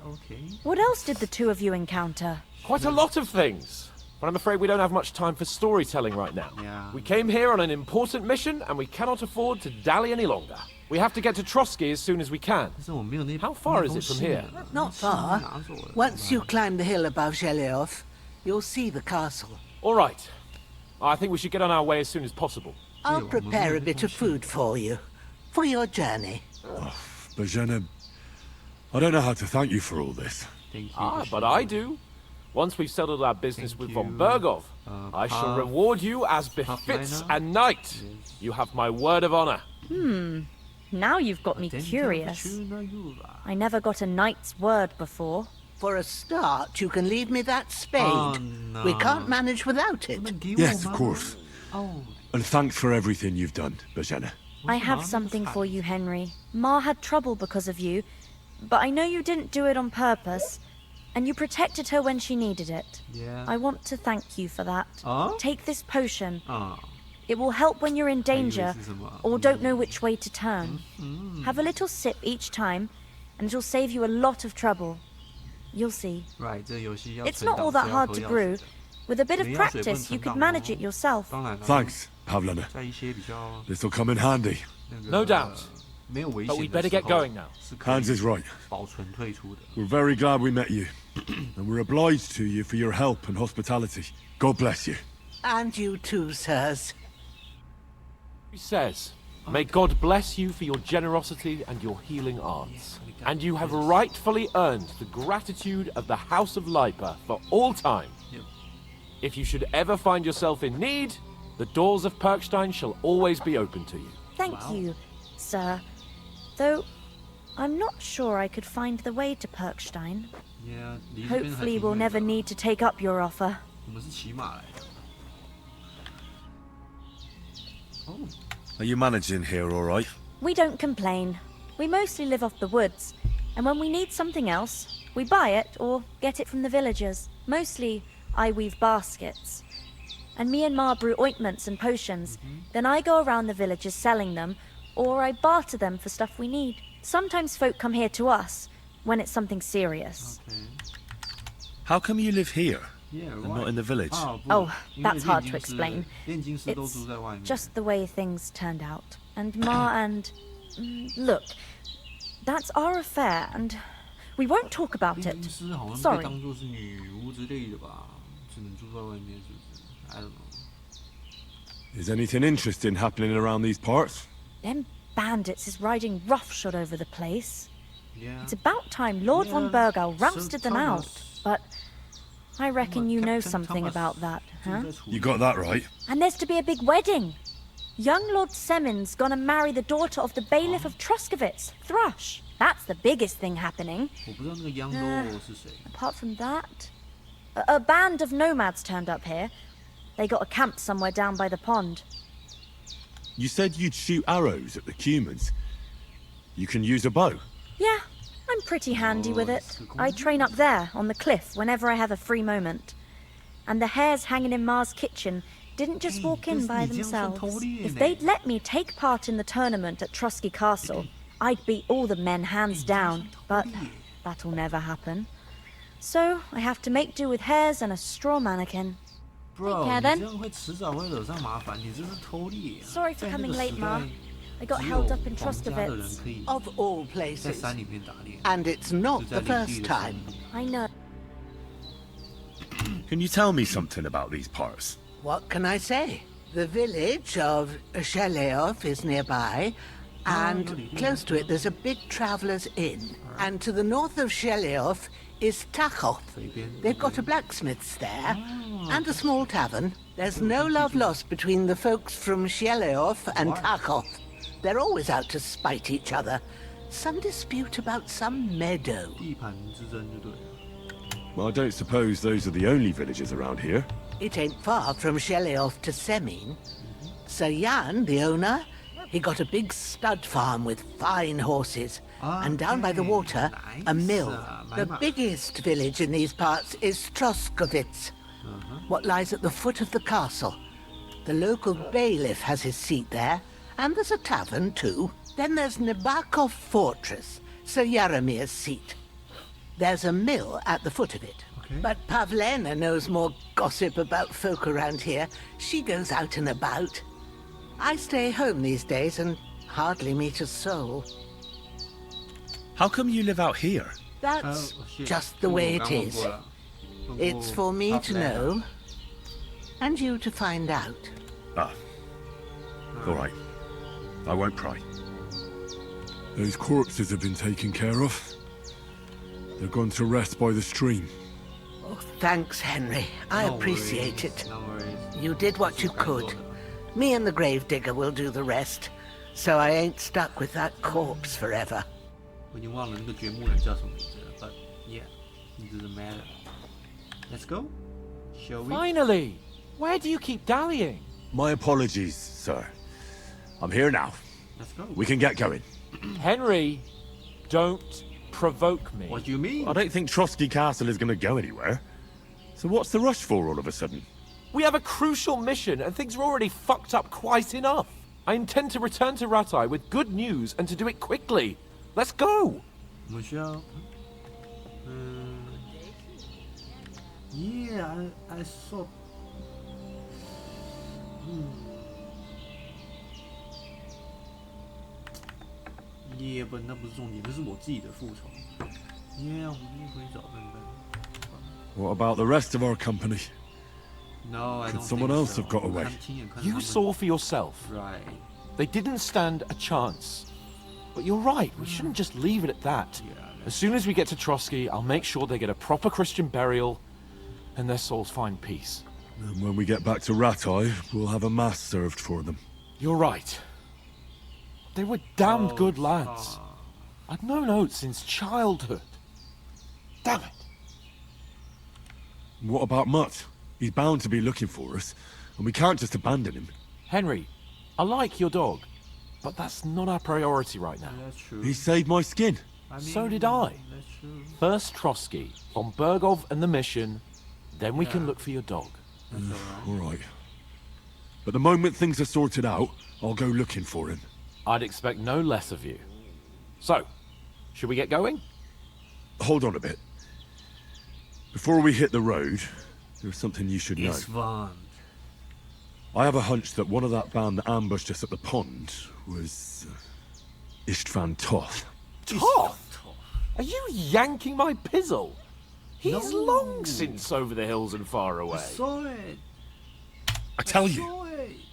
What else did the two of you encounter? Quite a lot of things. But I'm afraid we don't have much time for storytelling right now. We came here on an important mission, and we cannot afford to dally any longer. We have to get to Trotsky as soon as we can. How far is it from here? Not far. Once you climb the hill above Zheleov, you'll see the castle. All right. I think we should get on our way as soon as possible. I'll prepare a bit of food for you. For your journey. Bozhena, I don't know how to thank you for all this. But I do. Once we've settled our business with von Bergov, I shall reward you as befits a knight. You have my word of honor. Now you've got me curious. I never got a knight's word before. For a start, you can leave me that spade. We can't manage without it. Yes, of course. And thanks for everything you've done, Bozhena. I have something for you, Henry. Ma had trouble because of you, but I know you didn't do it on purpose, and you protected her when she needed it. I want to thank you for that. Take this potion. It will help when you're in danger or don't know which way to turn. Have a little sip each time, and it'll save you a lot of trouble. You'll see. It's not all that hard to brew. With a bit of practice, you could manage it yourself. Thanks, Pavlana. This'll come in handy. No doubt. But we'd better get going now. Hans is right. We're very glad we met you. And we're obliged to you for your help and hospitality. God bless you. And you too, sirs. He says, may God bless you for your generosity and your healing arts. And you have rightfully earned the gratitude of the House of Lipa for all time. If you should ever find yourself in need, the doors of Perkstein shall always be open to you. Thank you, sir. Though, I'm not sure I could find the way to Perkstein. Hopefully we'll never need to take up your offer. Are you managing here all right? We don't complain. We mostly live off the woods, and when we need something else, we buy it or get it from the villagers. Mostly, I weave baskets. And me and Ma brew ointments and potions. Then I go around the villages selling them, or I barter them for stuff we need. Sometimes folk come here to us, when it's something serious. How come you live here, and not in the village? Oh, that's hard to explain. It's just the way things turned out. And Ma and... Look, that's our affair, and we won't talk about it. Sorry. Is anything interesting happening around these parts? Them bandits is riding roughshod over the place. It's about time Lord von Bergau rousted them out, but I reckon you know something about that, huh? You got that right. And there's to be a big wedding. Young Lord Semon's gonna marry the daughter of the bailiff of Troskovitz, Thrush. That's the biggest thing happening. Apart from that, a band of nomads turned up here. They got a camp somewhere down by the pond. You said you'd shoot arrows at the humans. You can use a bow. Yeah, I'm pretty handy with it. I train up there, on the cliff, whenever I have a free moment. And the hares hanging in Ma's kitchen didn't just walk in by themselves. If they'd let me take part in the tournament at Trusky Castle, I'd beat all the men hands down, but that'll never happen. So I have to make do with hares and a straw mannequin. Bro, Take care then. Sorry for coming late, Ma. I got held up in Troskovitz. Of all places. And it's not the first time. I know. Can you tell me something about these parts? What can I say? The village of Sheleov is nearby, and close to it there's a big traveller's inn. And to the north of Sheleov is Tachov. They've got a blacksmith's there, and a small tavern. There's no love lost between the folks from Sheleov and Tachov. They're always out to spite each other. Some dispute about some meadow. Well, I don't suppose those are the only villages around here. It ain't far from Sheleov to Semin. Sir Jan, the owner, he got a big stud farm with fine horses. And down by the water, a mill. The biggest village in these parts is Troskovitz, what lies at the foot of the castle. The local bailiff has his seat there, and there's a tavern too. Then there's Nebakov Fortress, Sir Yaramir's seat. There's a mill at the foot of it. But Pavlena knows more gossip about folk around here. She goes out and about. I stay home these days and hardly meet a soul. How come you live out here? That's just the way it is. It's for me to know, and you to find out. Ah. All right. I won't pry. Those corpses have been taken care of. They're gone to rest by the stream. Oh, thanks, Henry. I appreciate it. You did what you could. Me and the gravedigger will do the rest, so I ain't stuck with that corpse forever. 我已经忘了那个掘墓人叫什么名字了 ，but yeah, it doesn't matter. Let's go, shall we? Finally! Where do you keep dallying? My apologies, sir. I'm here now. Let's go. We can get going. Henry, don't provoke me. What do you mean? I don't think Trosky Castle is going to go anywhere. So what's the rush for all of a sudden? We have a crucial mission, and things are already fucked up quite enough. I intend to return to Ratai with good news, and to do it quickly. Let's go! Michelle. Yeah, I saw. Yeah, but 那不是重点，那是我自己的复仇。Yeah, 我们可以找笨蛋。What about the rest of our company? No, I don't Could someone think else so. have got away? You saw for yourself. Right. They didn't stand a chance. But you're right, we shouldn't just leave it at that. As soon as we get to Trosky, I'll make sure they get a proper Christian burial and their souls find peace. And when we get back to Ratai, we'll have a mass served for them. You're right. They were damned good lads. I'd known Oates since childhood. Damn it. What about Mutt? He's bound to be looking for us, and we can't just abandon him. Henry, I like your dog, but that's not our priority right now. That's true. He saved my skin. So did I. That's true. First Trosky, von Bergov and the mission, then we can look for your dog. All right. But the moment things are sorted out, I'll go looking for him. I'd expect no less of you. So, should we get going? Hold on a bit. Before we hit the road, there's something you should know. Isvan. I have a hunch that one of that band that ambushed us at the pond was Istvan Toth. Toth? Are you yanking my pizzle? He's long since over the hills and far away. I saw it. I tell you,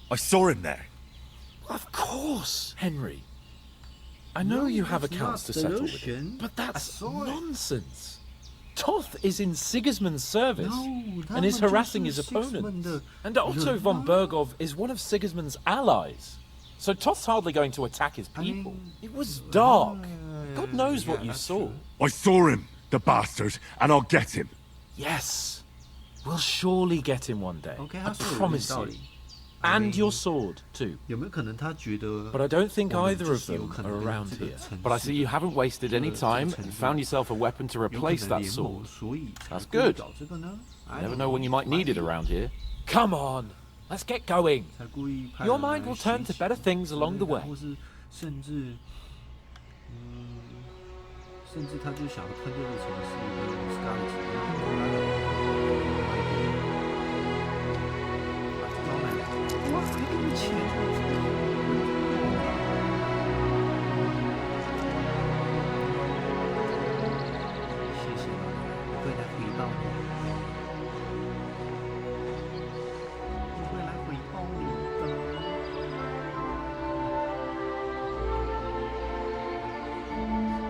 I saw him there. Of course, Henry. I know you have accounts to settle with him, but that's nonsense. Toth is in Sigismund's service and is harassing his opponents. And Otto von Bergov is one of Sigismund's allies. So Toth's hardly going to attack his people. It was dark. God knows what you saw. I saw him, the bastard, and I'll get him. Yes. We'll surely get him one day. I promise you. And your sword, too. 有没有可能他觉得 But I don't think either of them are around here. But I see you haven't wasted any time and found yourself a weapon to replace that sword. That's good. You never know when you might need it around here. Come on, let's get going. Your mind will turn to better things along the way. 甚至他就想要吞这个城市，跟斯卡利一样。哇，还这么浅！谢谢，我会来回报你。我会来回报你的。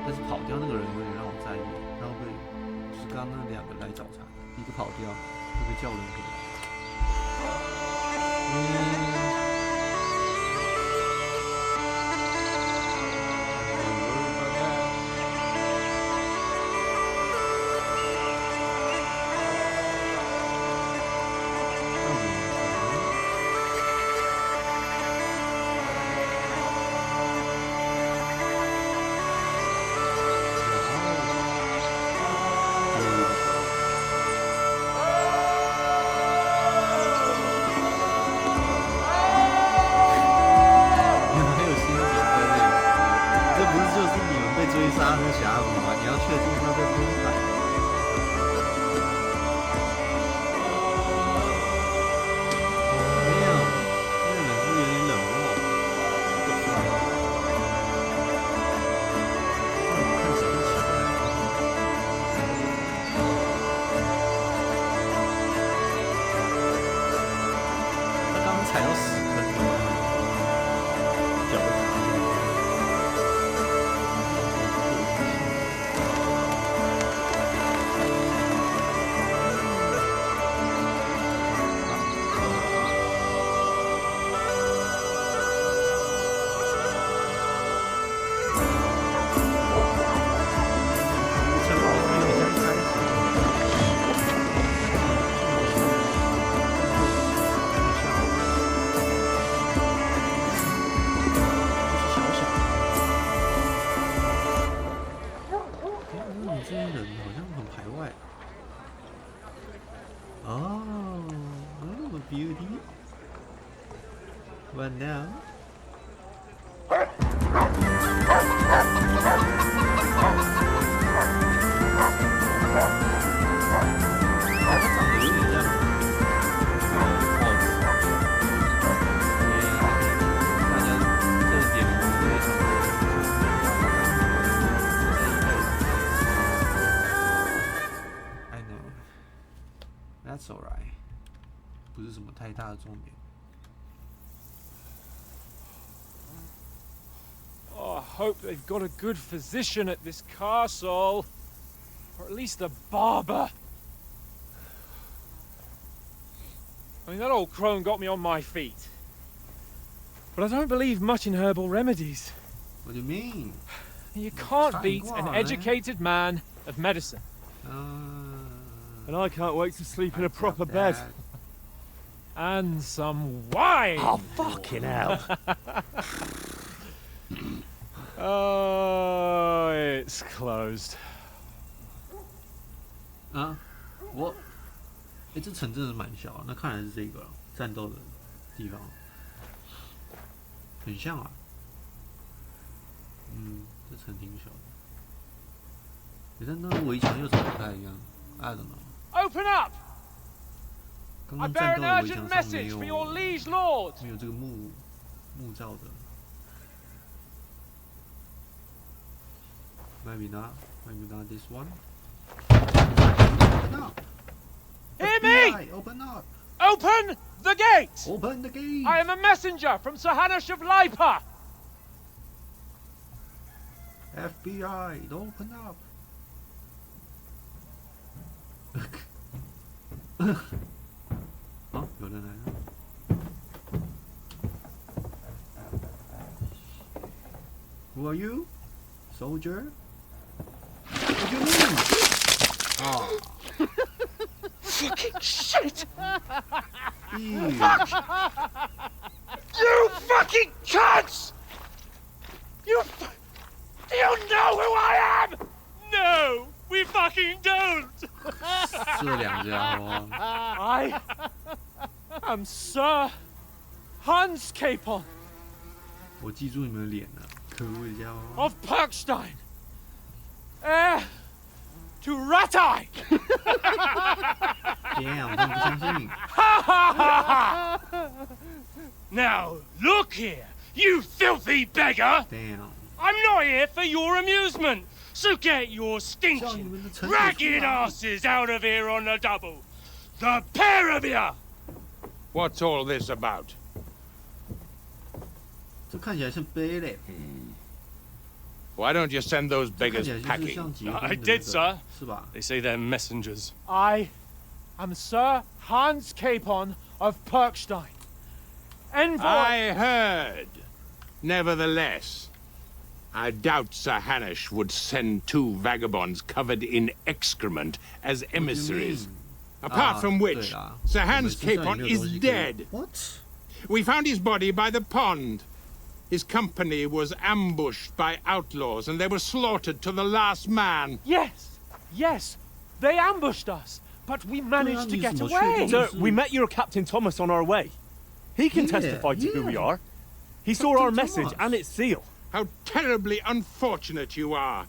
但是跑掉那个人有点让我在意，他会不会就是刚刚那两个来找茬，一个跑掉，会不会叫人回来？But now. That's alright， 不是什么太大的重点。 Oh, I hope they've got a good physician at this castle. Or at least a barber. I mean, that old crone got me on my feet. But I don't believe much in herbal remedies. What do you mean? You can't beat an educated man of medicine. And I can't wait to sleep in a proper bed. And some wine! Oh, fucking hell. Oh, it's closed. 啊，这城真的蛮小的，那看来是这个战斗的地方，很像啊。这城挺小的，但那个围墙又怎么不太一样 ？I don't know. Open up! 刚 I 刚 bear 战 an 斗的围 urgent 墙上没 message 有 for your liege lord. 没有这个木罩的。 Maybe not this one. Open up! Hear me! Open up! Open the gate! Open the gate! I am a messenger from Sir Hanush of Lipa. FBI, open up! 哦，有人来了。Who are you, soldier? What do you mean? Oh. Fucking shit! Ew. fucking don't! 这两家伙。I am Sir Hans Capon. 我记住你们的脸了，可恶的家伙。Of Parkstein, heir to Rattay. Damn， 我真不相信。Now look here, you filthy beggar. Damn. I'm not here for your amusement, so get your stinking, ragged asses out of here on the double. The pair of you! What's all this about? 这看起来像杯嘞。Why don't you send those beggars packing? I did, sir. 是吧？ They say they're messengers. I am Sir Hans Capon of Parkstein. Envoy. I heard. Nevertheless, I doubt Sir Hanush would send 2 vagabonds covered in excrement as emissaries. Apart from which, Sir Hans Capon is dead. What? We found his body by the pond. His company was ambushed by outlaws and they were slaughtered to the last man. Yes, yes, they ambushed us, but we managed to get away. Sir, we met your Captain Thomas on our way. He can testify to who we are. He saw our message and its seal. How terribly unfortunate you are.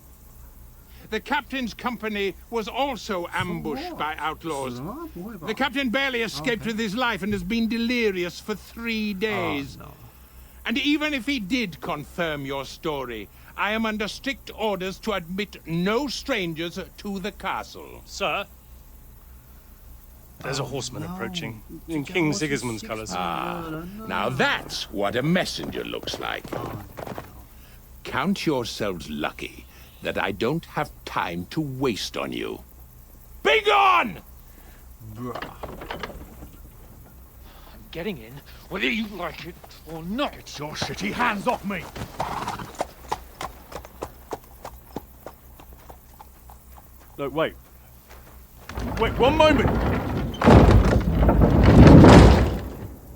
The captain's company was also ambushed by outlaws. The captain barely escaped with his life and has been delirious for 3 days. Oh, no. And even if he did confirm your story, I am under strict orders to admit no strangers to the castle. Sir, there's a horseman approaching, in King Sigismund's colours. Now that's what a messenger looks like. Count yourselves lucky that I don't have time to waste on you. Be gone! I'm getting in, whether you like it or not. Get your shitty hands off me! No, wait. Wait, one moment!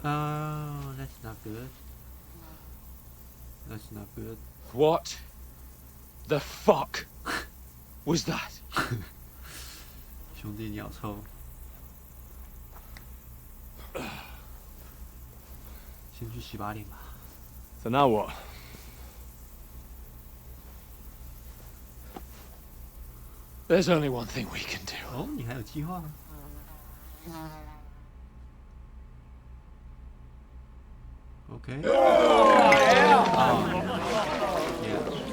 Oh, that's not good. That's not good. What the fuck was that? 兄弟鸟臭。先去洗把脸吧。 So now what? There's only one thing we can do. 哦，你还有计划？OK。就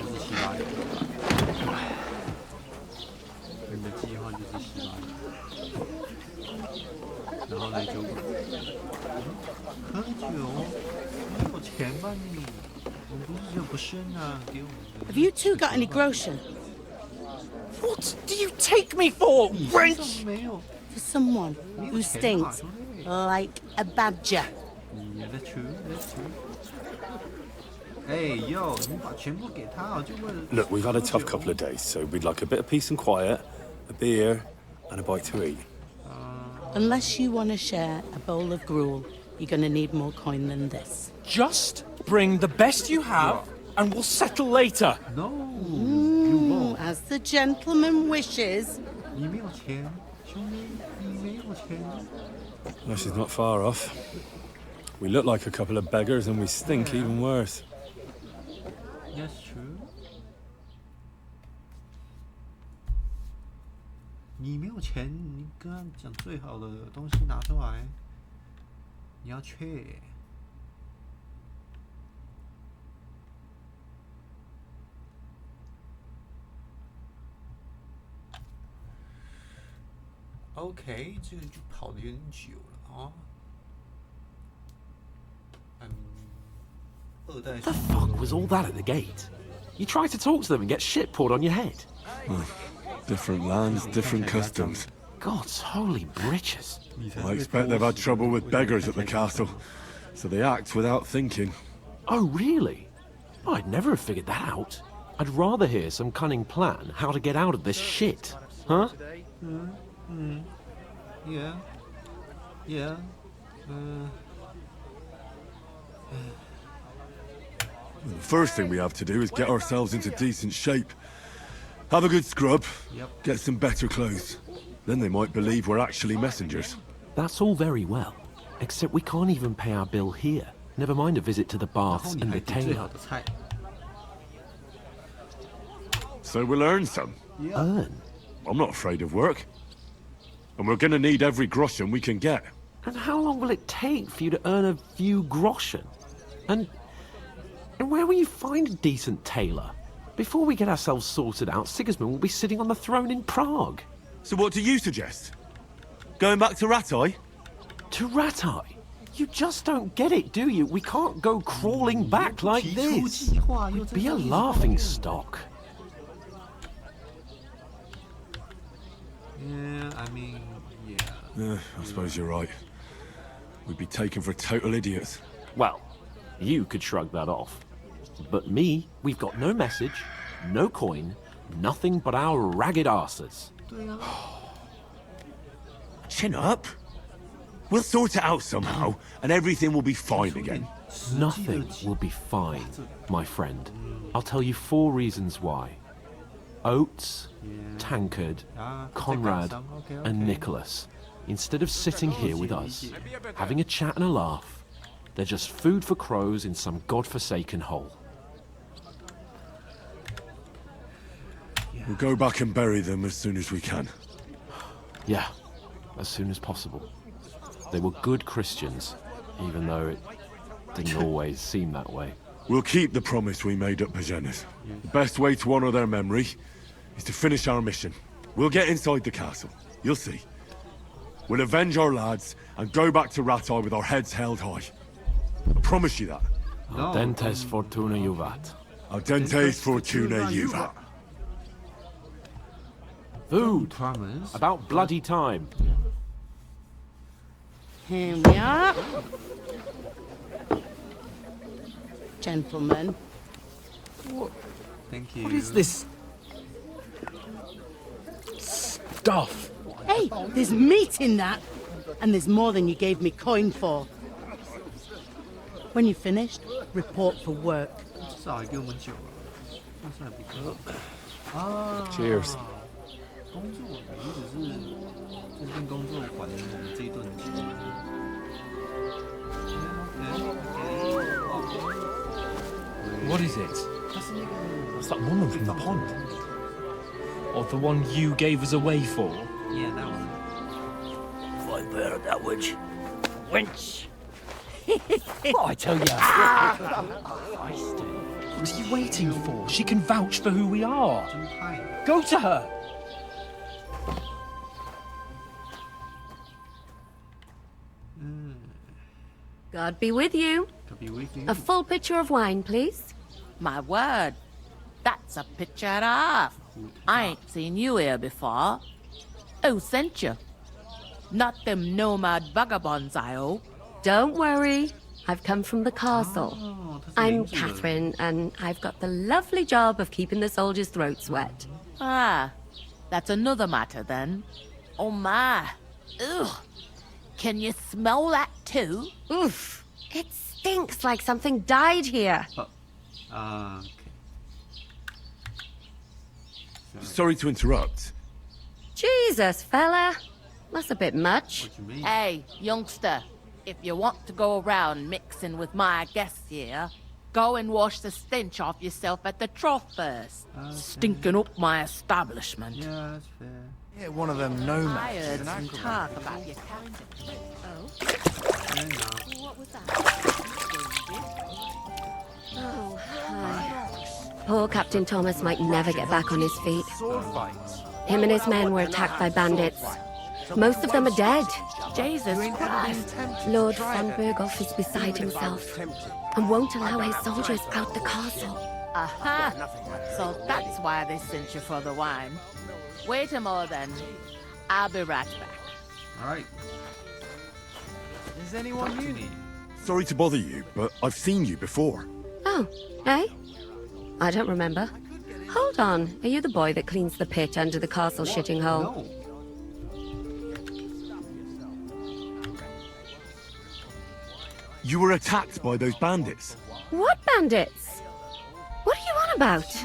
是洗把脸。你的计划就是洗把脸，然后来酒馆。喝酒？没有钱吧你？我们不是有不剩啊，给我们。 Have you two got any groschen? What do you take me for, wench? For someone who stinks like a badger. Yeah, that's true. That's true. Hey, yo, 你把全部给他，就为了。 Look, we've had a tough couple of days, so we'd like a bit of peace and quiet, a beer, and a bite to eat. Unless you want to share a bowl of gruel, you're going to need more coin than this. Just bring the best you have, and we'll settle later. No, as the gentleman wishes. 你没有钱，兄弟，你没有钱。 Well, she's not far off. We look like a couple of beggars, and we stink even worse. That's true. 你没有钱，你跟他讲最好的东西拿出来，你要去。OK， 这个就跑得有点久了啊。The fuck was all that at the gate? You try to talk to them and get shit poured on your head. Different lands, different customs. God's holy britches. I expect they've had trouble with beggars at the castle, so they act without thinking. Oh, really? I'd never have figured that out. I'd rather hear some cunning plan how to get out of this shit. Huh? Yeah. Yeah. The first thing we have to do is get ourselves into decent shape. Have a good scrub. Yep. Get some better clothes. Then they might believe we're actually messengers. That's all very well, except we can't even pay our bill here. Never mind a visit to the baths and the tailor. So we'll earn some. Earn? I'm not afraid of work. And we're gonna need every groschen we can get. And how long will it take for you to earn a few groschen? And where will you find a decent tailor? Before we get ourselves sorted out, Sigismund will be sitting on the throne in Prague. So what do you suggest? Going back to Ratai? To Ratai? You just don't get it, do you? We can't go crawling back like this. We'd be a laughing stock. Yeah, I mean, yeah. Yeah, I suppose you're right. We'd be taken for total idiots. Well, you could shrug that off. But me, we've got no message, no coin, nothing but our ragged arses. Chin up. We'll sort it out somehow, and everything will be fine again. Nothing will be fine, my friend. I'll tell you 4 reasons why. Oates, Tankard, Conrad, and Nicholas, instead of sitting here with us, having a chat and a laugh, they're just food for crows in some godforsaken hole. We'll go back and bury them as soon as we can. Yeah, as soon as possible. They were good Christians, even though it didn't always seem that way. We'll keep the promise we made at Pagenis. The best way to honor their memory is to finish our mission. We'll get inside the castle. You'll see. We'll avenge our lads and go back to Ratai with our heads held high. I promise you that. Audentes fortuna juvat. Audentes fortuna juvat. Food. About bloody time. Here we are. Gentlemen. Thank you. What is this stuff? Hey, there's meat in that. And there's more than you gave me coin for. When you're finished, report for work. Cheers. 工作，你只是这份工作管了你这一顿钱。What is it? It's that woman from the pond. Or the one you gave us away for? Yeah, that one. I bear that witch. Wench. What I tell you? What are you waiting for? She can vouch for who we are. Go to her. God be with you. God be with you. A full pitcher of wine, please. My word. That's a picture and a half. I ain't seen you here before. Who sent you? Not them nomad vagabonds, I hope. Don't worry. I've come from the castle. I'm Catherine, and I've got the lovely job of keeping the soldiers' throats wet. Ah, that's another matter then. Oh my. Ugh. Can you smell that too? Oof. It stinks like something died here. Okay. Sorry to interrupt. Jesus, fella. That's a bit much. Hey, youngster. If you want to go around mixing with my guests here, go and wash the stench off yourself at the trough first. Stinking up my establishment. Yeah, that's fair. Yeah, one of them nomads. I heard some talk about your captain. What was that? Oh, hi. Poor Captain Thomas might never get back on his feet. Him and his men were attacked by bandits. Most of them are dead. Jesus Christ. Lord von Berghoff is beside himself and won't allow his soldiers out the castle. Aha! So that's why they sent you for the wine. Wait a moment then. I'll be right back. Alright. Is anyone new? Sorry to bother you, but I've seen you before. Oh, eh? I don't remember. Hold on. Are you the boy that cleans the pit under the castle shitting hole? No. You were attacked by those bandits. What bandits? What are you on about?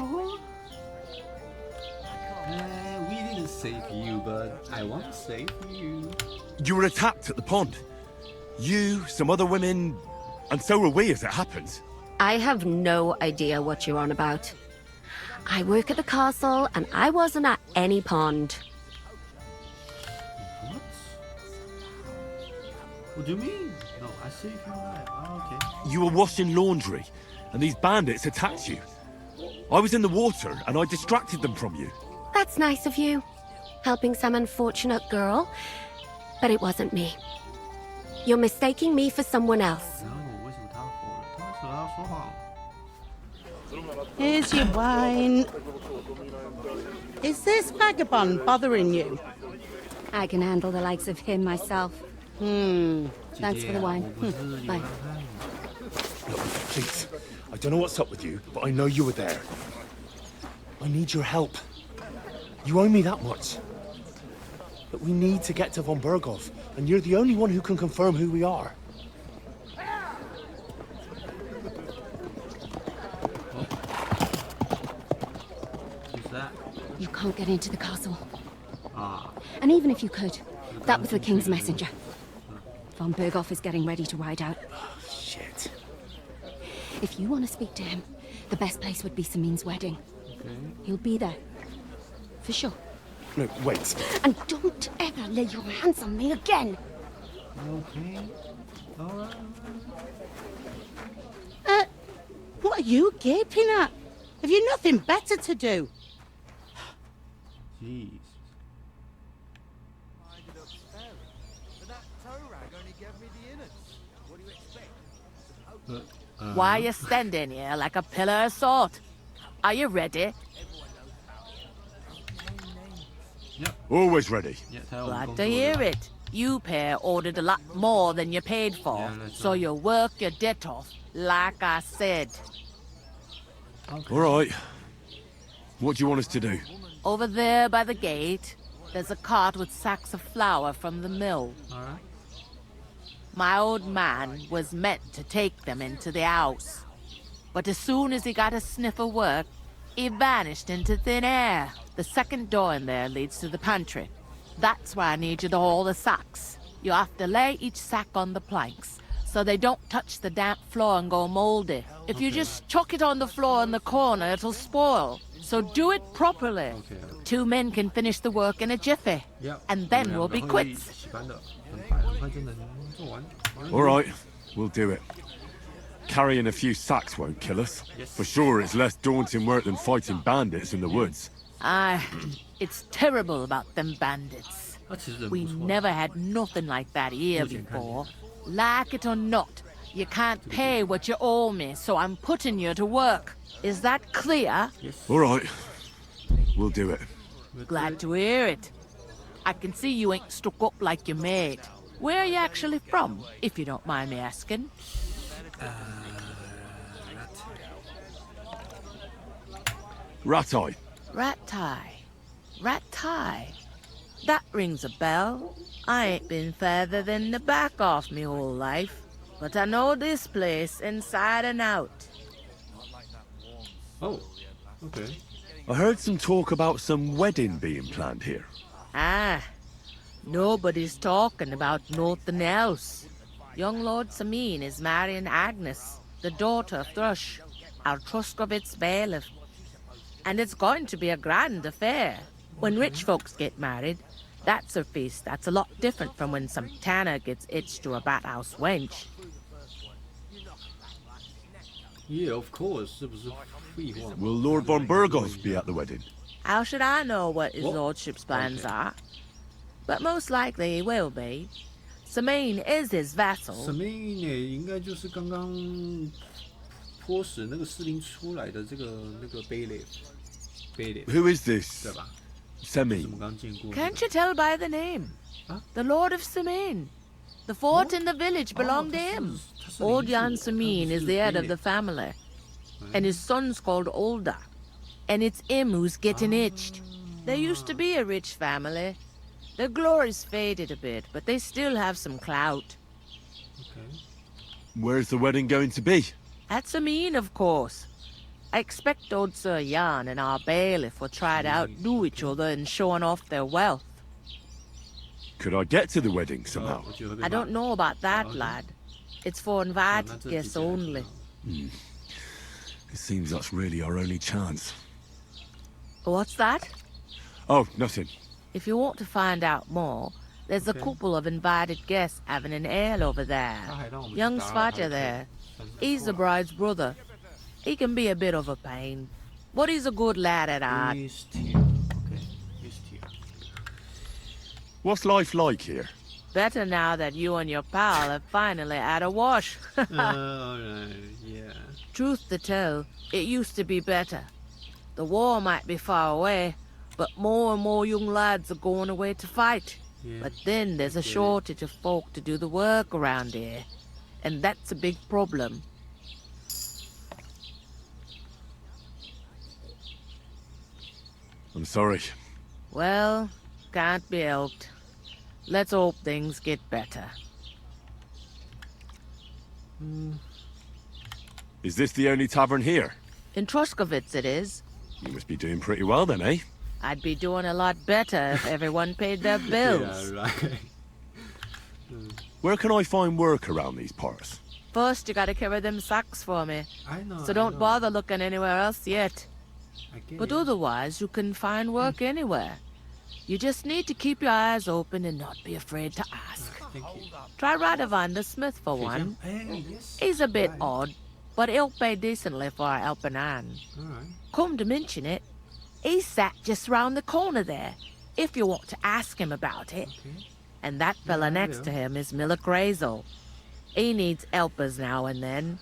We didn't save you, but I want to save you. You were attacked at the pond. You, some other women, and so were we as it happens. I have no idea what you're on about. I work at the castle, and I wasn't at any pond. What? What do you mean? No, I saved your life. Oh, okay. You were washing laundry, and these bandits attacked you. I was in the water, and I distracted them from you. That's nice of you, helping some unfortunate girl, but it wasn't me. You're mistaking me for someone else. Here's your wine. Is this vagabond bothering you? I can handle the likes of him myself. Thanks for the wine. Bye. Look, please. I don't know what's up with you, but I know you were there. I need your help. You owe me that much. But we need to get to von Berghoff, and you're the only one who can confirm who we are. You can't get into the castle. And even if you could, that was the King's messenger. Von Berghoff is getting ready to ride out. Shit. If you want to speak to him, the best place would be Samin's wedding. He'll be there. For sure. No, wait. And don't ever lay your hands on me again. Okay. Alright. What are you gaping at? Have you nothing better to do? Jeez. Why are you standing here like a pillar of salt? Are you ready? Always ready. Glad to hear it. You pair ordered a lot more than you paid for, so you work your debt off, like I said. All right. What do you want us to do? Over there by the gate, there's a cart with sacks of flour from the mill. Alright. My old man was meant to take them into the house. But as soon as he got a sniff of work, he vanished into thin air. The second door in there leads to the pantry. That's why I need you to haul the sacks. You have to lay each sack on the planks, so they don't touch the damp floor and go moldy. If you just chuck it on the floor in the corner, it'll spoil. So do it properly. Two men can finish the work in a jiffy. And then we'll be quits. All right, we'll do it. Carrying a few sacks won't kill us. For sure, it's less daunting work than fighting bandits in the woods. Aye, it's terrible about them bandits. We never had nothing like that here before. Like it or not, you can't pay what you owe me, so I'm putting you to work. Is that clear? All right, we'll do it. Glad to hear it. I can see you ain't stuck up like your mate. Where are you actually from, if you don't mind me asking? Ratai. Ratai. That rings a bell. I ain't been further than the back off me whole life, but I know this place inside and out. Oh, okay. I heard some talk about some wedding being planned here. Ah, nobody's talking about nothing else. Young Lord Samin is marrying Agnes, the daughter of Thrush, our Truskovitz bailiff. And it's going to be a grand affair. When rich folks get married, that's a feast that's a lot different from when some tanner gets hitched to a bathouse wench. Yeah, of course. Will Lord von Berghoff be at the wedding? How should I know what his lordship's plans are? But most likely he will be. Samin is his vassal. Samin 应该就是刚刚迫使那个士兵出来的这个那个 bailiff. Who is this? 对吧？ Samin. Can't you tell by the name? The Lord of Samin. The fort in the village belonged to him. Old Jan Samin is the head of the family. And his son's called Olda. And it's him who's getting itched. They used to be a rich family. Their glory's faded a bit, but they still have some clout. Where's the wedding going to be? At Samin, of course. I expect old Sir Jan and our bailiff will try to outdo each other in showing off their wealth. Could I get to the wedding somehow? I don't know about that, lad. It's for invited guests only. It seems that's really our only chance. What's that? Oh, nothing. If you want to find out more, there's a couple of invited guests having an ale over there. Young Svaja there. He's the bride's brother. He can be a bit of a pain, but he's a good lad at heart. What's life like here? Better now that you and your pal have finally had a wash. Yeah. Truth to tell, it used to be better. The war might be far away, but more and more young lads are going away to fight. Yeah. But then there's a shortage of folk to do the work around here, and that's a big problem. I'm sorry. Well, can't be helped. Let's hope things get better. Is this the only tavern here? In Troskovitz it is. You must be doing pretty well then, eh? I'd be doing a lot better if everyone paid their bills. Yeah, right. Where can I find work around these parts? First, you gotta carry them sacks for me. I know. So don't bother looking anywhere else yet. But it. otherwise, you can find work anywhere. You just need to keep your eyes open and not be afraid to ask. Try Radovan the smith for one. He's a bit odd, but he'll pay decently for a helping hand. Come to mention it, he sat just round the corner there, if you want to ask him about it. And that fella next to him is Miller Crazel. He needs helpers now and then,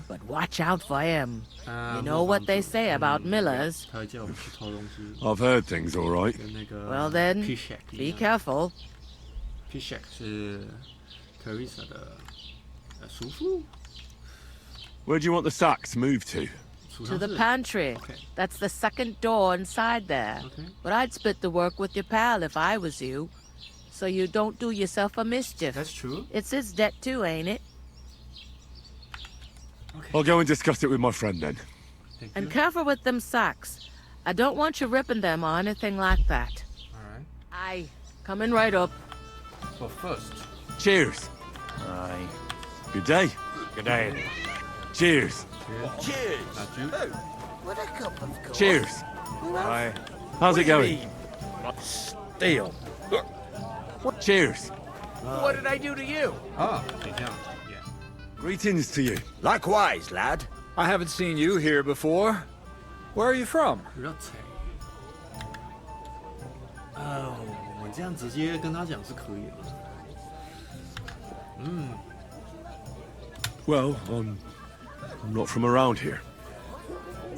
but watch out for him. You know what they say about Millers. I've heard things, all right. Well then, be careful. Pishak 是 Teresa 的叔父。 Where do you want the sacks moved to? To the pantry. That's the second door inside there. But I'd split the work with your pal if I was you. So you don't do yourself a mischief. That's true. It's his debt too, ain't it? I'll go and discuss it with my friend then. And careful with them sacks. I don't want you ripping them or anything like that. Alright. Aye. Coming right up. So first. Cheers. Aye. Good day. Good day. Cheers. Cheers. What a cup of coffee. Cheers. Aye. How's it going? Not stale. Cheers. What did I do to you? Ah, 等一下。Greetings to you. Likewise, lad. I haven't seen you here before. Where are you from? 我这样直接跟他讲是可以的。Well, I'm not from around here.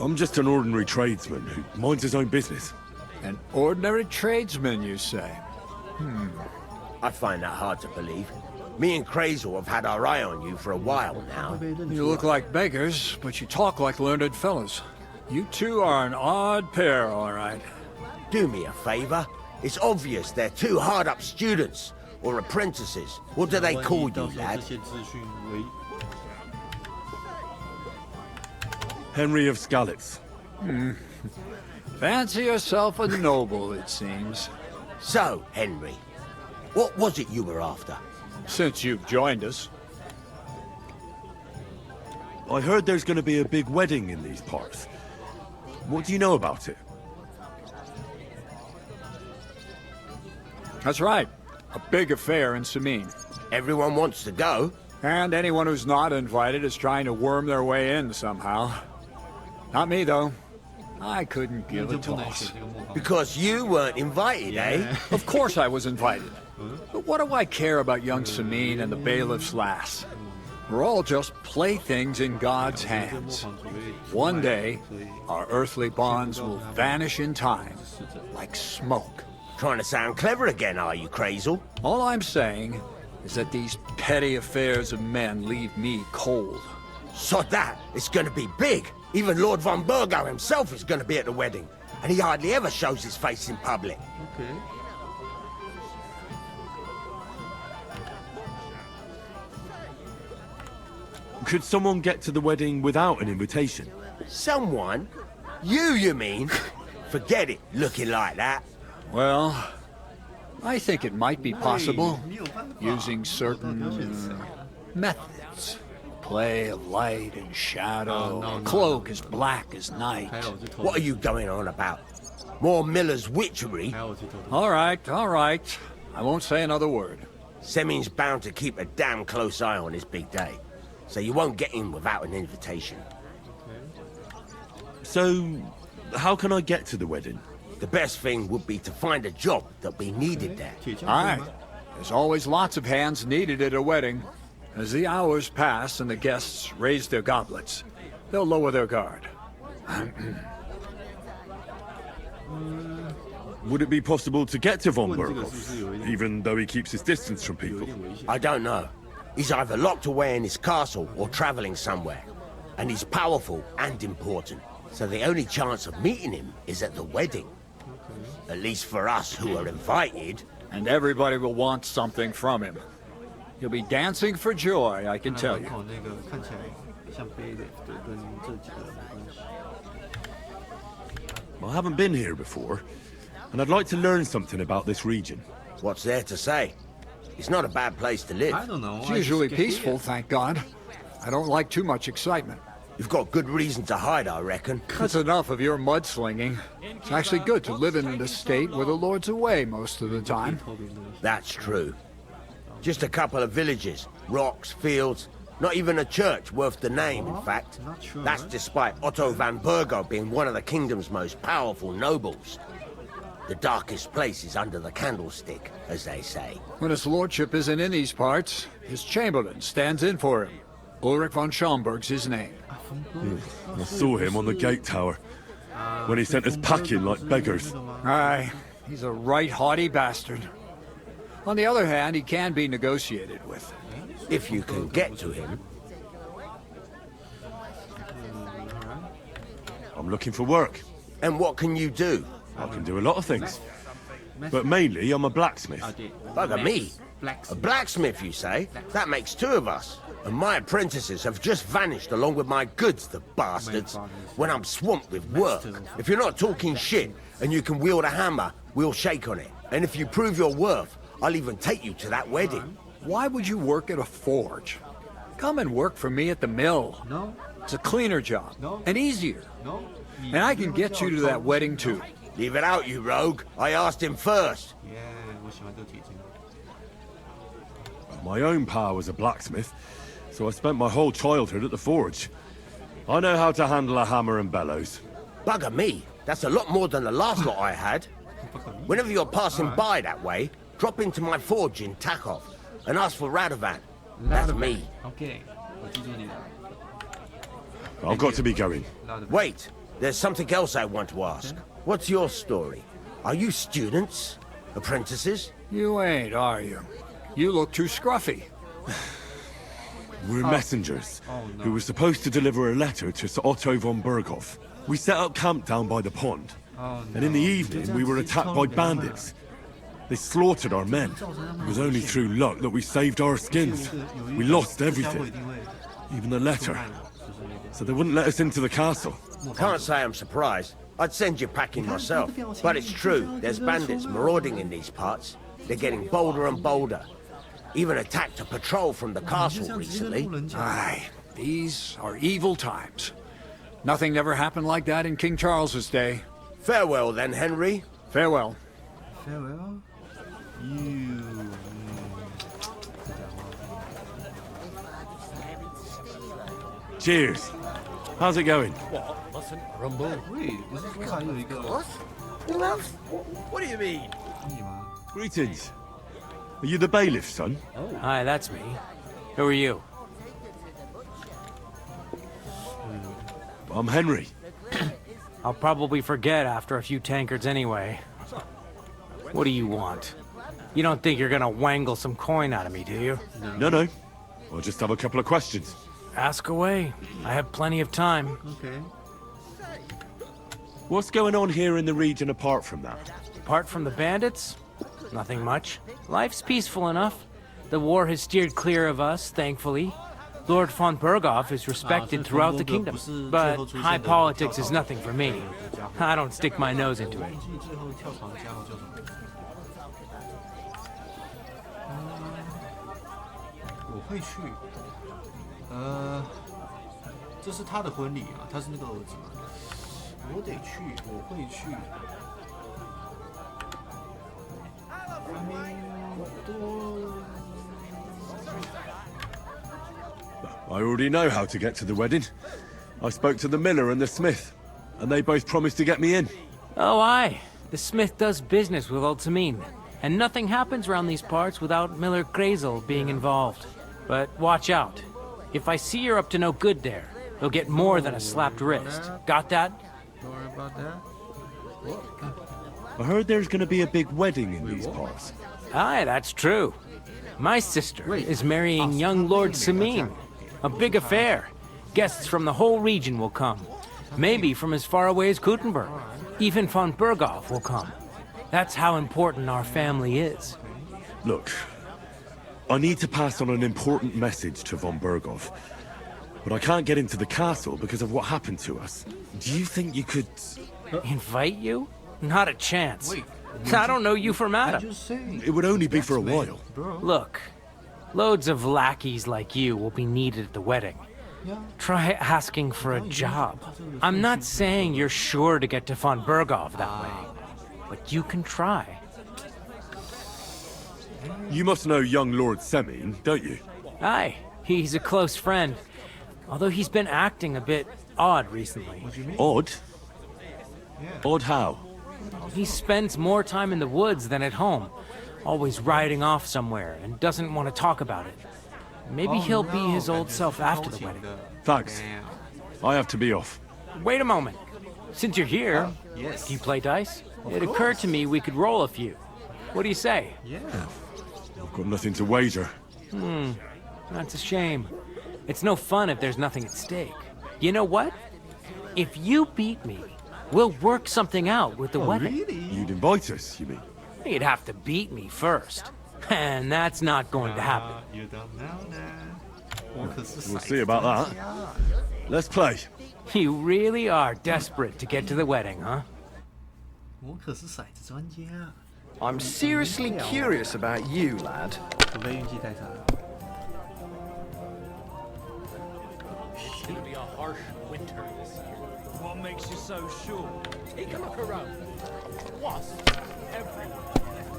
I'm just an ordinary tradesman who minds his own business. An ordinary tradesman, you say? I find that hard to believe. Me and Crazel have had our eye on you for a while now. You look like beggars, but you talk like learned fellows. You two are an odd pair, all right. Do me a favor. It's obvious they're two hard-up students, or apprentices. What do they call you, lad? Henry of Skalitz. Fancy yourself a noble, it seems. So, Henry, what was it you were after? Since you've joined us. I heard there's going to be a big wedding in these parts. What do you know about it? That's right. A big affair in Samin. Everyone wants to go. And anyone who's not invited is trying to worm their way in somehow. Not me, though. I couldn't give a toss. Because you weren't invited, eh? Of course I was invited. But what do I care about young Samin and the bailiff's lass? We're all just playthings in God's hands. One day, our earthly bonds will vanish in time, like smoke. Trying to sound clever again, are you, Crazel? All I'm saying is that these petty affairs of men leave me cold. Sod that! It's gonna be big! Even Lord von Burgo himself is gonna be at the wedding. And he hardly ever shows his face in public. Okay. Could someone get to the wedding without an invitation? Someone? You mean? Forget it, looking like that. Well, I think it might be possible, using certain methods. Play of light and shadow, cloak as black as night. What are you going on about? More Miller's witchery? All right. I won't say another word. Semin's bound to keep a damn close eye on his big day, so you won't get in without an invitation. So, how can I get to the wedding? The best thing would be to find a job that we needed there. All right. There's always lots of hands needed at a wedding. As the hours pass and the guests raise their goblets, they'll lower their guard. Would it be possible to get to von Berghoff, even though he keeps his distance from people? I don't know. He's either locked away in his castle or traveling somewhere. And he's powerful and important. So the only chance of meeting him is at the wedding. At least for us who are invited. And everybody will want something from him. He'll be dancing for joy, I can tell you. I haven't been here before, and I'd like to learn something about this region. What's there to say? It's not a bad place to live. I don't know. It's usually peaceful, thank God. I don't like too much excitement. You've got good reason to hide, I reckon. That's enough of your mudslinging. It's actually good to live in an estate where the Lord's away most of the time. That's true. Just a couple of villages, rocks, fields, not even a church worth the name, in fact. That's despite Otto van Burgo being one of the kingdom's most powerful nobles. The darkest place is under the candlestick, as they say. When his lordship isn't in these parts, his chamberlain stands in for him. Ulrich von Schaumburg's his name. I saw him on the gate tower, when he sent us packing like beggars. Aye, he's a right haughty bastard. On the other hand, he can be negotiated with. If you can get to him. I'm looking for work. And what can you do? I can do a lot of things. But mainly, I'm a blacksmith. Bugger me. A blacksmith, you say? That makes two of us. And my apprentices have just vanished along with my goods, the bastards, when I'm swamped with work. If you're not talking shit and you can wield a hammer, we'll shake on it. And if you prove your worth, I'll even take you to that wedding. Why would you work at a forge? Come and work for me at the mill. No. It's a cleaner job. And easier. And I can get you to that wedding too. Leave it out, you rogue. I asked him first. My own pa was a blacksmith, so I spent my whole childhood at the forge. I know how to handle a hammer and bellows. Bugger me. That's a lot more than the last lot I had. Whenever you're passing by that way, drop into my forge in Takov and ask for Radovan. That's me. Okay. I've got to be going. Wait, there's something else I want to ask. What's your story? Are you students? Apprentices? You ain't, are you? You look too scruffy. We're messengers who were supposed to deliver a letter to Sir Otto von Berghoff. We set up camp down by the pond, and in the evening we were attacked by bandits. They slaughtered our men. It was only through luck that we saved our skins. We lost everything, even the letter. So they wouldn't let us into the castle. Can't say I'm surprised. I'd send you packing myself. But it's true, there's bandits marauding in these parts. They're getting bolder and bolder. Even attacked a patrol from the castle recently. Aye, these are evil times. Nothing never happened like that in King Charles's day. Farewell then, Henry. Farewell. Farewell? Cheers. How's it going? What? Listen, rumble. Who else? What do you mean? Greetings. Are you the bailiff, son? Hi, that's me. Who are you? I'm Henry. I'll probably forget after a few tankards anyway. What do you want? You don't think you're gonna wangle some coin out of me, do you? No. I'll just have a couple of questions. Ask away. I have plenty of time. Okay. What's going on here in the region apart from that? Apart from the bandits? Nothing much. Life's peaceful enough. The war has steered clear of us, thankfully. Lord von Berghoff is respected throughout the kingdom, but high politics is nothing for me. I don't stick my nose into it. 我会去，这是他的婚礼啊，他是那个儿子嘛，我得去，我会去。I already know how to get to the wedding. I spoke to the miller and the smith, and they both promised to get me in. Oh, aye. The smith does business with old Samin, and nothing happens around these parts without Miller Grazel being involved. But watch out. If I see you're up to no good there, you'll get more than a slapped wrist. Got that? Don't worry about that. I heard there's gonna be a big wedding in these parts. Aye, that's true. My sister is marrying young Lord Samin. A big affair. Guests from the whole region will come. Maybe from as far away as Gutenberg. Even von Berghoff will come. That's how important our family is. Look, I need to pass on an important message to von Berghoff, but I can't get into the castle because of what happened to us. Do you think you could... Invite you? Not a chance. I don't know you from Adam. It would only be for a while. Look, loads of lackeys like you will be needed at the wedding. Try asking for a job. I'm not saying you're sure to get to von Berghoff that way, but you can try. You must know young Lord Semin, don't you? Aye, he's a close friend. Although he's been acting a bit odd recently. Odd? Odd how? He spends more time in the woods than at home, always riding off somewhere and doesn't want to talk about it. Maybe he'll be his old self after the wedding. Thanks. I have to be off. Wait a moment. Since you're here, do you play dice? It occurred to me we could roll a few. What do you say? Yeah. I've got nothing to wager. That's a shame. It's no fun if there's nothing at stake. You know what? If you beat me, we'll work something out with the wedding. Really? You'd invite us, you mean? You'd have to beat me first. And that's not going to happen. You don't know that. We'll see about that. Let's play. You really are desperate to get to the wedding, huh? 我可是骰子专家。 I'm seriously curious about you, lad. 除非运气太差。 It's gonna be a harsh winter this year. What makes you so sure? Take a look around. Wasps everywhere.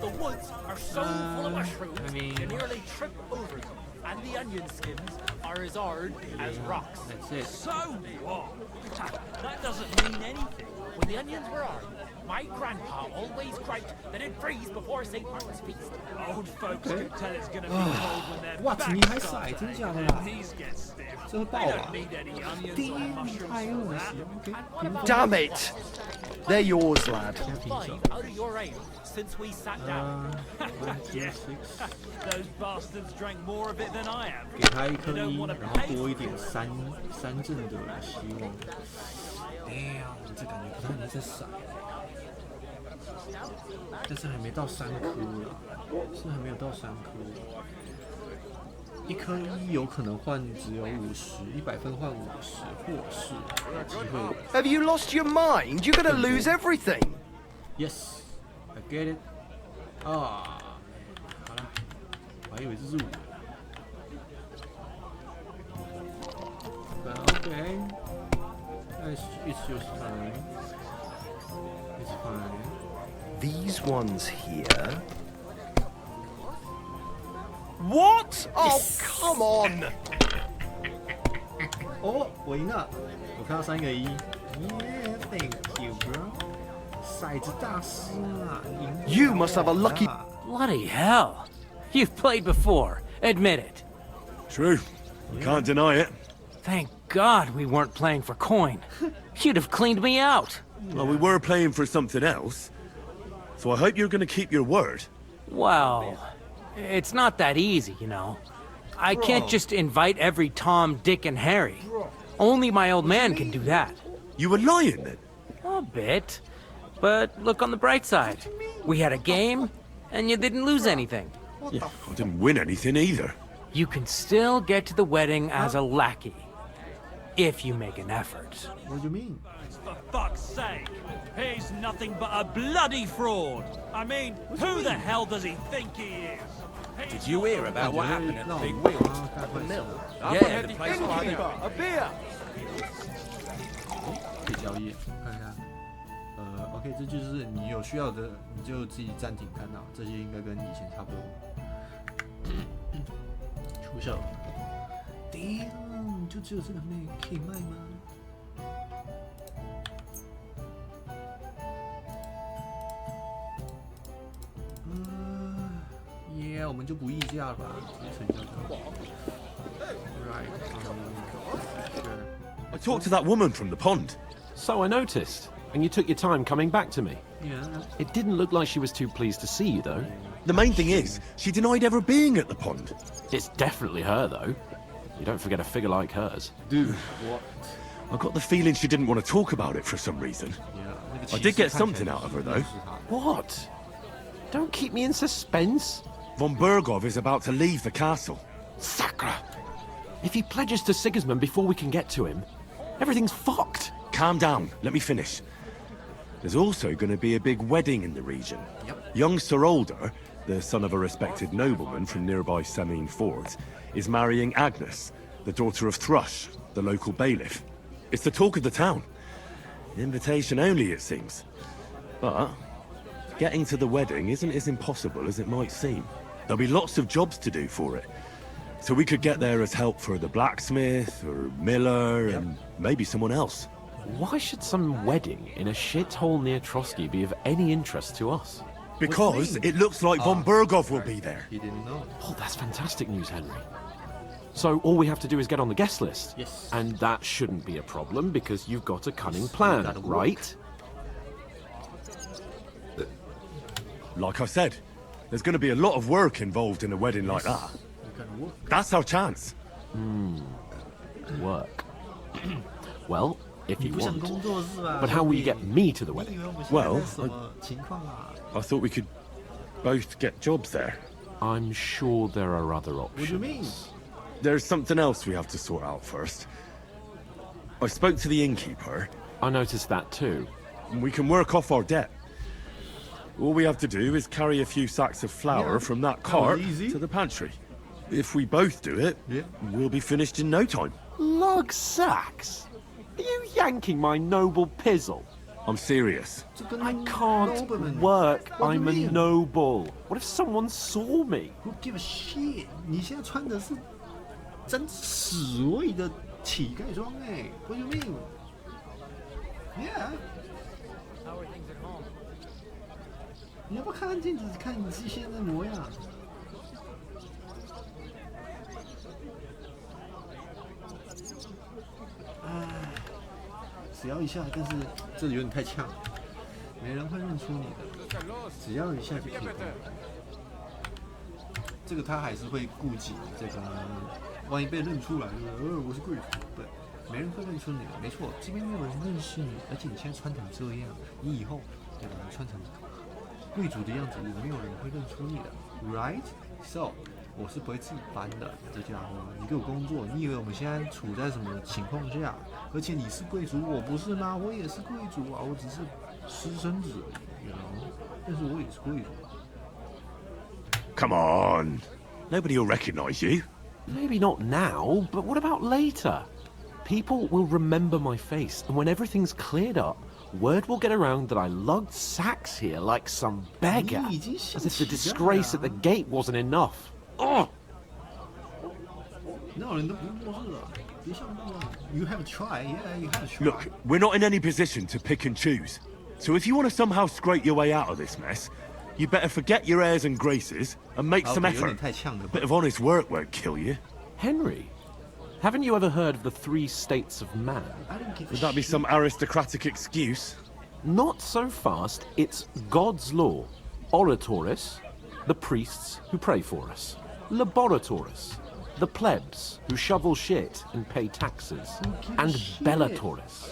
The woods are so full of mushrooms, you nearly trip over them. And the onion skins are as hard as rocks. That's it. So what? That doesn't mean anything. When the onions were hard, my grandpa always griped that it'd freeze before St. Martin's feast. Old folks can tell it's gonna be cold when their What? 你还骰？真假的啦？ knees get stiff. 这会爆 I 吧 don't need any onions 第一 or 名 mushrooms 太 for 恶 that. 心。OK。 Damn it! They're yours, lad. 5 out of your ale since we sat down. Yeah. Those bastards drank more of it than I have. 给他一颗一，然后多一点三阵的希望。Damn，这感觉不太能再骰。但是还没到3颗啦，是还没有到3颗。一颗一有可能换只有50，100分换50，或是有机会。 Have you lost your mind? You're gonna lose everything. Yes, I get it. 啊，好了，我还以为这是5。But okay, it's just fine. It's fine. These ones here. What? Oh, come on! 哦，我赢了，我看到3个1。Yeah, thank you, bro. 骰子大师啊，赢了。 You must have a lucky. Bloody hell. You've played before. Admit it. True. I can't deny it. Thank God we weren't playing for coin. You'd have cleaned me out. Well, we were playing for something else. So I hope you're going to keep your word. Well, it's not that easy, you know. I can't just invite every Tom, Dick, and Harry. Only my old man can do that. You were lying then? A bit. But look on the bright side. We had a game, and you didn't lose anything. Yeah, I didn't win anything either. You can still get to the wedding as a lackey. If you make an effort. What do you mean? For fuck's sake! He's nothing but a bloody fraud! I mean, who the hell does he think he is? Did you hear about what happened at the Big Wheels at the mill? Yeah, the place was A beer! 可以交易，看一下。OK， 这就是你有需要的，你就自己暂停看到，这些应该跟以前差不多。出手。Damn， 就只有这个妹可以卖吗？我们就不议价了吧，直接成交就好。Right. Sure. I talked to that woman from the pond. So I noticed. And you took your time coming back to me. Yeah. It didn't look like she was too pleased to see you, though. The main thing is, she denied ever being at the pond. It's definitely her, though. You don't forget a figure like hers. Dude, what? I got the feeling she didn't want to talk about it for some reason. Yeah. I did get something out of her, though. What? Don't keep me in suspense. Von Bergov is about to leave the castle. Sacre! If he pledges to Sigismund before we can get to him, everything's fucked. Calm down, let me finish. There's also going to be a big wedding in the region. Yep. Young Sir Alder, the son of a respected nobleman from nearby Semine Fort, is marrying Agnes, the daughter of Thrush, the local bailiff. It's the talk of the town. Invitation only, it seems. But getting to the wedding isn't as impossible as it might seem. There'll be lots of jobs to do for it. So we could get there as help for the blacksmith, or miller, and maybe someone else. Why should some wedding in a shithole near Trotsky be of any interest to us? Because it looks like Von Bergov will be there. He didn't know. Oh, that's fantastic news, Henry. So all we have to do is get on the guest list. Yes. And that shouldn't be a problem because you've got a cunning plan, right? Like I said, there's going to be a lot of work involved in a wedding like that. That's our chance. Work. Well, if you want. But how will you get me to the wedding? Well, I thought we could both get jobs there. I'm sure there are other options. What do you mean? There's something else we have to sort out first. I spoke to the innkeeper. I noticed that too. And we can work off our debt. All we have to do is carry a few sacks of flour from that cart to the pantry. If we both do it, we'll be finished in no time. Lug sacks? Are you yanking my noble pizzle? I'm serious. I can't work. I'm a noble. What if someone saw me? Who give a shit? 你现在穿的是真屎味的乞丐装哎 What do you mean? Yeah. 你要不看看镜子，看你自己现在的模样。只要一下，但是这里有点太呛，没人会认出你的。只要一下就可以。这个他还是会顾及这个，万一被认出来，我是贵族，对，没人会认出你的。没错，这边没有人认识你，而且你现在穿成这样，你以后对吧？你穿成贵族的样子，也没有人会认出你的 ，right? So. 我是不会自班的，这家伙，你给我工作，你以为我们现在处在什么情况下？而且你是贵族，我不是吗？我也是贵族啊，我只是私生子而已，但是我也是贵族啊。Come on, nobody will recognize you. Maybe not now, but what about later? People will remember my face, and when everything's cleared up, word will get around that I lugged sacks here like some beggar, as if the disgrace at the gate wasn't enough. Oh! You have to try, yeah, you have to try. Look, we're not in any position to pick and choose. So if you want to somehow scrape your way out of this mess, you better forget your airs and graces and make some effort. A bit of honest work won't kill you. Henry, haven't you ever heard of the 3 states of man? Would that be some aristocratic excuse? Not so fast. It's God's law. Oratoris, the priests who pray for us. Laboratoris, the plebs who shovel shit and pay taxes. And Bellatoris,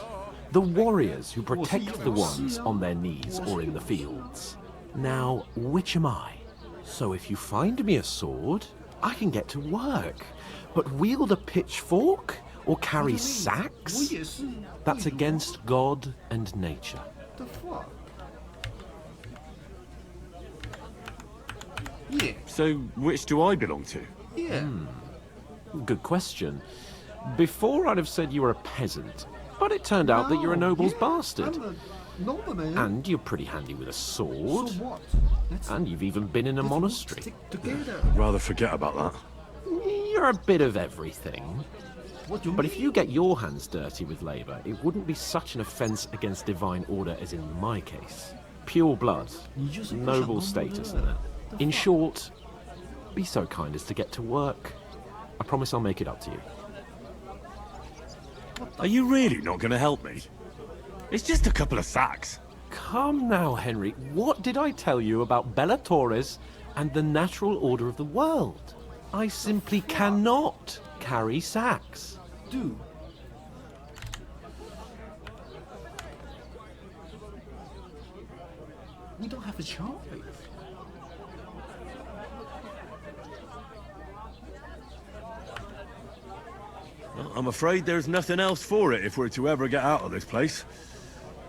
the warriors who protect the ones on their knees or in the fields. Now, which am I? So if you find me a sword, I can get to work. But wield a pitchfork or carry sacks? That's against God and nature. The fuck? Yeah. So, which do I belong to? Yeah. Good question. Before I'd have said you were a peasant, but it turned out that you're a noble's bastard. I'm a nobleman. And you're pretty handy with a sword. So what? And you've even been in a monastery. Stick together. I'd rather forget about that. You're a bit of everything. What do you But mean? if you get your hands dirty with labour, it wouldn't be such an offence against divine order as in my case. Pure blood, noble status and that. In short, be so kind as to get to work. I promise I'll make it up to you. Are you really not going to help me? It's just a couple of sacks. Come now, Henry. What did I tell you about Bella Torres and the natural order of the world? I simply cannot carry sacks. Dude. We don't have a choice. Well, I'm afraid there's nothing else for it if we're to ever get out of this place.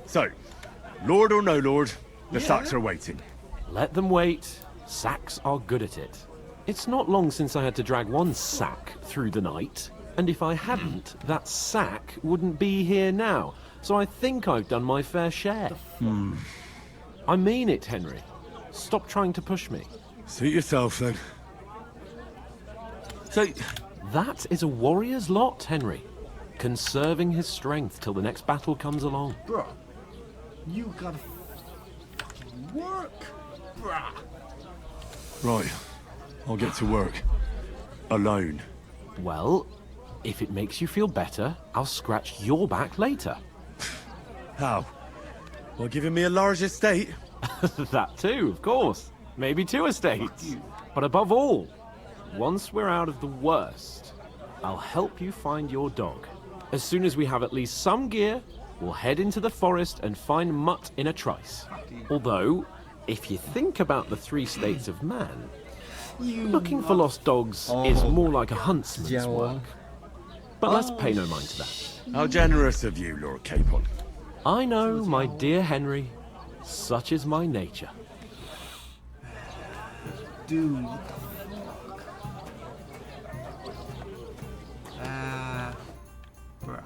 So, Lord or no Lord, the sacks are waiting. Let them wait. Sacks are good at it. It's not long since I had to drag one sack through the night, and if I hadn't, that sack wouldn't be here now. So I think I've done my fair share. I mean it, Henry. Stop trying to push me. Suit yourself, then. So, that is a warrior's lot, Henry. Conserving his strength till the next battle comes along. Bruh, you gotta work, bruh. Right, I'll get to work. Alone. Well, if it makes you feel better, I'll scratch your back later. How? Well, giving me a large estate? That too, of course. Maybe 2 estates. But above all, once we're out of the worst, I'll help you find your dog. As soon as we have at least some gear, we'll head into the forest and find Mutt in a trice. Although, if you think about the 3 states of man, looking for lost dogs is more like a huntsman's work. But let's pay no mind to that. How generous of you, Lord Capon. I know, my dear Henry. Such is my nature. Dude, what the fuck? Bruh.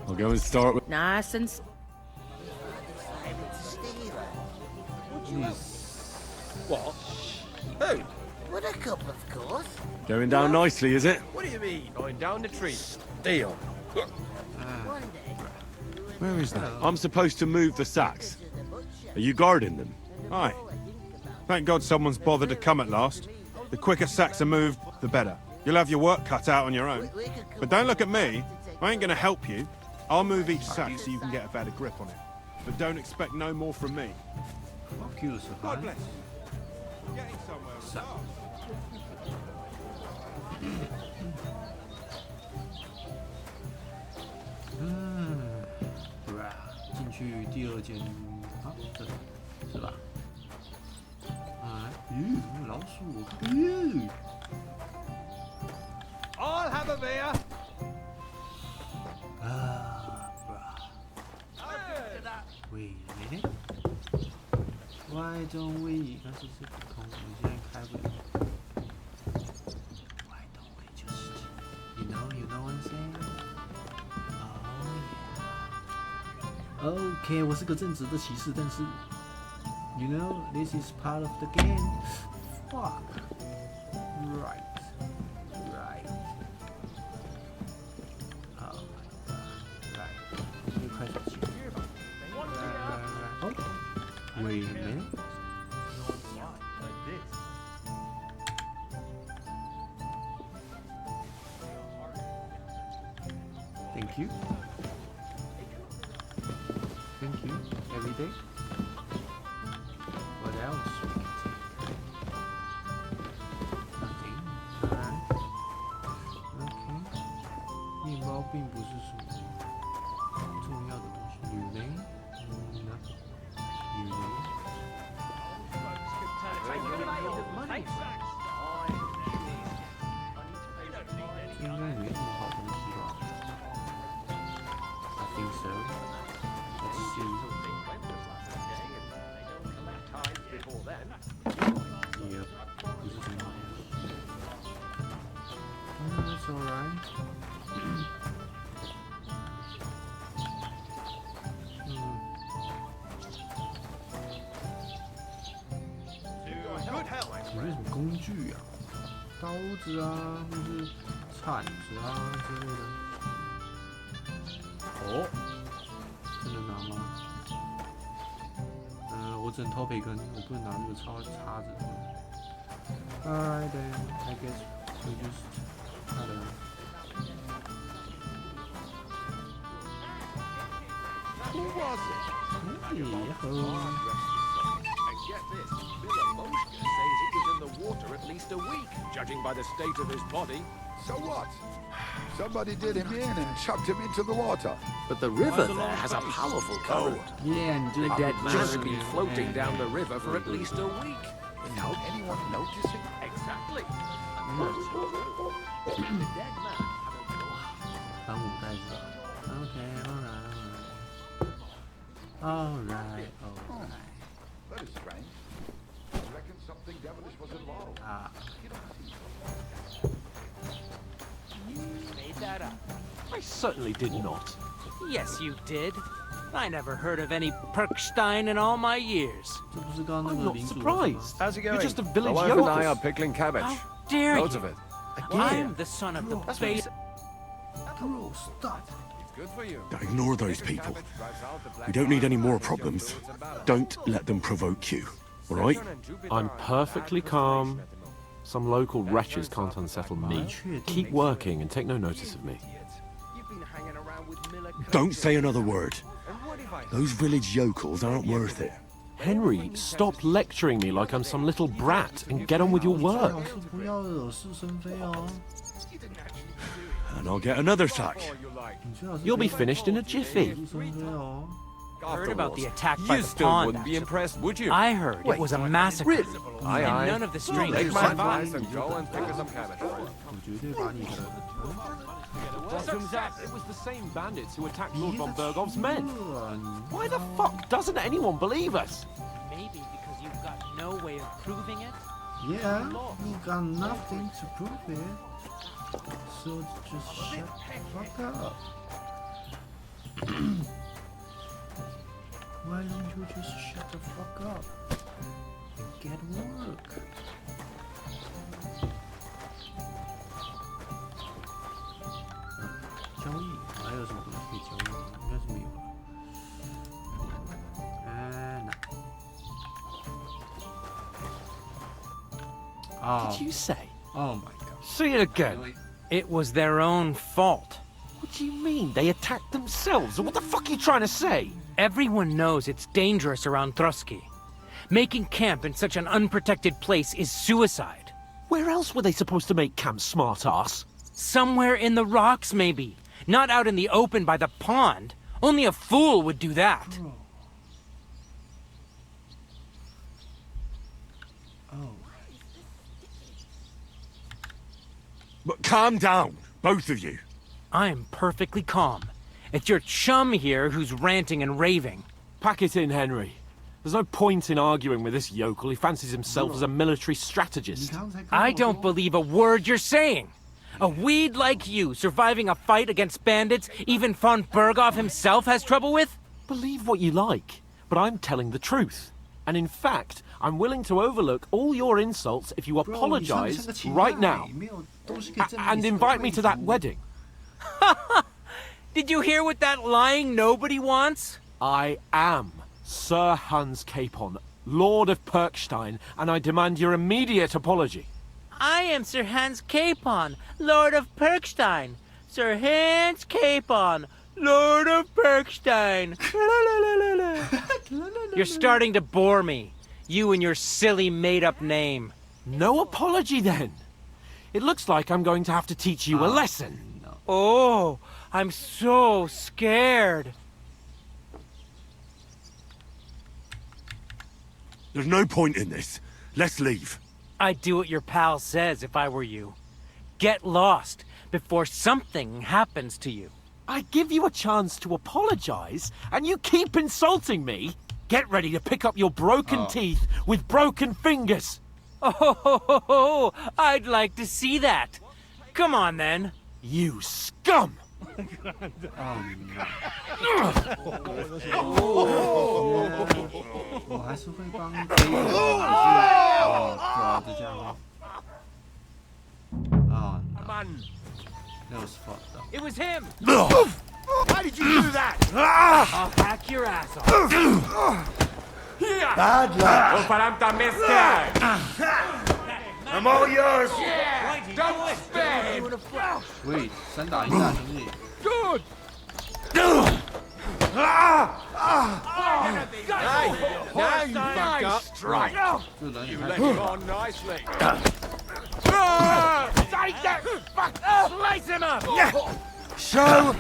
I'll go and start with... Nice and... What? Who? What a couple, of course. Going down nicely, is it? What do you mean? Going down the tree. One Deal. day, Where is that? I'm supposed to move the sacks. Are you guarding them? Aye. Thank God someone's bothered to come at last. The quicker sacks are moved, the better. You'll have your work cut out on your own. But don't look at me. I ain't gonna help you. I'll move each sack so you can get a better grip on it. But don't expect no more from me. Fuck you, sir. God bless. Getting somewhere. Bruh，进去第2间，啊，这里是吧？啊，老鼠，I'll have a beer. Wait a minute. Why don't we？但是是不通，我现在开不了。Why don't we just？You know what I'm saying？Okay， 我是个正直的骑士，但是 ，you know this is part of the game. Fuck. Right. Oh my god. Right. 就开始骑。Oh. Wait a minute. Thank you. Thank you. Every day. What else we can take? Nothing. Alright. Okay. 面包并不是什么重要的东西。You may? No. You may? 有没有什么工具啊？刀子啊，或是铲子啊之类的。哦，真的拿吗？我只能偷培根，我不能拿这个叉子。Alright then, I guess we just Who was it? And get this, Billamoshka says it was in the water at least a week, judging by the state of his body. So what? Somebody did him in and chucked him into the water. But the river there has a powerful current. Yeah, and the dead man. Just been floating down the river for at least a week, without anyone noticing. Exactly. The dead man had a 当五代是吧 ？Okay, alright. That is strange. I reckon something devilish was involved. Made that up. I certainly did not. Yes, you did. I never heard of any Perkstein in all my years. I'm not surprised. How's it going? You're just a village My wife yokel. and I are pickling cabbage. How dare Loads you? of it. I'm the son of the base. Bro, stop. Good for you. Ignore those people. We don't need any more problems. Don't let them provoke you, all right? I'm perfectly calm. Some local wretches can't unsettle me. Keep working and take no notice of me. Don't say another word. Those village yokels aren't worth it. Henry, stop lecturing me like I'm some little brat and get on with your work. 不要惹是生非哦。 And I'll get another sack. You'll be finished in a jiffy. Heard about the attack by You the still pond. wouldn't be impressed, would you? I heard it was a massacre. Really? Aye, And aye. none of the strangers Take my survived. advice and go and pick us some cabbage. 我绝对把你的。 Bottoms up. It was the same bandits who attacked Lord von Bergov's men. Why the fuck doesn't anyone believe us? Maybe because you've got no way of proving it. Yeah, you got nothing to prove it. So just shut the fuck up. Why don't you just shut the fuck up and get work? Q 交易还有什么东西可以交易吗？应该是没有了。What did you say? Oh my god. Say it again. It was their own fault. What do you mean? They attacked themselves? What the fuck are you trying to say? Everyone knows it's dangerous around Trotsky. Making camp in such an unprotected place is suicide. Where else were they supposed to make camp, smart-ass? Somewhere in the rocks, maybe. Not out in the open by the pond. Only a fool would do that. But calm down, both of you. I'm perfectly calm. It's your chum here who's ranting and raving. Pack it in, Henry. There's no point in arguing with this yokel. He fancies himself as a military strategist. I don't believe a word you're saying. A weed like you surviving a fight against bandits even von Berghoff himself has trouble with? Believe what you like, but I'm telling the truth. And in fact, I'm willing to overlook all your insults if you apologize right now. And invite me to that wedding. Did you hear what that lying nobody wants? I am Sir Hans Capon, Lord of Perkstein, and I demand your immediate apology. I am Sir Hans Capon, Lord of Perkstein. Sir Hans Capon, Lord of Perkstein. You're starting to bore me. You and your silly made-up name. No apology, then. It looks like I'm going to have to teach you a lesson. Oh, I'm so scared. There's no point in this. Let's leave. I'd do what your pal says if I were you. Get lost before something happens to you. I give you a chance to apologize, and you keep insulting me. Get ready to pick up your broken teeth with broken fingers. Oh, I'd like to see that. Come on, then. You scum! 这家伙。啊，那was fucked up. It was him! How did you do that? I'll hack your ass off. Bad luck. Oparanta mister! I'm all yours. Yeah! Don't spare! Wait, 3打1啊，兄弟。 Good. Hey, now you fucked up. Strike. You let him on nicely. Take that! Fuck! Slice him up! Show.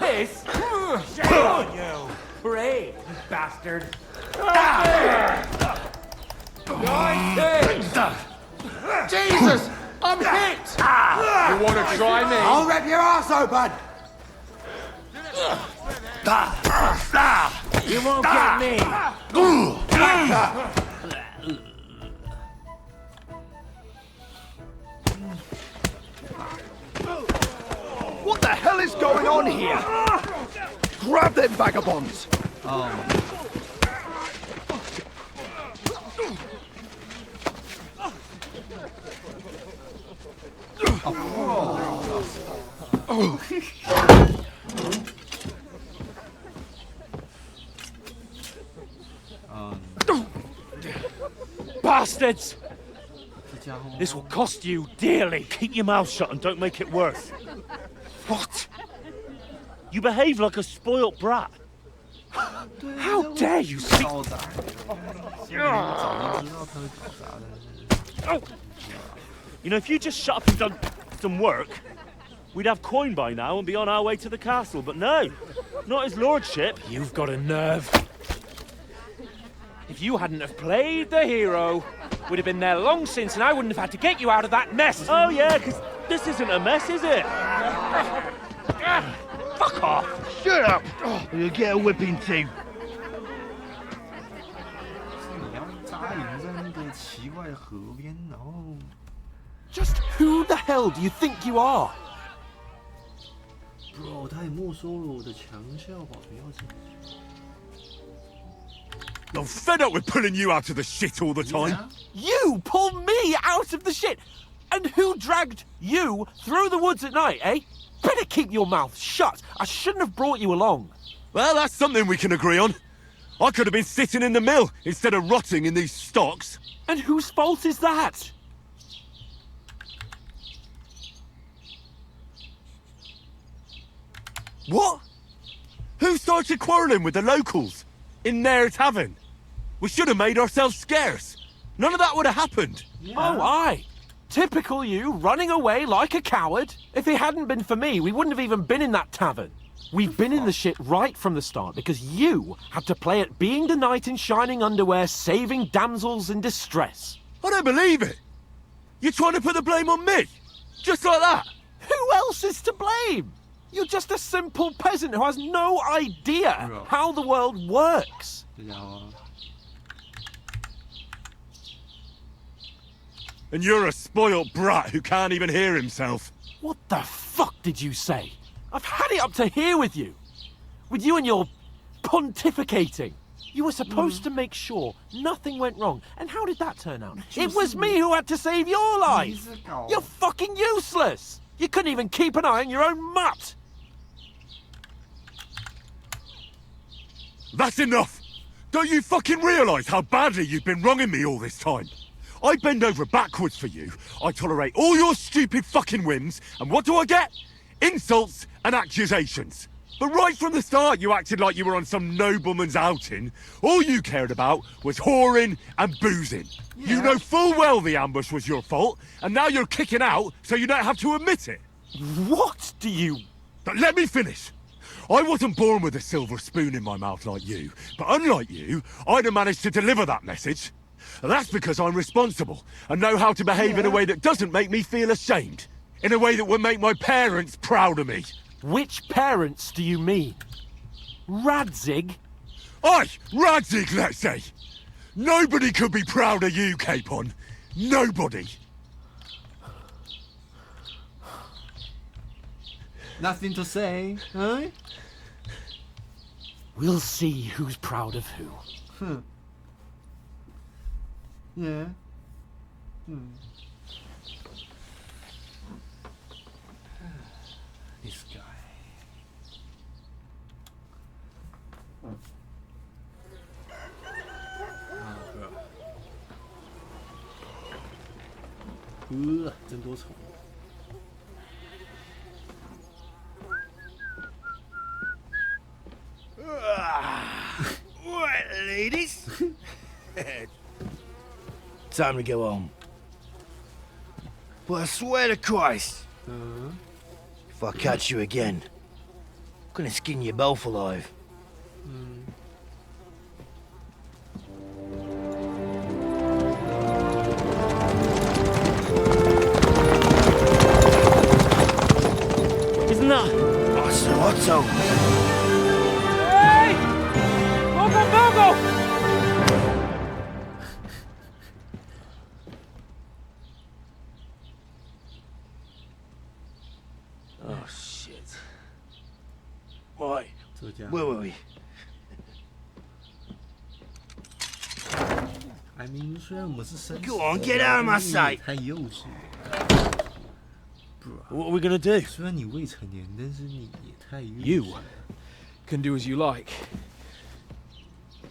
Piss! Shame on you! Brave, you bastard! Jesus, I'm hit. You want to try me? I'll rip your ass open. You won't get me! What the hell is going on here? Grab them vagabonds. Bastards! This will cost you dearly. Keep your mouth shut and don't make it worse. What? You behave like a spoilt brat. How dare you see... You know, if you just shut up and done some work, we'd have coin by now and be on our way to the castle. But no, not his lordship. You've got a nerve. If you hadn't have played the hero, we'd have been there long since and I wouldn't have had to get you out of that mess. Oh yeah, because this isn't a mess, is it? Fuck off. Shut up. Or you'll get a whipping too. Just who the hell do you think you are? Bro, 他也没收了我的强效保存钥匙。 I'm fed up with pulling you out of the shit all the time. You pull me out of the shit! And who dragged you through the woods at night, eh? Better keep your mouth shut. I shouldn't have brought you along. Well, that's something we can agree on. I could have been sitting in the mill instead of rotting in these stocks. And whose fault is that? What? Who started quarrelling with the locals? In their tavern? We should have made ourselves scarce. None of that would have happened. Yeah. Oh, aye. Typical you, running away like a coward. If it hadn't been for me, we wouldn't have even been in that tavern. We've been in the shit right from the start because you had to play at being the knight in shining underwear, saving damsels in distress. I don't believe it. You're trying to put the blame on me? Just like that? Who else is to blame? You're just a simple peasant who has no idea how the world works. And you're a spoilt brat who can't even hear himself. What the fuck did you say? I've had it up to here with you. With you and your pontificating. You were supposed to make sure nothing went wrong. And how did that turn out? It was me who had to save your life. You're fucking useless. You couldn't even keep an eye on your own mutt. That's enough! Don't you fucking realise how badly you've been wronging me all this time? I bend over backwards for you, I tolerate all your stupid fucking whims, and what do I get? Insults and accusations. But right from the start you acted like you were on some nobleman's outing. All you cared about was whoring and boozing. Yeah. You know full well the ambush was your fault, and now you're kicking out so you don't have to admit it. What do you... But let me finish. I wasn't born with a silver spoon in my mouth like you, but unlike you, I'd have managed to deliver that message. That's because I'm responsible and know how to behave in a way that doesn't make me feel ashamed. In a way that would make my parents proud of me. Which parents do you mean? Radzig? Aye, Radzig, let's say. Nobody could be proud of you, Capon. Nobody. Nothing to say, huh? We'll see who's proud of who. Yeah. This guy. Oh, 真多虫。Right, ladies. Time to go home. But I swear to Christ, if I catch you again, I'm gonna skin you both alive. Isn't that? Oh, Sir Otto. Hey! Bogo! Oh, shit. Right. Where were we? I mean, 虽然我们是绅士 Go on, get out of my sight. 太幼稚了。 What are we gonna do? 虽然你未成年，但是你也太幼稚。 You can do as you like.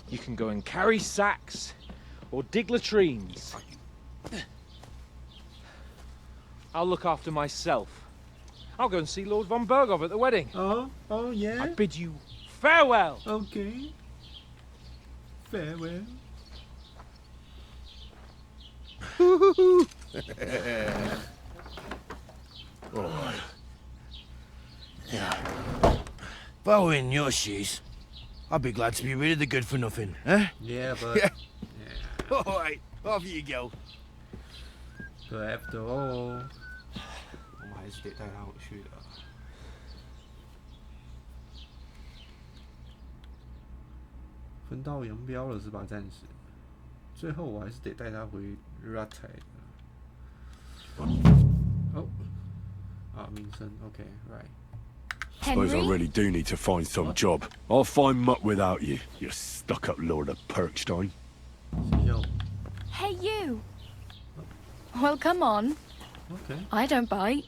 You can go and carry sacks or dig latrines. I'll look after myself. I'll go and see Lord von Berghoff at the wedding. Oh, yeah. I bid you farewell. Okay. Farewell. Alright. Yeah. If I were in your shoes, I'd be glad to be rid of the good for nothing, eh? Yeah, but... yeah. Alright, off you go. But after all... 我们还是得带他回去的。分道扬镳了是吧？暂时。最后我还是得带他回 Rattay 的。哦。啊，民生 ，OK, right. Suppose I really do need to find some job. I'll find muck without you, you stuck-up lord of Perkstein. Hey, you! Well, come on. Okay. I don't bite.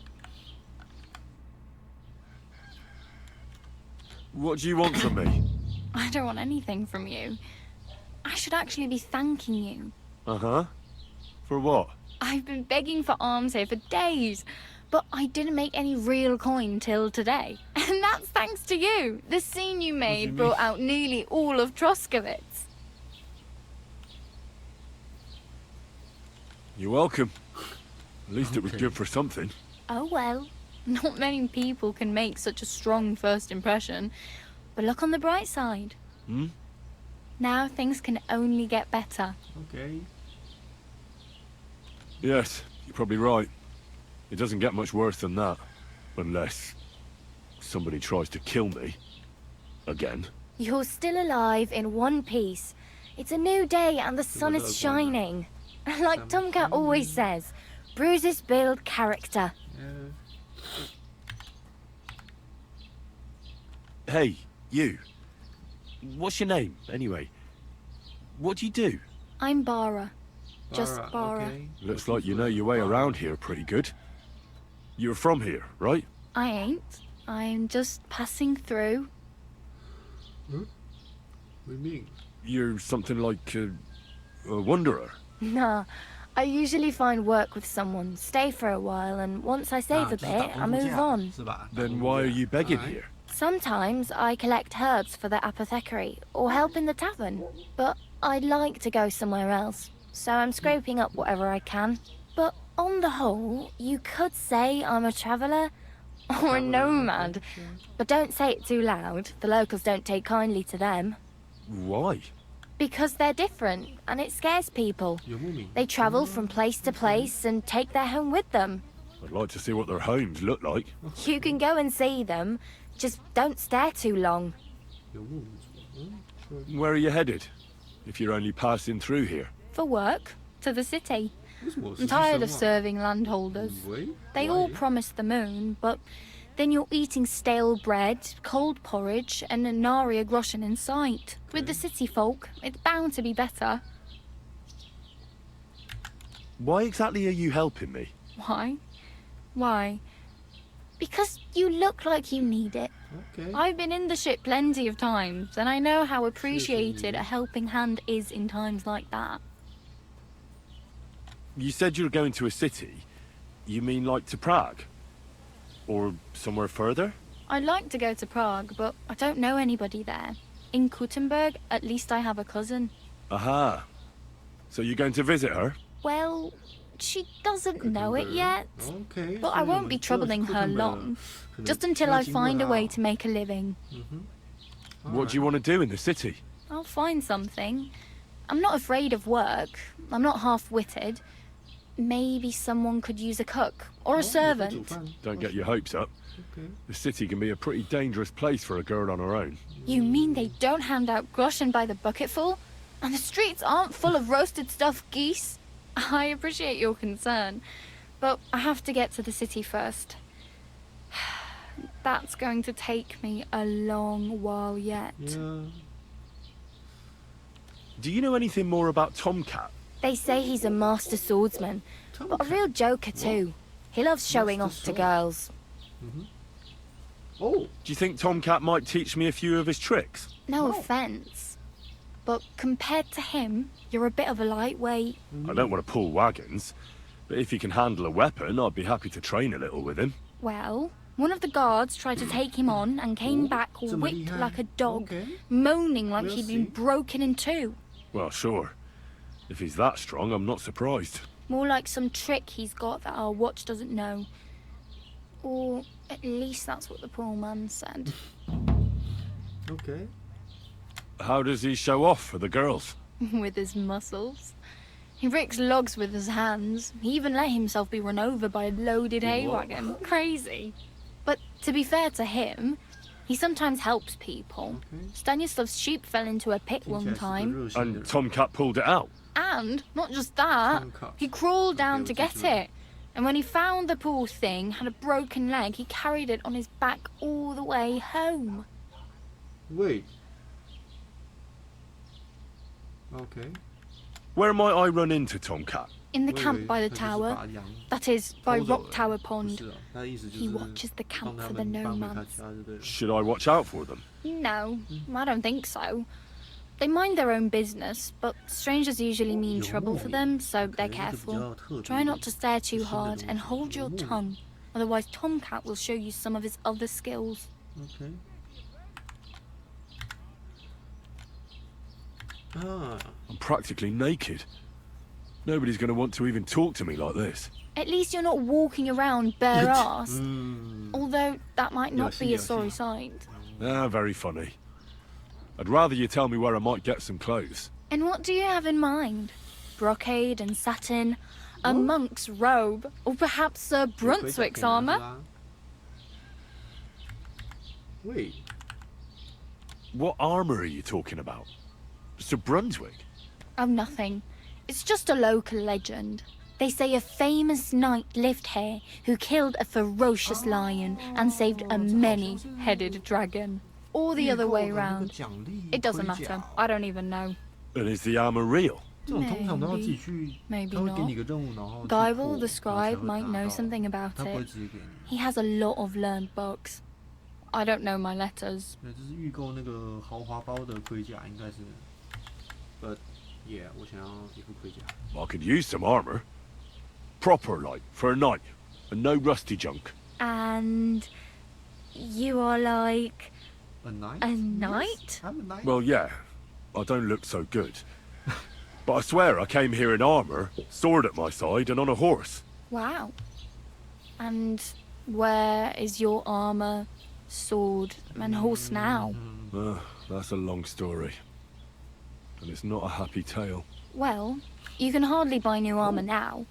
What do you want from me? I don't want anything from you. I should actually be thanking you. Uh-huh. For what? I've been begging for alms here for days, but I didn't make any real coin till today. And that's thanks to you. The scene you made brought out nearly all of Troskowitz. You're welcome. At least it was good for something. Oh well, not many people can make such a strong first impression. But look on the bright side. Hmm? Now things can only get better. Okay. Yes, you're probably right. It doesn't get much worse than that. Unless somebody tries to kill me. Again. You're still alive in one piece. It's a new day and the sun is shining. Like Tomcat always says, bruises build character. Hey, you. What's your name, anyway? What do you do? I'm Bara. Just Bara. Okay. Looks like you know your way around here pretty good. You're from here, right? I ain't. I'm just passing through. Huh? What do you mean? You're something like a wanderer. Nah. I usually find work with someone, stay for a while, and once I save a bit, I move on. Then why are you begging here? Sometimes I collect herbs for the apothecary, or help in the tavern. But I'd like to go somewhere else, so I'm scraping up whatever I can. But on the whole, you could say I'm a traveller, or a nomad. But don't say it too loud, the locals don't take kindly to them. Why? Because they're different, and it scares people. They travel from place to place and take their home with them. I'd like to see what their homes look like. You can go and see them, just don't stare too long. Where are you headed? If you're only passing through here. For work, to the city. I'm tired of serving landholders. They all promise the moon, but then you're eating stale bread, cold porridge, and a nary groschen in sight. With the city folk, it's bound to be better. Why exactly are you helping me? Why? Why? Because you look like you need it. Okay. I've been in the ship plenty of times, and I know how appreciated a helping hand is in times like that. You said you were going to a city. You mean like to Prague? Or somewhere further? I'd like to go to Prague, but I don't know anybody there. In Kuttenberg, at least I have a cousin. Aha. So you're going to visit her? Well, she doesn't know it yet. Okay. But I won't be troubling her long. Just until I find a way to make a living. What do you want to do in the city? I'll find something. I'm not afraid of work. I'm not half-witted. Maybe someone could use a cook or a servant. Don't get your hopes up. The city can be a pretty dangerous place for a girl on her own. You mean they don't hand out groschen by the bucketful? And the streets aren't full of roasted stuffed geese? I appreciate your concern, but I have to get to the city first. That's going to take me a long while yet. Yeah. Do you know anything more about Tomcat? They say he's a master swordsman, but a real joker too. He loves showing off to girls. Oh. Do you think Tomcat might teach me a few of his tricks? No offence, but compared to him, you're a bit of a lightweight. I don't want to pull wagons, but if he can handle a weapon, I'd be happy to train a little with him. Well, one of the guards tried to take him on and came back whipped like a dog, moaning like he'd been broken in two. Well, sure. If he's that strong, I'm not surprised. More like some trick he's got that our watch doesn't know. Or at least that's what the poor man said. Okay. How does he show off for the girls? With his muscles. He ricks logs with his hands. He even let himself be run over by a loaded hay wagon. Crazy. But to be fair to him, he sometimes helps people. Stanislav's sheep fell into a pit one time. And Tomcat pulled it out? And not just that, he crawled down to get it. And when he found the poor thing had a broken leg, he carried it on his back all the way home. Wait. Okay. Where might I run into Tomcat? In the camp by the tower. That is, by Rock Tower Pond. He watches the camp for the nomads. Should I watch out for them? No, I don't think so. They mind their own business, but strangers usually mean trouble for them, so they're careful. Try not to stare too hard and hold your tongue, otherwise Tomcat will show you some of his other skills. Okay. Ah. I'm practically naked. Nobody's going to want to even talk to me like this. At least you're not walking around bare ass. Although that might not be a sorry sight. Ah, very funny. I'd rather you tell me where I might get some clothes. And what do you have in mind? Brocade and satin, a monk's robe, or perhaps Sir Brunswick's armour? Wait. What armour are you talking about? Sir Brunswick? Oh, nothing. It's just a local legend. They say a famous knight lived here who killed a ferocious lion and saved a many-headed dragon. Or the other way round. It doesn't matter. I don't even know. And is the armour real? Maybe not. Geibel, the scribe, might know something about it. He has a lot of learned books. I don't know my letters. But yeah, 我想要一副盔甲。 I could use some armour. Proper, like, for a knight. And no rusty junk. And you are like... A knight? A knight? Yes, I'm a knight. Well, yeah. I don't look so good. But I swear I came here in armour, sword at my side, and on a horse. Wow. And where is your armour, sword, and horse now? That's a long story. And it's not a happy tale. Well, you can hardly buy new armour now,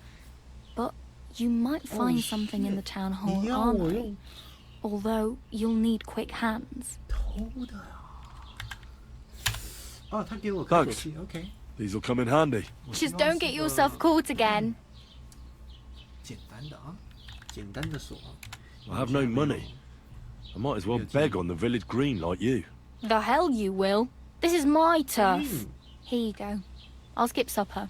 but you might find something in the town hall armory. Although you'll need quick hands. Thanks. Okay. These'll come in handy. Just don't get yourself caught again. I have no money. I might as well beg on the village green like you. The hell you will. This is my turf. Here you go. I'll skip supper.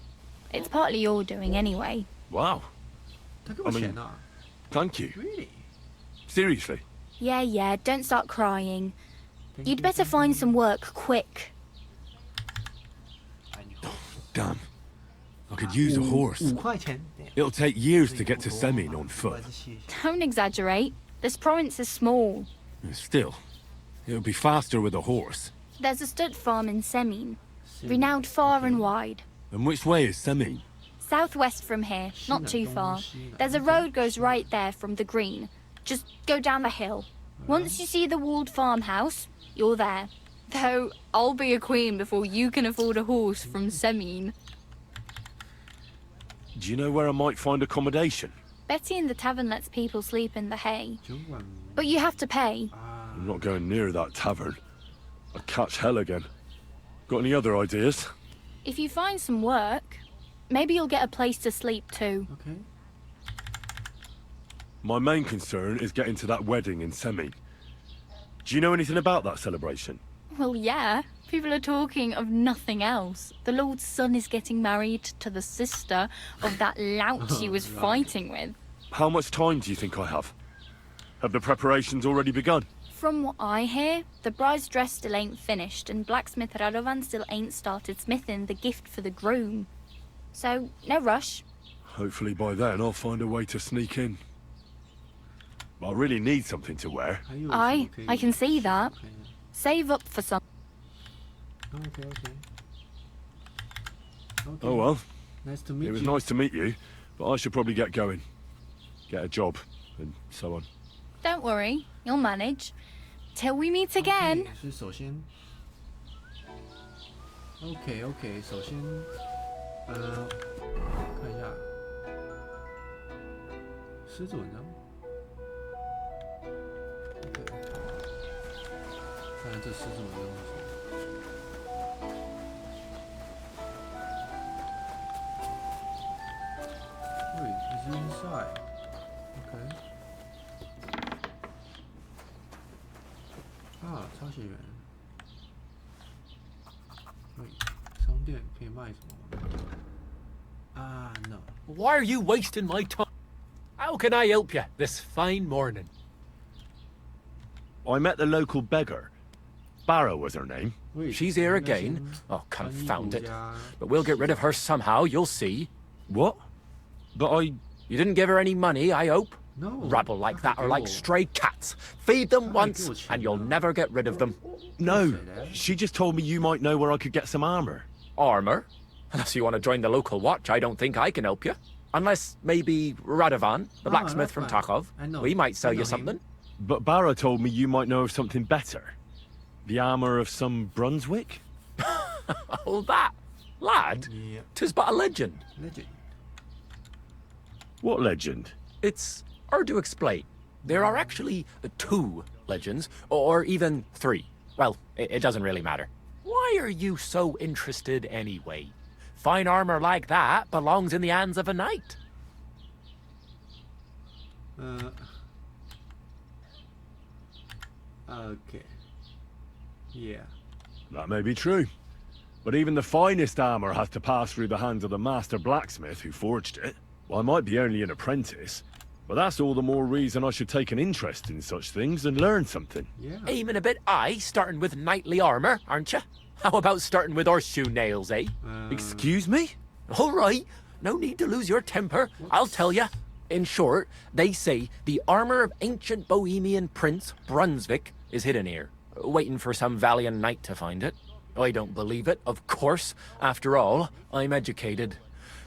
It's partly your doing anyway. Wow. I mean, thank you. Really? Seriously? Yeah, don't start crying. You'd better find some work quick. Damn. I could use a horse. 5块钱. It'll take years to get to Semin on foot. Don't exaggerate. This province is small. Still, it'll be faster with a horse. There's a stud farm in Semin, renowned far and wide. And which way is Semin? Southwest from here, not too far. There's a road goes right there from the green. Just go down the hill. Once you see the walled farmhouse, you're there. Though, I'll be a queen before you can afford a horse from Semin. Do you know where I might find accommodation? Betty in the tavern lets people sleep in the hay. But you have to pay. I'm not going near that tavern. I'd catch hell again. Got any other ideas? If you find some work, maybe you'll get a place to sleep too. Okay. My main concern is getting to that wedding in Semin. Do you know anything about that celebration? Well, yeah. People are talking of nothing else. The Lord's son is getting married to the sister of that lout he was fighting with. How much time do you think I have? Have the preparations already begun? From what I hear, the bride's dress still ain't finished, and blacksmith Radovan still ain't started smithing the gift for the groom. So, no rush. Hopefully by then I'll find a way to sneak in. But I really need something to wear. I can see that. Save up for some. Okay. Oh well. Nice to meet you. It was nice to meet you, but I should probably get going. Get a job, and so on. Don't worry, you'll manage. Till we meet again. 所以首先 ，OK， 首先，看一下狮子文章。OK， 看看这狮子文章是什么。Wait, is it inside? OK。抄写员。商店可以卖什么吗？No. Why are you wasting my time? How can I help you this fine morning? I met the local beggar. Barrow was her name. She's here again. Oh, confound it. But we'll get rid of her somehow, you'll see. What? But You didn't give her any money, I hope? No. Rabble like that are like stray cats. Feed them once, and you'll never get rid of them. No, she just told me you might know where I could get some armor. Armor? Unless you want to join the local watch, I don't think I can help you. Unless maybe Radovan, the blacksmith from Takov. We might sell you something. But Barrow told me you might know of something better. The armor of some Brunswick? Oh, that. Lad, 'tis but a legend. Legend. What legend? It's hard to explain. There are actually 2 legends, or even 3. Well, it doesn't really matter. Why are you so interested anyway? Fine armor like that belongs in the hands of a knight. Okay. Yeah. That may be true. But even the finest armor has to pass through the hands of the master blacksmith who forged it. Well, I might be only an apprentice, but that's all the more reason I should take an interest in such things and learn something. Yeah. Aiming a bit high, starting with knightly armor, aren't you? How about starting with horseshoe nails, eh? Excuse me? All right, no need to lose your temper. I'll tell you. In short, they say the armor of ancient Bohemian Prince Brunswick is hidden here, waiting for some valiant knight to find it. I don't believe it, of course. After all, I'm educated.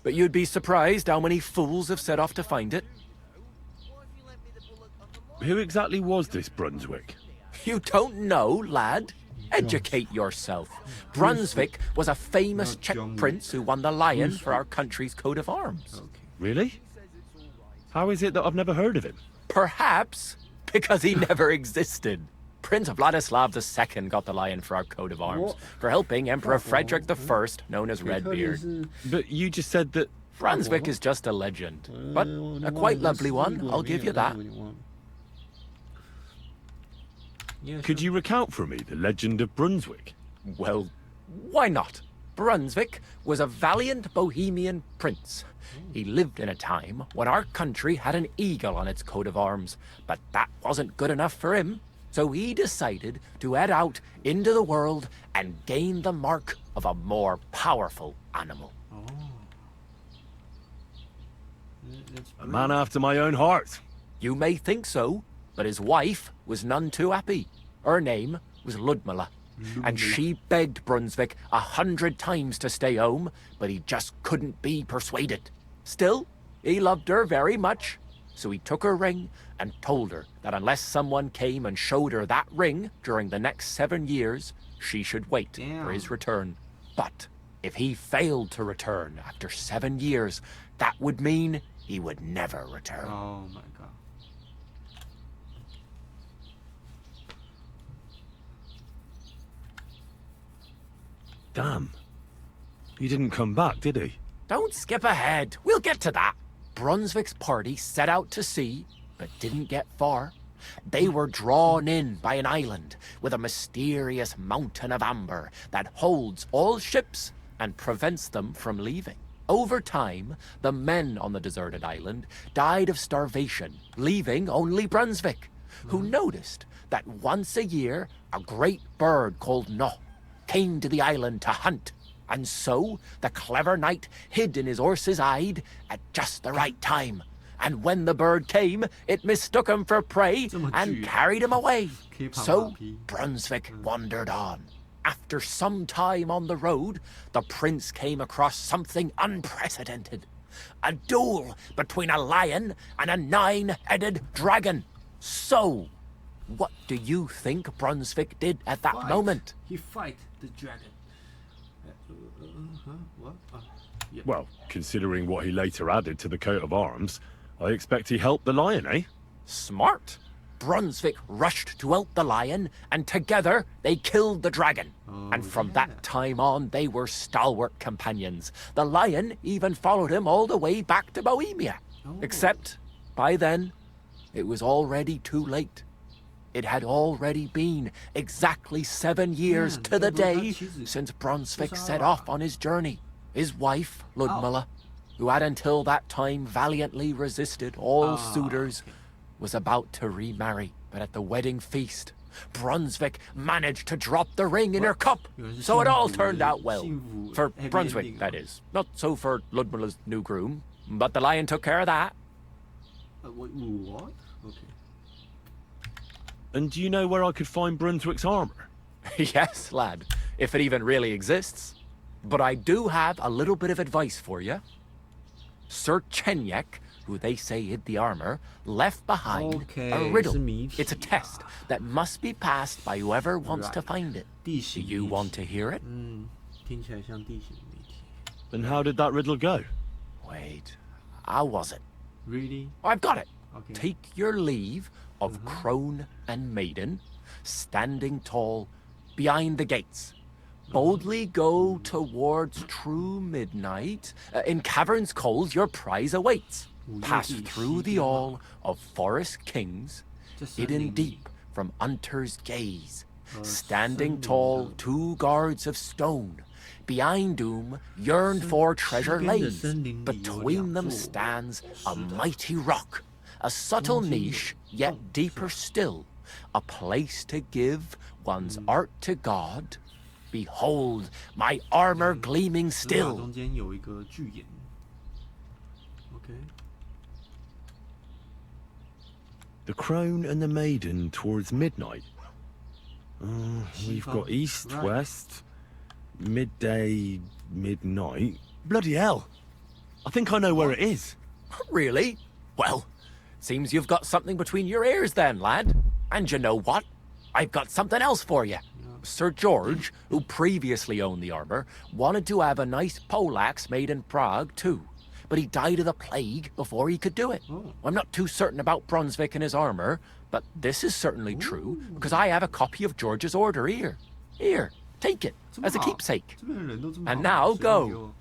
But you'd be surprised how many fools have set off to find it. Who exactly was this Brunswick? You don't know, lad? Educate yourself. Brunswick was a famous Czech prince who won the lion for our country's coat of arms. Really? How is it that I've never heard of him? Perhaps because he never existed. Prince Vladislav II got the lion for our coat of arms for helping Emperor Frederick I, known as Redbeard. But you just said that... Brunswick is just a legend, but a quite lovely one, I'll give you that. Could you recount for me the legend of Brunswick? Well, why not? Brunswick was a valiant Bohemian prince. He lived in a time when our country had an eagle on its coat of arms, but that wasn't good enough for him, so he decided to head out into the world and gain the mark of a more powerful animal. A man after my own heart. You may think so, but his wife was none too happy. Her name was Ludmilla, and she begged Brunswick 100 times to stay home, but he just couldn't be persuaded. Still, he loved her very much, so he took her ring and told her that unless someone came and showed her that ring during the next 7 years, she should wait for his return. But if he failed to return after 7 years, that would mean he would never return. Oh my god. Damn. He didn't come back, did he? Don't skip ahead. We'll get to that. Brunswick's party set out to sea, but didn't get far. They were drawn in by an island with a mysterious mountain of amber that holds all ships and prevents them from leaving. Over time, the men on the deserted island died of starvation, leaving only Brunswick, who noticed that once a year a great bird called No came to the island to hunt. And so the clever knight hid in his horse's hide at just the right time. And when the bird came, it mistook him for prey and carried him away. So Brunswick wandered on. After some time on the road, the prince came across something unprecedented. A duel between a lion and a 9-headed dragon. So, what do you think Brunswick did at that moment? He fight the dragon. What? Yeah. Well, considering what he later added to the coat of arms, I expect he helped the lion, eh? Smart. Brunswick rushed to help the lion, and together they killed the dragon. And from that time on, they were stalwart companions. The lion even followed him all the way back to Bohemia. Except, by then, it was already too late. It had already been exactly 7 years to the day since Brunswick set off on his journey. His wife, Ludmilla, who had until that time valiantly resisted all suitors, was about to remarry. But at the wedding feast, Brunswick managed to drop the ring in her cup. So it all turned out well. For Brunswick, that is. Not so for Ludmilla's new groom, but the lion took care of that. What? Okay. And do you know where I could find Brunswick's armor? Yes, lad, if it even really exists. But I do have a little bit of advice for you. Sir Chenyek, who they say hid the armor, left behind a riddle. It's a test that must be passed by whoever wants to find it. Do you want to hear it? And how did that riddle go? Wait, how was it? Really? I've got it. Okay. Take your leave of crone and maiden, standing tall behind the gates. Boldly go towards true midnight. In caverns cold your prize awaits. Pass through the all of forest kings, hidden deep from hunter's gaze. Standing tall, 2 guards of stone. Behind whom yearned for treasure lays. Between them stands a mighty rock. A subtle niche, yet deeper still. A place to give one's art to God. Behold, my armor gleaming still. The crone and the maiden towards midnight. We've got east, west, midday, midnight. Bloody hell! I think I know where it is. Really? Well, seems you've got something between your ears then, lad. And you know what? I've got something else for you. Sir George, who previously owned the armor, wanted to have a nice poleaxe made in Prague too. But he died of the plague before he could do it. I'm not too certain about Brunswick and his armor, but this is certainly true, because I have a copy of George's order here. Here, take it, as a keepsake. And now, go.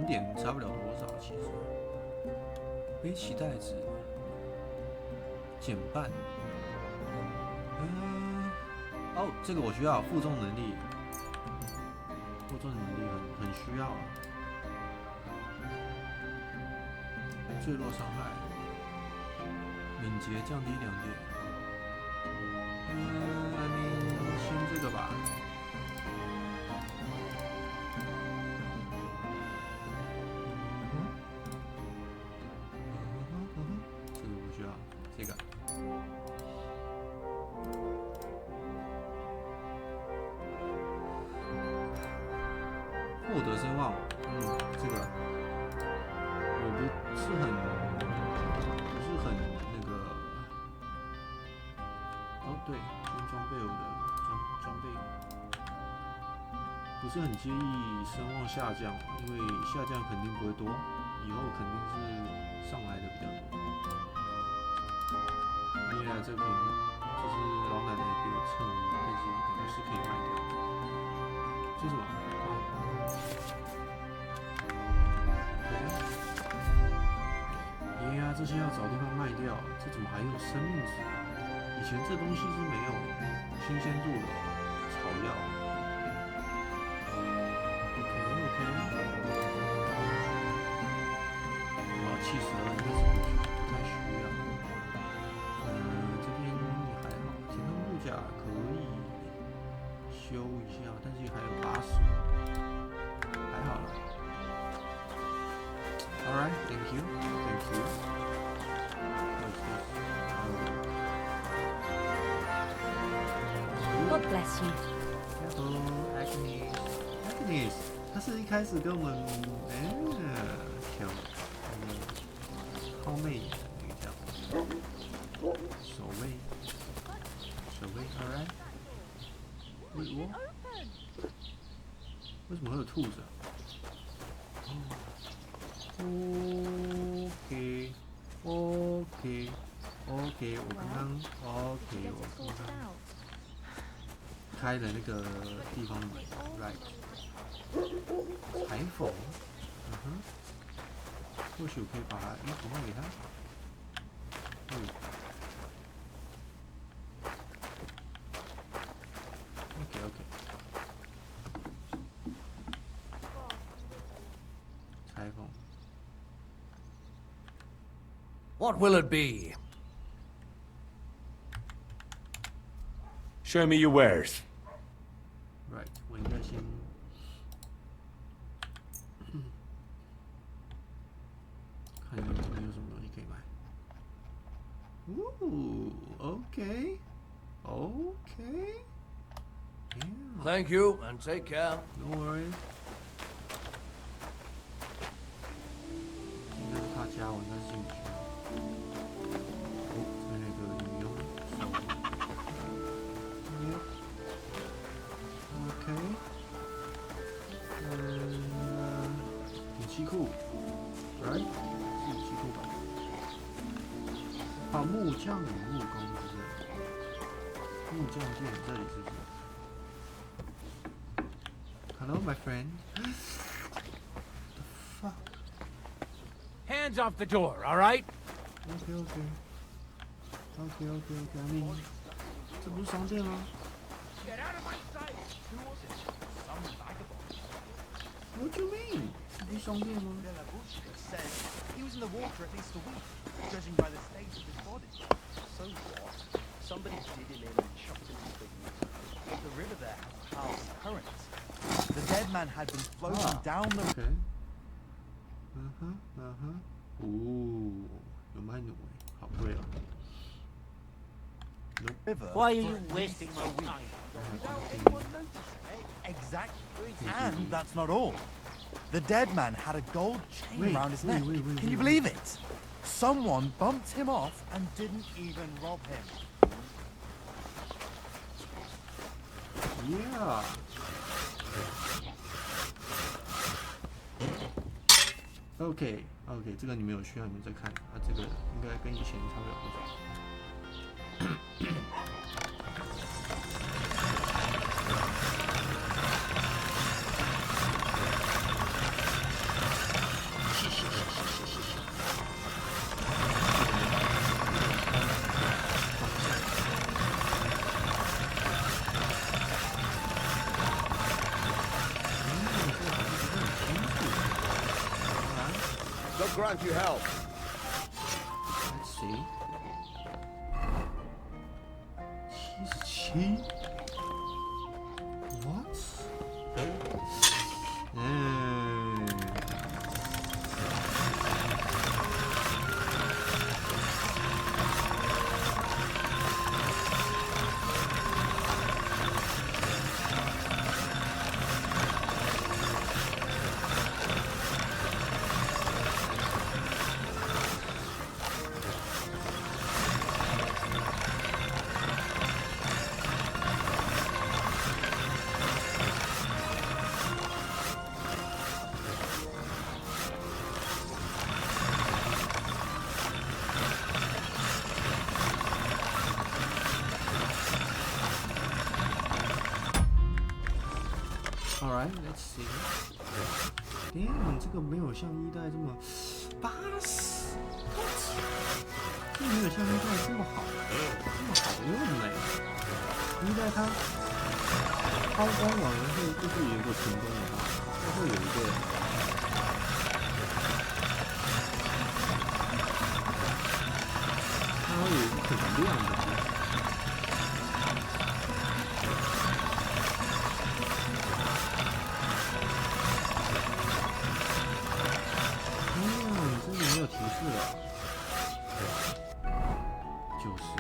点差不了多少，其实。背起袋子，减半。哦，这个我需要负重能力，负重能力很需要啊。坠落伤害，敏捷降低2点。先这个吧。这个不需要，这个。获得声望，这个我不是很那个。哦，对，新装备我的装备不是很介意声望下降，因为下降肯定不会多，以后肯定是上来的比较多。另外这瓶就是老奶奶给我蹭，但是感觉是可以卖掉。这是什么？耶呀，这些要找地方卖掉，这怎么还有生命值？以前这东西是没有新鲜度的草药。OK， 哇，气死了，应该是不太需要。这边也还好，填充护甲可以修一下，但是还有80，还好了。Alright, thank you. God bless you. Hello, Agnes. 他是一开始跟我们挑抛媚眼的那个叫守卫 ，Alright. 为什么会有兔子啊？OK， 我刚刚开了那个地方的门 ，right， 裁缝，或许我可以把衣服卖给他。OK， 裁缝。What will it be? Show me your wares. Right， 我应该先，看这边有什么东西可以买。OK， yeah. Thank you and take care. No worries. 应该是他家，我应该是进不去。这边那个女佣手。OK， 武器库 ，right， 是武器库吧？啊，木匠与木工是不是？木匠剑这里是不是 ？Hello, my friend. The fuck? Hands off the door, all right? OK. I mean， 这不是商店吗？ Get out of my sight! Who was it? Some vagabond. What do you mean? 这不是商店吗？ said he was in the water at least a week, judging by the state of his body. So what? Somebody did him in and chucked him into the water. But the river there has powerful currents. The dead man had been floating down the river. Okay. 有卖弩诶，好贵哦。 Why are you wasting my time? Exactly. And that's not all. The dead man had a gold chain around his neck. Can you believe it? Someone bumped him off and didn't even rob him. Yeah. OK， 这个你们有需要你们再看啊，这个应该跟以前差不了多少。He'll grant you help. Let's see. She? What? Alright, let's see. Damn, 这个没有像一代这么80，这没有像一代这么好，这么好用嘞。一代它抛光网会就是有一个成功的话，它会有一个。它会有一个很亮的。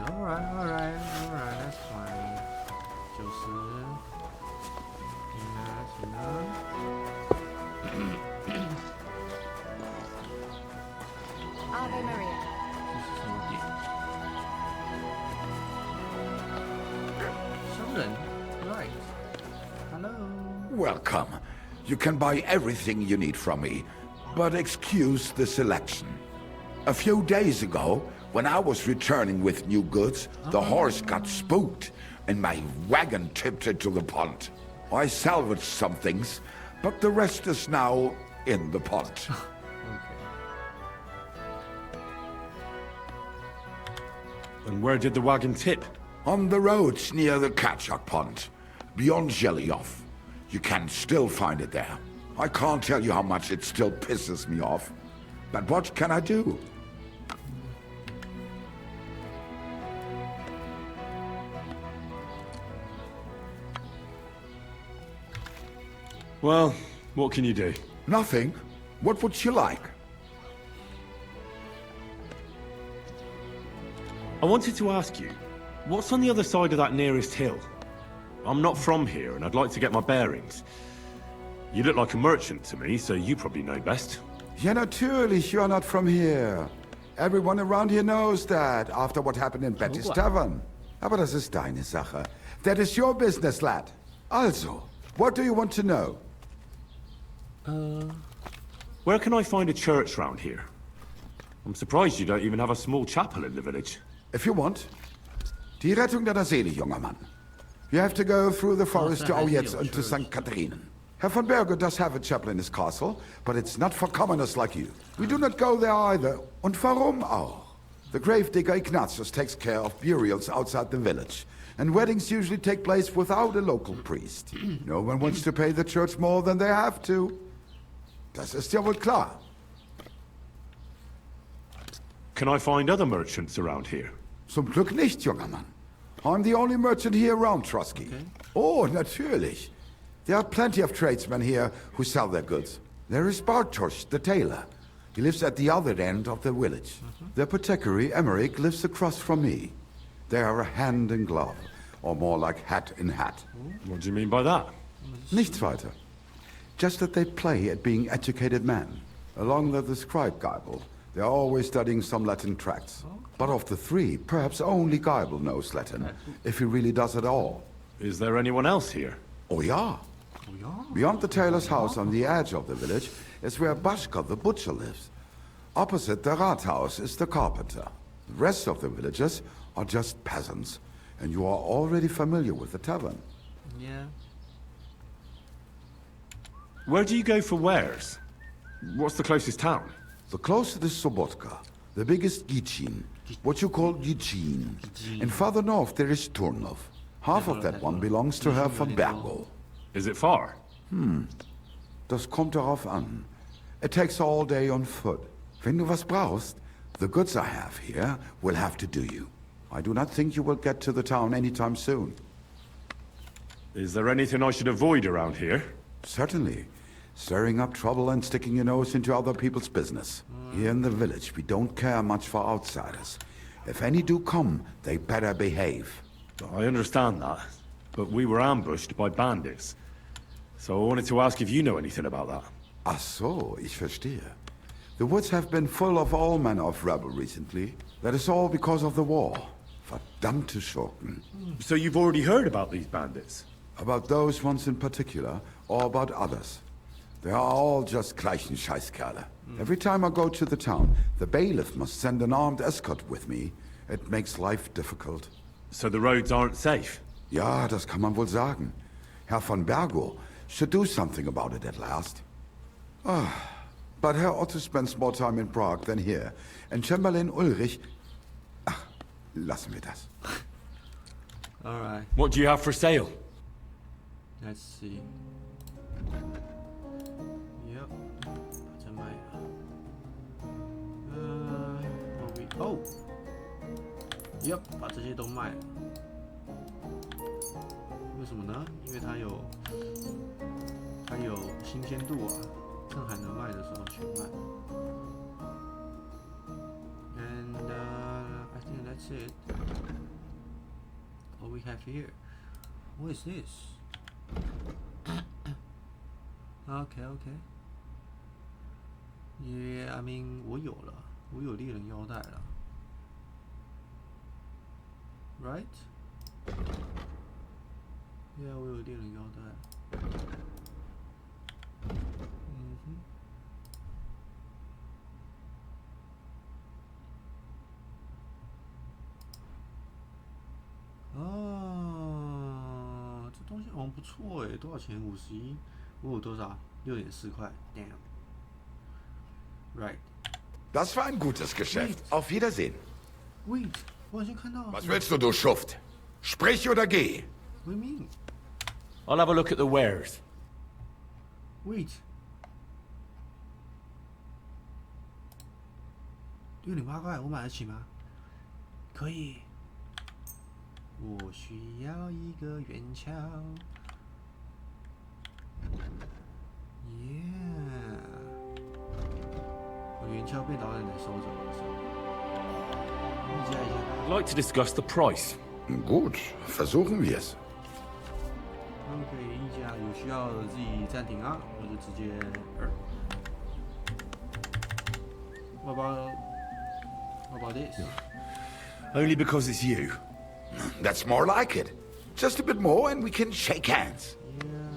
Alright, that's fine. 90，行了。Ave Maria。这是什么点？商人 ，right? Hello. Welcome. You can buy everything you need from me, but excuse the selection. A few days ago, when I was returning with new goods, the horse got spooked, and my wagon tipped into the pond. I salvaged some things, but the rest is now in the pond. And where did the wagon tip? On the roads near the Katchak Pond, beyond Jelioff. You can still find it there. I can't tell you how much it still pisses me off. But what can I do? Well, what can you do? Nothing. What would you like? I wanted to ask you, what's on the other side of that nearest hill? I'm not from here, and I'd like to get my bearings. You look like a merchant to me, so you probably know best. Ja, natürlich, you're not from here. Everyone around here knows that, after what happened in Betty's Tavern. Aber das ist deine Sache. That is your business, lad. Also, what do you want to know? Where can I find a church round here? I'm surprised you don't even have a small chapel in the village. If you want. Die Rettung deiner Seele, junger Mann. You have to go through the forest to Aujetz and to St. Catharinen. Herr von Berger does have a chapel in his castle, but it's not for commoners like you. We do not go there either. Und warum auch? The gravedigger Ignatius takes care of burials outside the village, and weddings usually take place without a local priest. No one wants to pay the church more than they have to. Das ist ja wohl klar. Can I find other merchants around here? Zum Glück nicht, junger Mann. I'm the only merchant here around Trusky. Okay. Oh, natürlich. There are plenty of tradesmen here who sell their goods. There is Bartosz, the tailor. He lives at the other end of the village. The apothecary, Emmerich, lives across from me. They are hand in glove, or more like hat in hat. What do you mean by that? Nichts weiter. Just that they play at being educated men. Along with the scribe Geibel, they are always studying some Latin tracts. But of the three, perhaps only Geibel knows Latin, if he really does at all. Is there anyone else here? Oh yeah. Beyond the tailor's house on the edge of the village is where Bashka the butcher lives. Opposite the Rathaus is the carpenter. The rest of the villagers are just peasants, and you are already familiar with the tavern. Yeah. Where do you go for wares? What's the closest town? The closest is Sobotka, the biggest Gichin, what you call Gichin. And farther north there is Turnov. Half of that one belongs to Herr von Bergo. Is it far? Das kommt darauf an. It takes all day on foot. Wenn du was brauchst, the goods I have here will have to do you. I do not think you will get to the town anytime soon. Is there anything I should avoid around here? Certainly. Stirring up trouble and sticking your nose into other people's business. Here in the village, we don't care much for outsiders. If any do come, they better behave. I understand that, but we were ambushed by bandits. So I wanted to ask if you know anything about that. Ach so, ich verstehe. The woods have been full of all manner of rebel recently. That is all because of the war. Verdammte Schurken. So you've already heard about these bandits? About those ones in particular, or about others? They are all just gleichen Scheißkerle. Every time I go to the town, the bailiff must send an armed escort with me. It makes life difficult. So the roads aren't safe? Ja, das kann man wohl sagen. Herr von Bergo should do something about it at last. But Herr Otto spends more time in Prague than here. And Chamberlain Ulrich... Ach, lassen wir das. Alright. What do you have for sale? Let's see. Yep. 在卖哦 Yep， 把这些都卖了。为什么呢？因为它有新鲜度啊，趁还能卖的时候全卖。And I think that's it. What we have here? What is this? Okay. Yeah, I mean 我有了，我有猎人腰带了。Right? Yeah, 我有猎人腰带。哦，这东西好像不错诶，多少钱？51，我有多少？6.4块。Damn. Right. Das war ein gutes Geschäft. Auf Wiedersehen. Wait, 我好像看到。 Was willst du, Schuft? Sprich oder geh. What do you mean? I'll have a look at the wares. Wait. 6.8块，我买得起吗？可以。我需要一个圆锹。Yeah。我圆锹被导演给收走了，是吧？加一下。I'd like to discuss the price. Gut, versuchen wir es. 他们可以议价，有需要的自己暂停啊，或者直接What about this? Only because it's you. That's more like it. Just a bit more and we can shake hands. Yeah.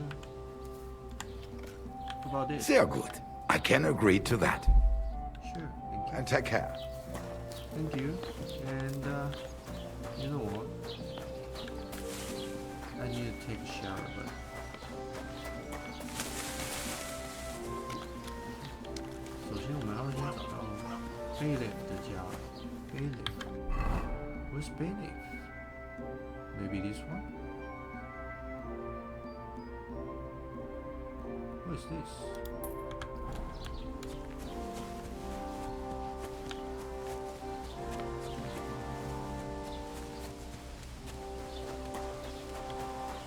What about this? Sehr gut. I can agree to that. Sure. And take care. Thank you. And you know what? I need to take a shower, but首先我们要先找到 Bailiff 的家。Bailiff. Where's Bailiff? Maybe this one? What is this?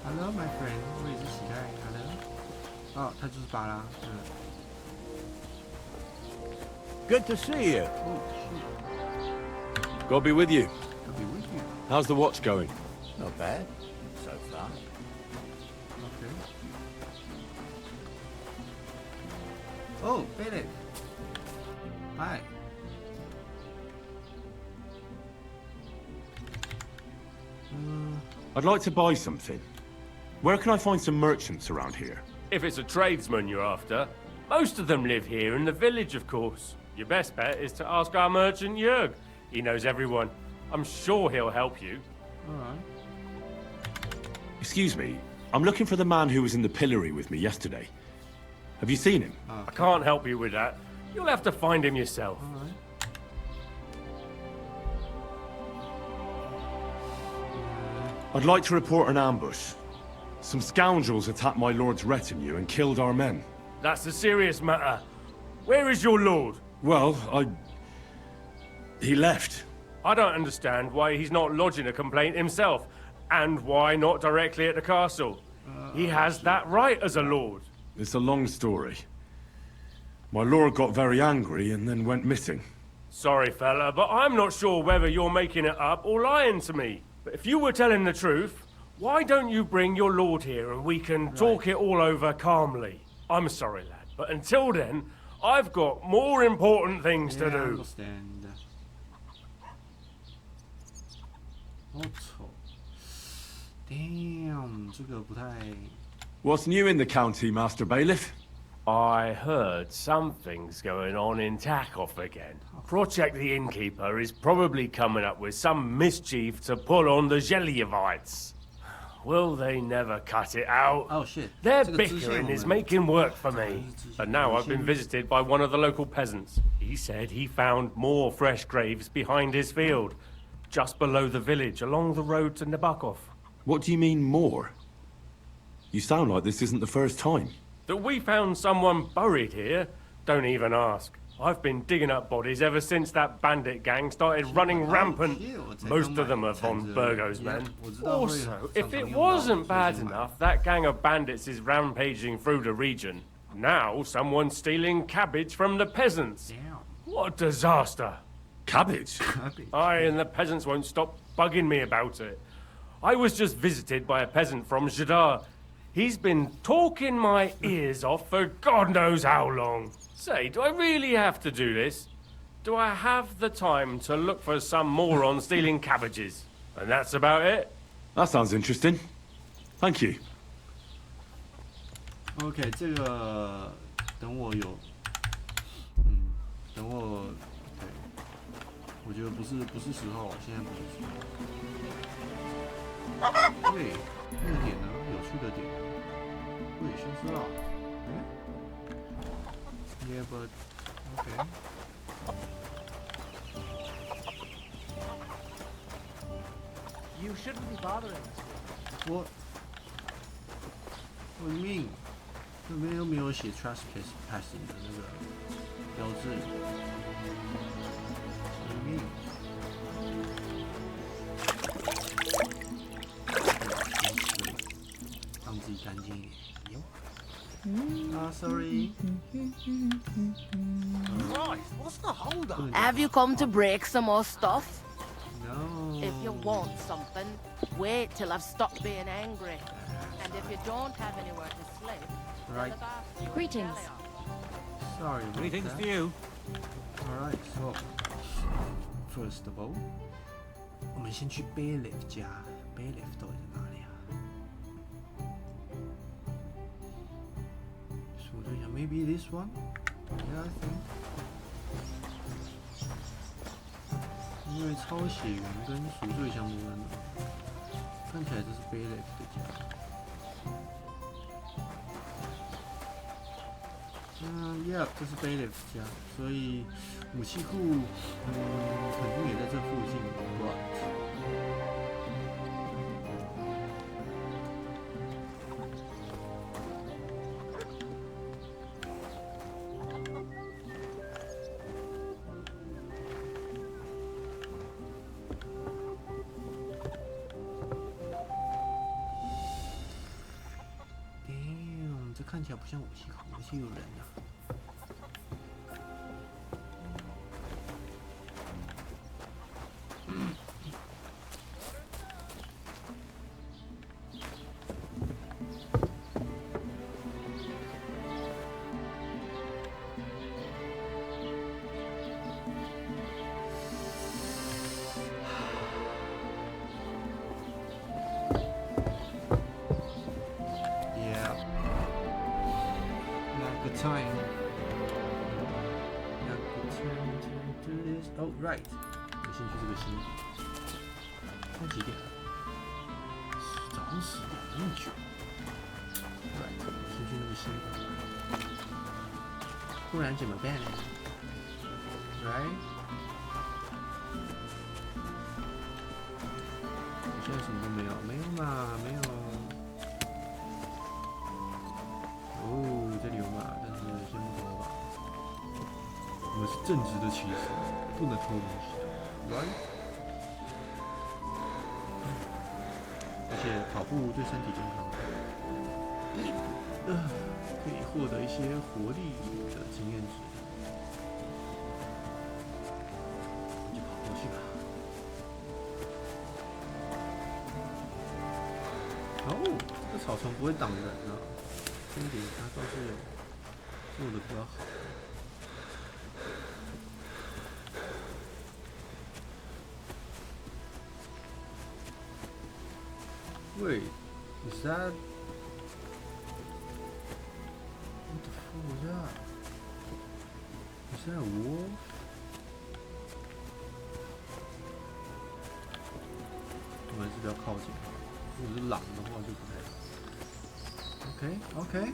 Hello, my friend. 我也是乞丐。Hello. 哦，他就是巴拉。Good to see you. Oh, shit. God be with you. God be with you. How's the watch going? Not bad, so far. Okay. Oh, Bailiff. Hi. I'd like to buy something. Where can I find some merchants around here? If it's a tradesman you're after, most of them live here in the village, of course. Your best bet is to ask our merchant Jörg. He knows everyone. I'm sure he'll help you. Alright. Excuse me, I'm looking for the man who was in the pillory with me yesterday. Have you seen him? I can't help you with that. You'll have to find him yourself. Alright. I'd like to report an ambush. Some scoundrels attacked my lord's retinue and killed our men. That's a serious matter. Where is your lord? Well, he left. I don't understand why he's not lodging a complaint himself, and why not directly at the castle. He has that right as a lord. It's a long story. My lord got very angry and then went missing. Sorry, fella, but I'm not sure whether you're making it up or lying to me. But if you were telling the truth, why don't you bring your lord here and we can talk it all over calmly? I'm sorry, lad, but until then, I've got more important things to do. I understand. 我操 ！Damn， 这个不太。What's new in the county, Master Bailiff? I heard something's going on in Takoff again. Project the Innkeeper is probably coming up with some mischief to pull on the Zhelyevites. Will they never cut it out? Oh shit. Their bickering is making work for me. And now I've been visited by one of the local peasants. He said he found more fresh graves behind his field, just below the village, along the road to Nabokov. What do you mean, more? You sound like this isn't the first time. That we found someone buried here? Don't even ask. I've been digging up bodies ever since that bandit gang started running rampant. Most of them are von Burgo's men. Also, if it wasn't bad enough, that gang of bandits is rampaging through the region. Now someone's stealing cabbage from the peasants. What a disaster. Cabbage? Aye, and the peasants won't stop bugging me about it. I was just visited by a peasant from Jadar. He's been talking my ears off for God knows how long. Say, do I really have to do this? Do I have the time to look for some moron stealing cabbages? And that's about it? That sounds interesting. Thank you. OK， 这个等我有，等我，对，我觉得不是时候，现在不是时候。对，那个点呢，有趣的点，对，消失了。Yeah, but okay. You shouldn't be bothering us. What? What do you mean? 这边又没有写 trespassing 的那个标志。What do you mean? 让自己干净一点。Sorry. Christ, what's the hold up? Have you come to break some more stuff? No. If you want something, wait till I've stopped being angry. And if you don't have anywhere to sleep, right. Greetings. Sorry. Greetings to you. Alright, so first of all, 我们先去 Bailiff 家。Bailiff 到底在哪里啊？数对一下 ，maybe this one. Yeah, I think. 因为抄写员跟赎罪相关的，看起来这是 Bailiff 的家。Yeah， 这是 Bailiff 家，所以武器库，肯定也在这附近。But damn， 这看起来不像武器库，而且有人啊。Right， 我先去这个新。现在几点？早上10点，那么久。Right， 我先去那个新。不然怎么办 ？Right？ 我现在什么都没有，没有嘛，没有。哦，这里有嘛，但是先不说吧。我们是正直的骑士，不能偷东西，right？ 而且跑步对身体健康，可以获得一些活力的经验值。就跑过去吧。哦，这草丛不会挡人啊，这一点它倒是有做的比较好。Wait, is that? What the fuck was that? Is that a wolf?我们还是比较靠近。如果是狼的话就不太。OK.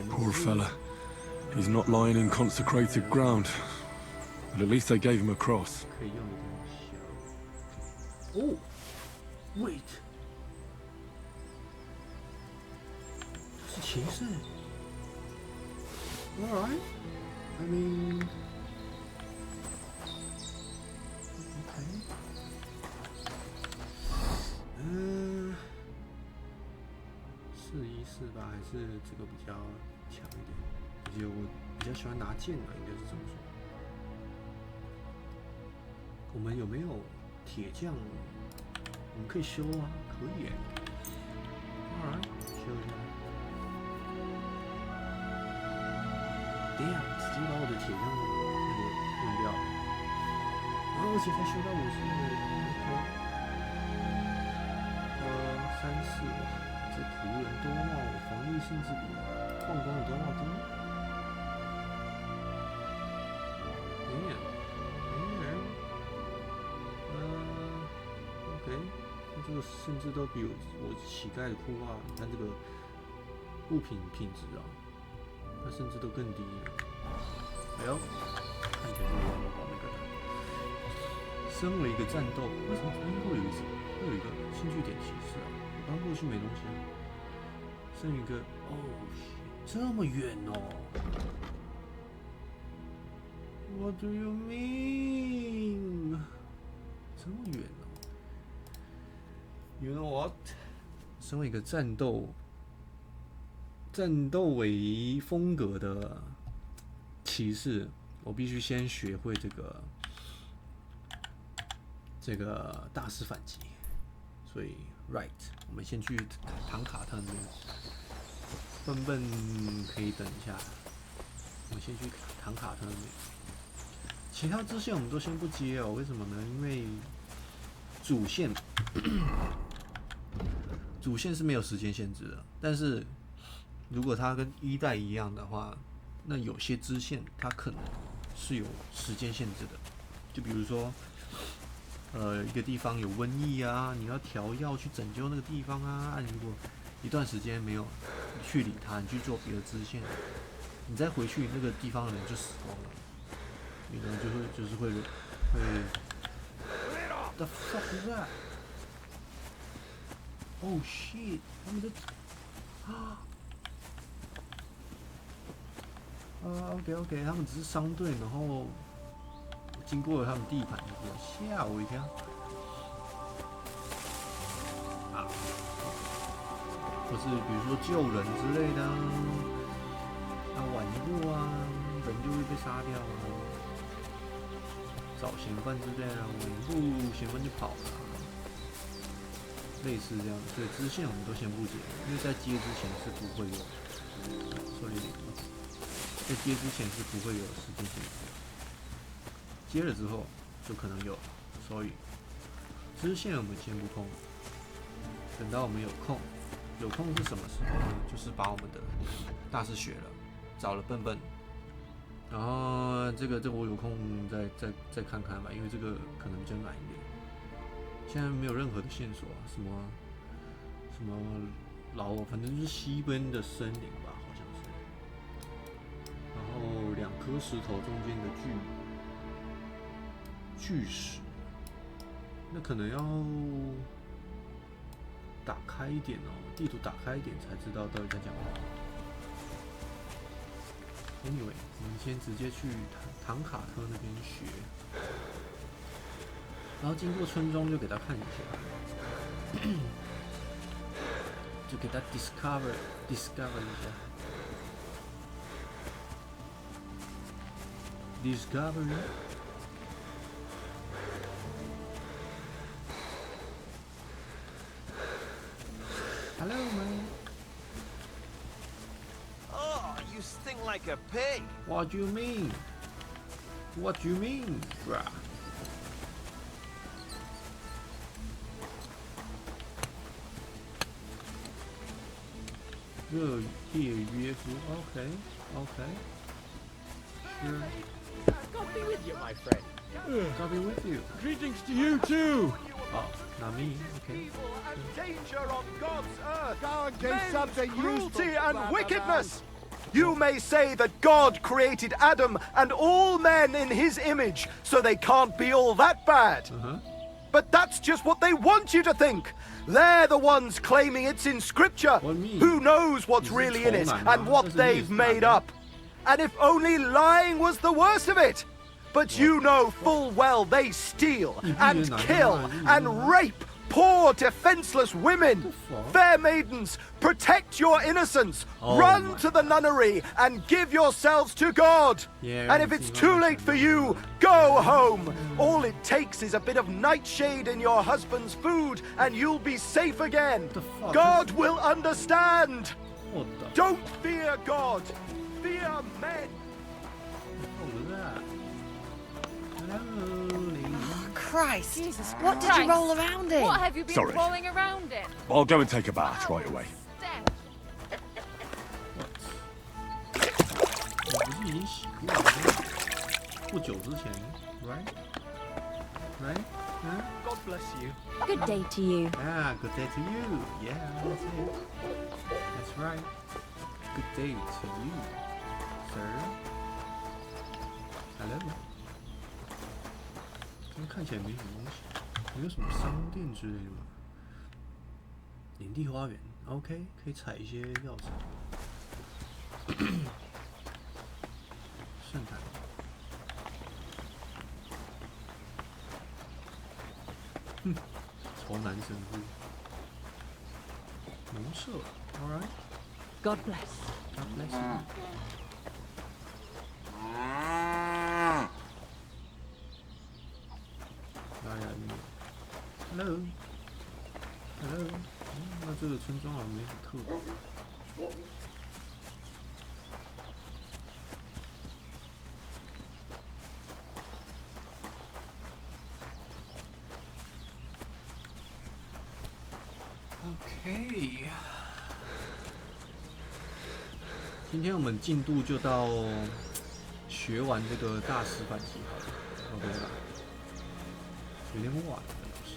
Poor fella. He's not lying in consecrated ground. But at least they gave him a cross. Oh, wait. 是骑士。Alright. I mean. Okay. 试一试吧，还是这个比较强一点。而且我比较喜欢拿剑啊，应该是这么说。我们有没有铁匠？我们可以修啊，可以耶。Alright， 修一下。Damn， 直接把我的铁匠用掉了。而且才修到50，34，这仆人多帽，防御性质比矿工的多帽低。OK， 这个甚至都比我乞丐的裤袜，你看这个物品品质啊，它甚至都更低了。哎呦，看起来是我那个的。身为一个战斗，为什么旁边会有一个兴趣点提示啊？我刚过去没东西啊。剩一个哦，这么远哦。What do you mean？ 这么远哦。You know what？ 身为一个战斗为风格的骑士，我必须先学会这个大师反击。所以 ，right， 我们先去唐卡特那边。笨可以等一下，我们先去唐卡特那边。其他支线我们都先不接哦，为什么呢？因为主线是没有时间限制的，但是如果它跟一代一样的话，那有些支线它可能是有时间限制的，就比如说，一个地方有瘟疫啊，你要调药去拯救那个地方啊，如果一段时间没有去理它，你去做别的支线，你再回去那个地方的人就死光了，你可能就是会 The fuck is that? Oh shit！ 他们OK， 他们只是商队，然后经过了他们地盘，吓我一跳。啊，或是比如说救人之类的，晚一步啊，人就会被杀掉啊。找嫌犯之类的，晚一步嫌犯就跑了。类似这样，所以支线我们都先不接，因为在接之前是不会有，在接之前是不会有时间限制，接了之后就可能有，所以支线我们先不碰，等到我们有空是什么时候呢？就是把我们的大师学了，找了笨，然后这个我有空再看看吧，因为这个可能比较难一点。现在没有任何的线索啊，什么反正就是西边的森林吧，好像是。然后2颗石头中间的巨石，那可能要打开一点哦，地图打开一点才知道到底在讲什么。Anyway， 我们先直接去唐卡特那边学，然后经过村庄就给他看一下，就给他 discover 一下 ，discover。Hello, man. Oh, you stink like a pig. What do you mean? What do you mean, bruh? Good, okay, okay. Sure. God be with you, my friend. God be with you. Greetings to you too. Oh, not me. Okay. Danger on God's earth. Men's cruelty and wickedness. You may say that God created Adam and all men in his image, so they can't be all that bad. But that's just what they want you to think. They're the ones claiming it's in Scripture. Who knows what's really in it and what they've made up? And if only lying was the worst of it. But you know full well they steal and kill and rape poor defenseless women. Fair maidens, protect your innocence. Run to the nunnery and give yourselves to God. And if it's too late for you, go home. All it takes is a bit of nightshade in your husband's food and you'll be safe again. God will understand. Don't fear God. Fear men. Oh, Christ. Jesus what did you roll around in? What have you been Sorry. rolling around in? I'll go and take a bath right away. 我不是已经洗过了吗？不久之前 ，right? Right? Huh? God bless you. Good day to you. Yeah, good day to you. Yeah, that's it. That's right. Good day to you, sir. Hello. 这边看起来没什么东西，没有什么商店之类的吗？领地花园 ，OK， 可以采一些药材。圣坛。仇男神父。农舍 ，All right. God bless. God bless you. Hello. Hello. 那这个村庄好像没什么特别。OK。今天我们进度就到学完这个大石板机好了 ，OK 吧？有点晚了，老师。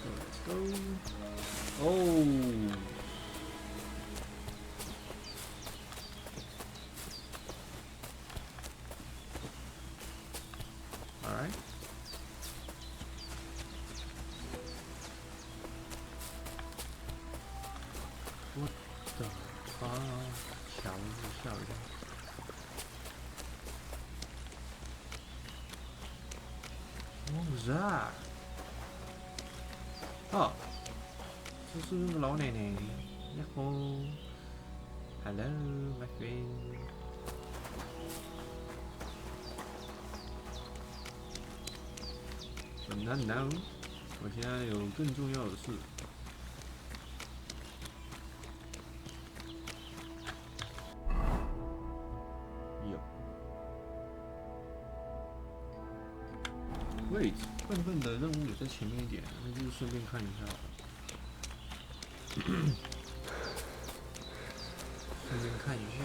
Let's go. Oh. All right. What the fuck? 吓我一跳。What was that? 哦，这是那个老奶奶。呀吼 ，Hello, my friend. 很难难，我现在有更重要的事。有。Wait， 笨笨的任务有在前面一点，那就顺便看一下好了。顺便看一下。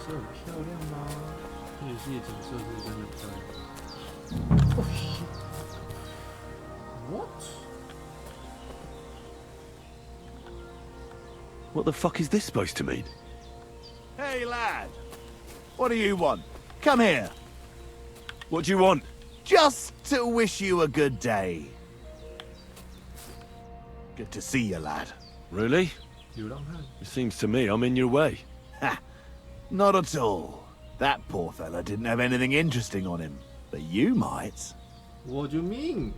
色很漂亮吗？这游戏的景色是真的漂亮。哦 What? What the fuck is this supposed to mean? Hey, lad. What do you want? Come here. What do you want? Just to wish you a good day. Good to see you, lad. Really? 流浪汉。 It seems to me I'm in your way. Ha! Not at all. That poor fella didn't have anything interesting on him. But you might. What do you mean?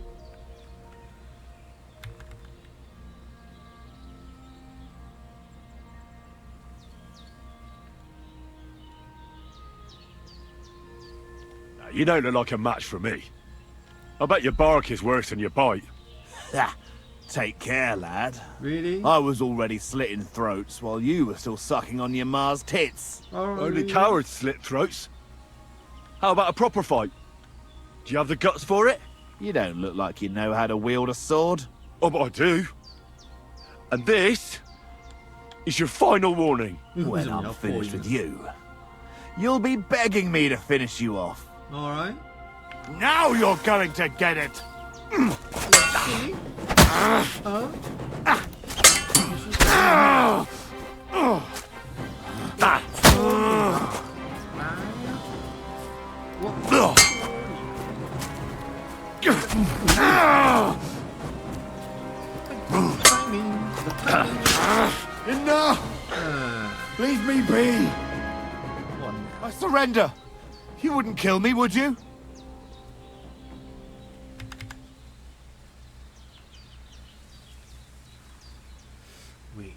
You don't look like a match for me. I bet your bark is worse than your bite. Ha! Take care, lad. Really? I was already slitting throats while you were still sucking on your ma's tits. Only cowards slit throats. How about a proper fight? Do you have the guts for it? You don't look like you know how to wield a sword. Oh, but I do. And this is your final warning. When I'm finished with you, you'll be begging me to finish you off. Alright. Now you're going to get it! Enough! Leave me be! I surrender! You wouldn't kill me, would you? Wait，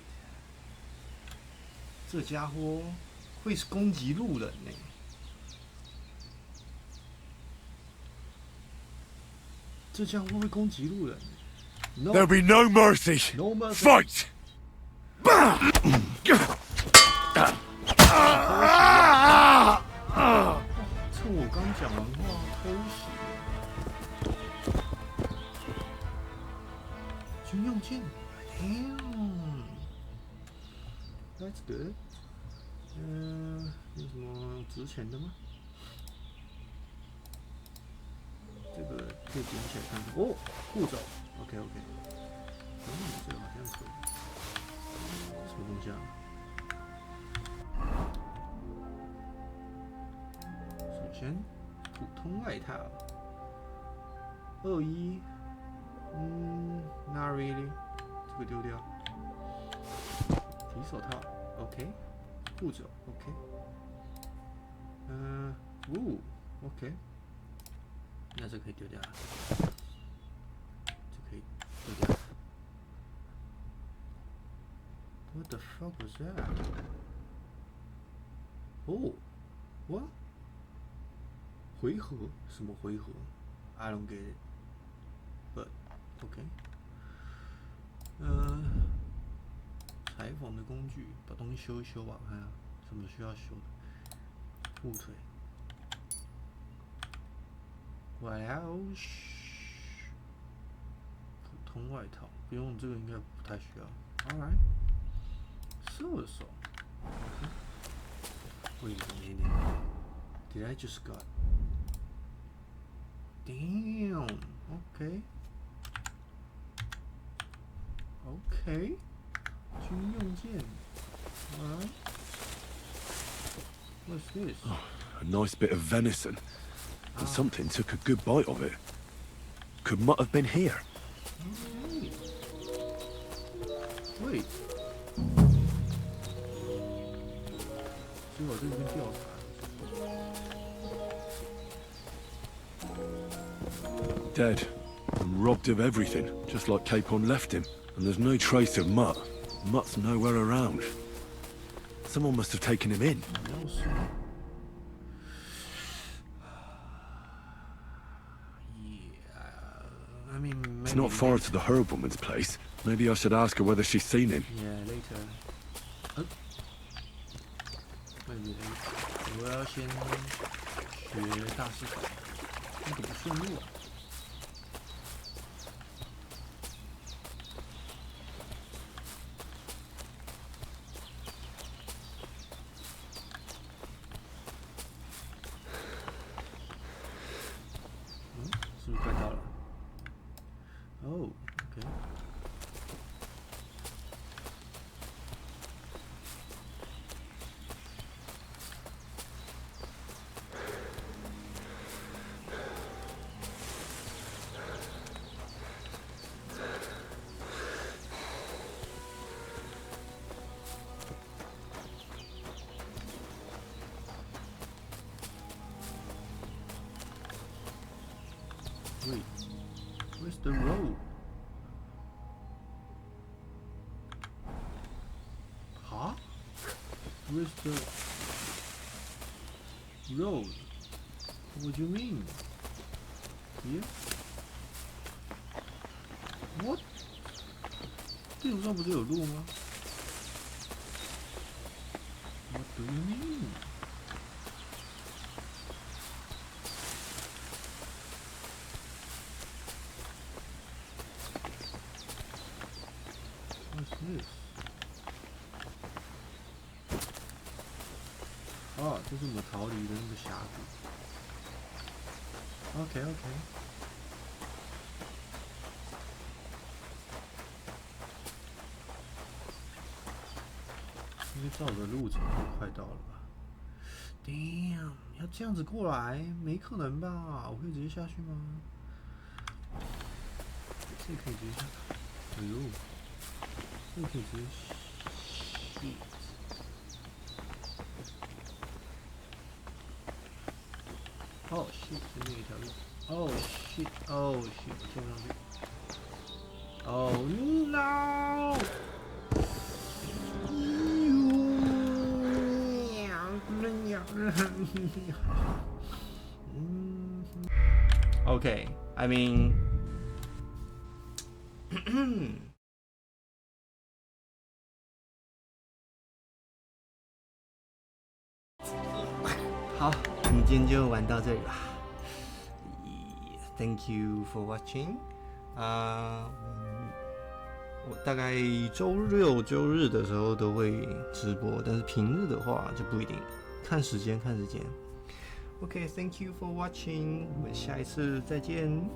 这家伙会是攻击路人呢？这家伙会攻击路人。No. There'll be no mercy. No mercy. Fight! 趁我刚讲完话偷袭，军用剑 ，Damn，That's good。有什么值钱的吗？这个可以捡起来看看。哦，护肘 ，OK。这个好像可以。什么东西啊？首先，普通外套，21，，not really， 这个丢掉。提手套 ，OK， 护肘 ，OK， OK， 那这可以丢掉，这可以丢掉。What the fuck was that? Oh, what? 回合？什么回合 ？I don't get it. But OK. 裁缝的工具，把东西修一修吧，看看什么需要修的。护腿。What else？ 普通外套，不用这个应该不太需要。Alright. 射手。Wait a minute. Did I just got? Damn. Okay. Okay. 军用剑。Alright. What's this? Oh, a nice bit of venison. And something took a good bite of it. Could Mutt have been here? Wait. 结果这边调查。Dead. And robbed of everything, just like Capon left him. And there's no trace of Mutt. Mutt's nowhere around. Someone must have taken him in. I mean, it's not far to the herb woman's place. Maybe I should ask her whether she's seen him. Yeah, later. 我要先学大师法，那个不顺路啊。the road. Huh? Where's the road? What do you mean? Here? What? 地图上不是有路吗 ？What do you mean? What's this? 哦，这是我们逃离的那个峡谷。OK。应该照着路程就快到了吧 ？Damn， 要这样子过来，没可能吧？我可以直接下去吗？这可以直接下。哎呦，这可以直接。Shit。哦 shit， 前面有一条路。哦 shit， 哦 shit， 我跳不上去。Oh no！Okay, I mean, 好，我们今天就玩到这里吧。Thank you for watching. 我大概周六、周日的时候都会直播，但是平日的话就不一定，看时间。OK, thank you for watching. 我们下一次再见。